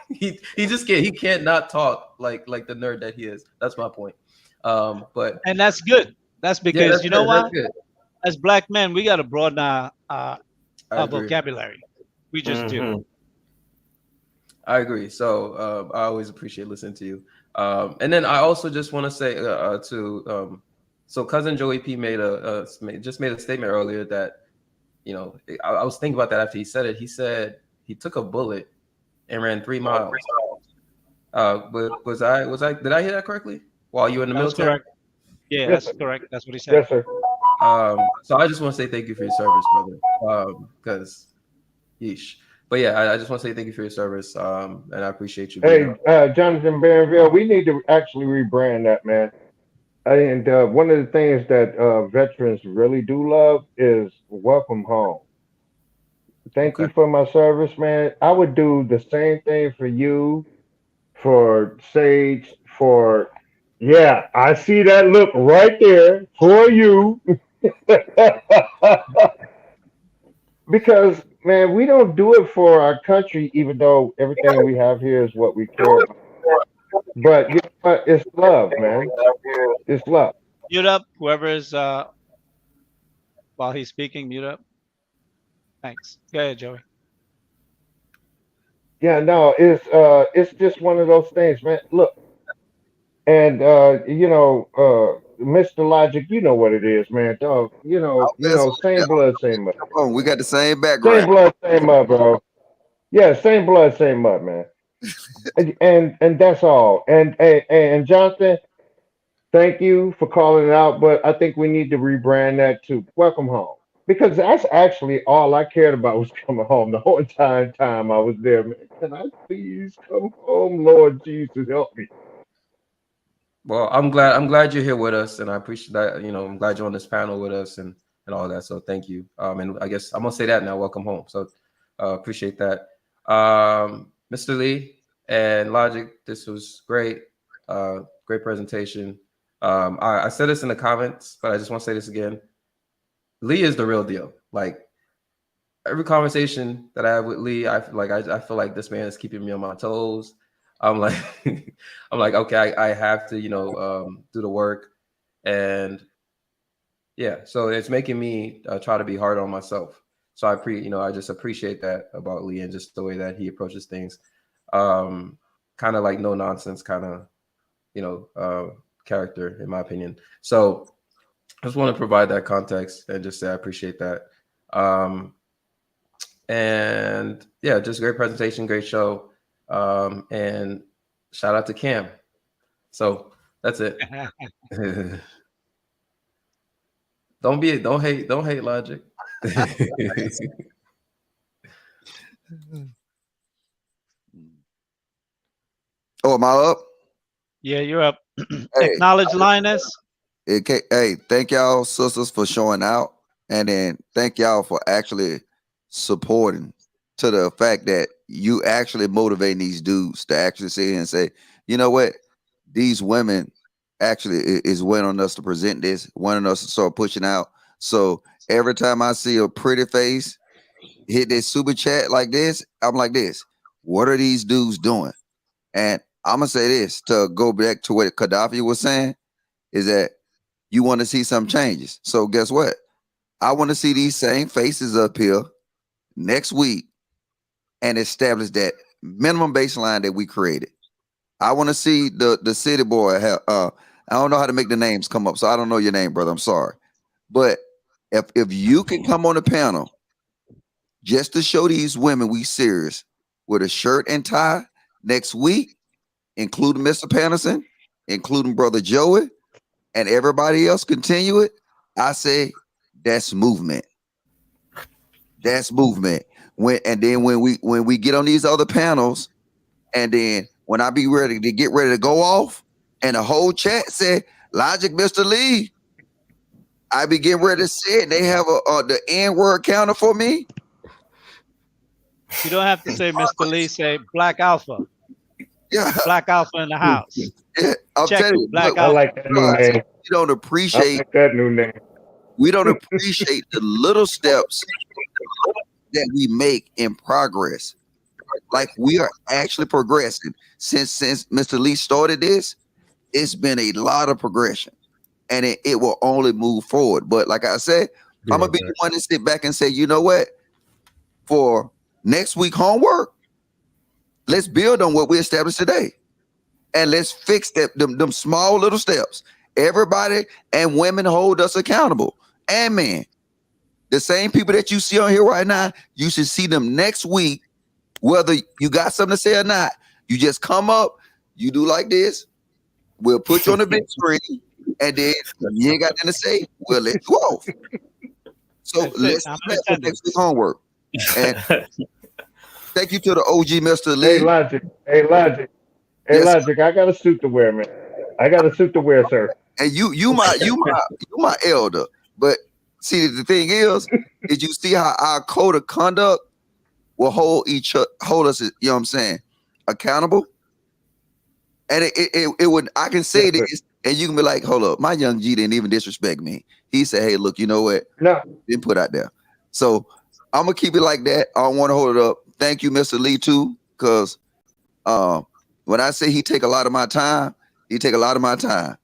he just can't. He can't not talk like the nerd that he is. That's my point. But And that's good. That's because yeah, that's you know good. why? That's good. As Black men, we got to broaden our I agree. vocabulary. We just do. Mhm. I agree. So I always appreciate listening to you. And then I also just want to say so cousin Joey P made just made a statement earlier that, you know, I was thinking about that after he said it. He said he took a bullet and ran 3 miles. But did I hear that correctly? While you were in the That was military? correct. Yeah, Yes, that's sir. correct. That's what he said. Yes, sir. So I just want to say thank you for your service, brother. Because yeesh. But yeah, I just want to say thank you for your service. And I appreciate you being Hey, Jonathan Barronville, we need to actually rebrand that, man. And one of the things that veterans really do love is welcome home. Thank you for my service, man. I would do the same thing for you, for Sage, for, yeah, I see that look right there for you. Because, man, we don't do it for our country, even though everything we have here is what we care about. But you know what? It's love, man. It's love. Mute up. Whoever is while he's speaking, mute up. Thanks. Go ahead, Joey. Yeah, no, it's just one of those things, man. Look, and Mr. Logic, you know what it is, man. Dog, same blood, same mud. Come on, we got the same Same background. blood, same mud, bro. Yeah, same blood, same mud, man. And that's all. And Jonathan, thank you for calling it out, but I think we need to rebrand that to welcome home. Because that's actually all I cared about was coming home the whole entire time I was there, man. Can I please come home, Lord Jesus, help me. Well, I'm glad you're here with us, and I appreciate that. You know, I'm glad you're on this panel with us and all that. So thank you. And I guess I'm gonna say that now. Welcome home. So appreciate that. Mr. Lee and Logic, this was great. Great presentation. I said this in the comments, but I just want to say this again. Lee is the real deal. Like every conversation that I have with Lee, I feel like this man is keeping me on my toes. I'm like, okay, I have to, do the work, and yeah, so it's making me try to be hard on myself. So I just appreciate that about Lee and just the way that he approaches things, kind of like no nonsense kind of, character in my opinion. So I just want to provide that context and just say I appreciate that. And yeah, just great presentation, great show. And shout out to Cam. So that's it. Don't hate Logic. Oh, am I up? Yeah, you're up. Hey, Acknowledge Lioness. hey, thank y'all, sisters, for showing out. And then thank y'all for actually supporting, to the fact that you actually motivating these dudes to actually sit here and say, you know what? These women actually is wanting us to present this, wanting us to start pushing out. So every time I see a pretty face hit this super chat like this, I'm like this. What are these dudes doing? And I'm gonna say this to go back to what Gaddafi was saying, is that you want to see some changes. So guess what? I want to see these same faces up here next week and establish that minimum baseline that we created. I want to see the city boy have, I don't know how to make the names come up, so I don't know your name, brother. I'm sorry. But if you can come on the panel just to show these women we serious with a shirt and tie next week, including Mr. Patterson, including Brother Joey, and everybody else continue it, I say that's movement. That's movement. When we get on these other panels, and then when I be ready to go off, and the whole chat said, Logic, Mr. Lee, I be getting ready to say it. They have the N-word counter for me. You don't have to say Mr. Lee, say Black Alpha. Yeah. Black Alpha in the house. Yeah, I'm Check telling it, you, Black look, I Alpha. like that new name. we don't I appreciate like that new name. we don't appreciate the little steps that we make in progress. Like, we are actually progressing. Since Mr. Lee started this, it's been a lot of progression, and it will only move forward. But like I said, I'm gonna be the one to sit back and say, you know what? For next week homework, let's build on what we established today, and let's fix them small little steps. Everybody and women hold us accountable, and men. The same people that you see on here right now, you should see them next week, whether you got something to say or not. You just come up, you do like this, we'll put you on the big screen, and then you ain't got nothing to say, we'll let you off. So That's it. let's I'm do in that for attendance. next week homework. And thank you to the OG Mr. Hey, Lee. Logic. Hey, Logic. Hey, Yes, Logic. I got a suit to wear, man. I got a suit to wear, sir. and you my elder. But see, the thing is you see how our code of conduct will hold us, you know what I'm saying, accountable. And it would, I can say Yes, sir. this, and you can be like, hold up, my young G didn't even disrespect me. He said, hey, look, you know what? No. Didn't put out there. So I'm gonna keep it like that. I don't want to hold it up. Thank you, Mr. Lee, too, because when I say he take a lot of my time, he take a lot of my time.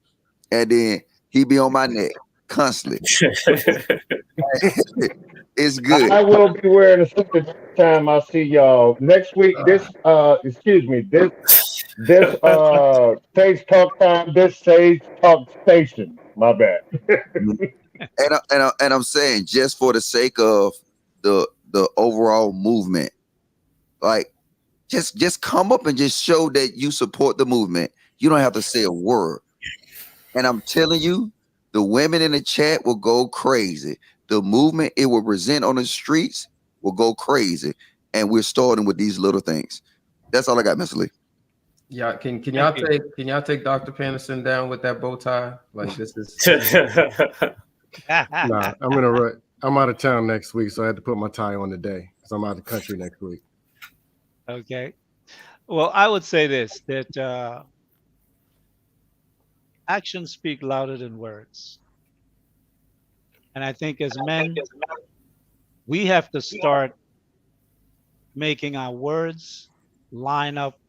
And then he be on my neck constantly. It's good. I will be wearing a suit the next time I see y'all next week. This excuse me, this Sage Talk Time, this Sage Talk Station. My bad. And I'm saying, just for the sake of the overall movement, like just come up and just show that you support the movement. You don't have to say a word. And I'm telling you, the women in the chat will go crazy. The movement it will present on the streets will go crazy. And we're starting with these little things. That's all I got, Mr. Lee. Yeah, can y'all take Dr. Patterson down with that bow tie? Like, this is Nah, I'm out of town next week, so I had to put my tie on today because I'm out of the country next week. Okay. Well, I would say this, that actions speak louder than words. And I think as men, we have to start making our words line up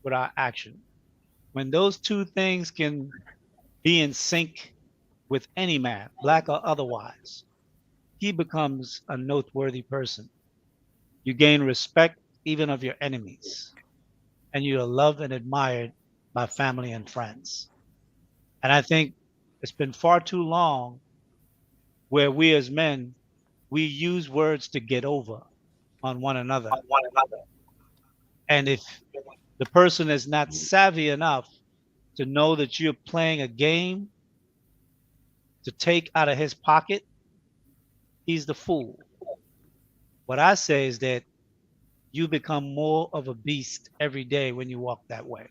with our action. When those two things can be in sync with any man, black or otherwise, he becomes a noteworthy person. You gain respect even of your enemies, and you are loved and admired by family and friends. And I think it's been far too long where we as men, we use words to get over on one another. And if the person is not savvy enough to know that you're playing a game, to take out of his pocket, he's the fool. What I say is that you become more of a beast every day when you walk that way.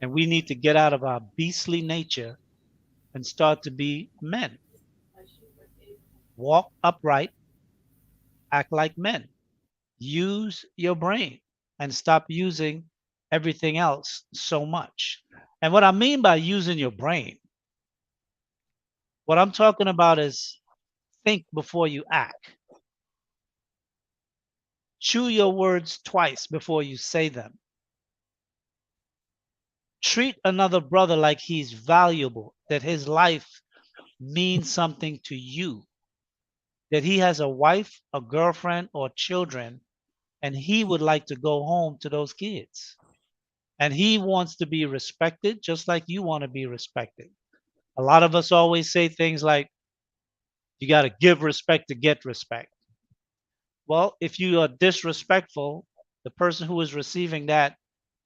And we need to get out of our beastly nature and start to be men. Walk upright, act like men. Use your brain and stop using everything else so much. And what I mean by using your brain, what I'm talking about is think before you act. Chew your words twice before you say them. Treat another brother like he's valuable, that his life means something to you, that he has a wife, a girlfriend, or children, and he would like to go home to those kids. And he wants to be respected just like you want to be respected. A lot of us always say things like, you got to give respect to get respect. Well, if you are disrespectful, the person who is receiving that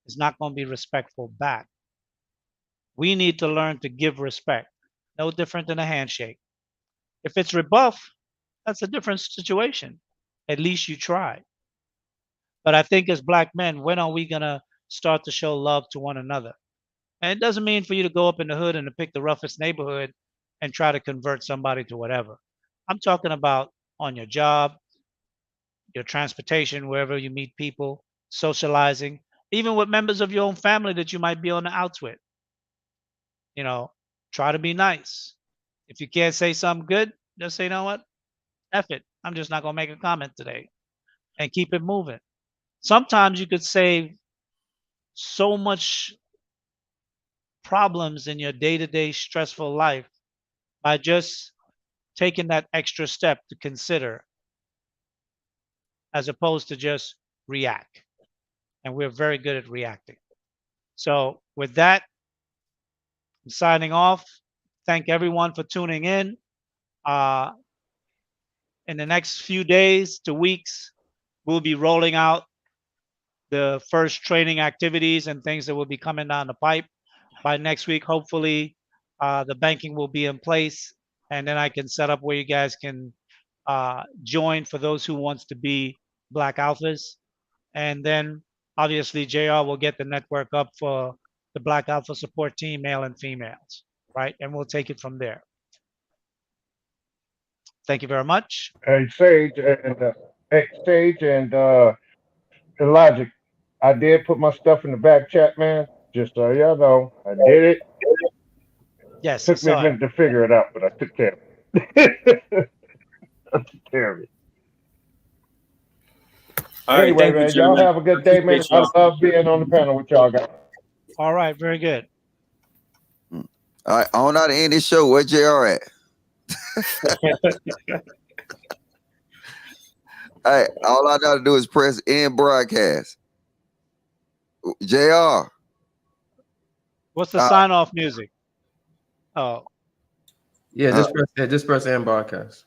is not going to be respectful back. We need to learn to give respect, no different than a handshake. If it's rebuff, that's a different situation. At least you tried. But I think as black men, when are we going to start to show love to one another? And it doesn't mean for you to go up in the hood and to pick the roughest neighborhood and try to convert somebody to whatever. I'm talking about on your job, your transportation, wherever you meet people, socializing, even with members of your own family that you might be on the outs with. You know, try to be nice. If you can't say something good, just say, you know what? F it. I'm just not going to make a comment today and keep it moving. Sometimes you could save so much problems in your day-to-day stressful life by just taking that extra step to consider as opposed to just react. And we're very good at reacting. So with that, I'm signing off. Thank everyone for tuning in. In the next few days to weeks, we'll be rolling out the first training activities and things that will be coming down the pipe. By next week, hopefully, the banking will be in place, and then I can set up where you guys can join for those who wants to be Black Alphas. And then, obviously, JR will get the network up for the Black Alpha support team, male and females, right? And we'll take it from there. Thank you very much. Hey Sage and Logic, I did put my stuff in the back chat, man. Just so y'all know, I did it. Yes, Took me a minute to figure it out, but I took care of it. I took care of it. All right, Anyway, thank you, man, y'all gentlemen. have a good day, man. Appreciate I y'all. love being on the panel with y'all guys. All right, very good. All right, I don't know how to end this show. Where JR at? All right, all I got to do is press end broadcast. JR. What's the sign off music? Oh. Yeah, just press end broadcast.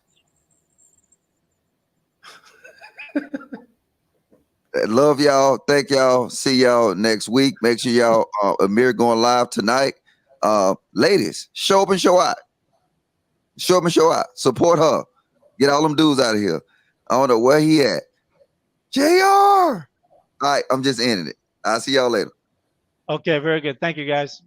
Love y'all. Thank y'all. See y'all next week. Make sure y'all Amir going live tonight. Ladies, show up and show out. Show up and show out. Support her. Get all them dudes out of here. I don't know where he at. JR. All right, I'm just ending it. I'll see y'all later. Okay, very good. Thank you, guys.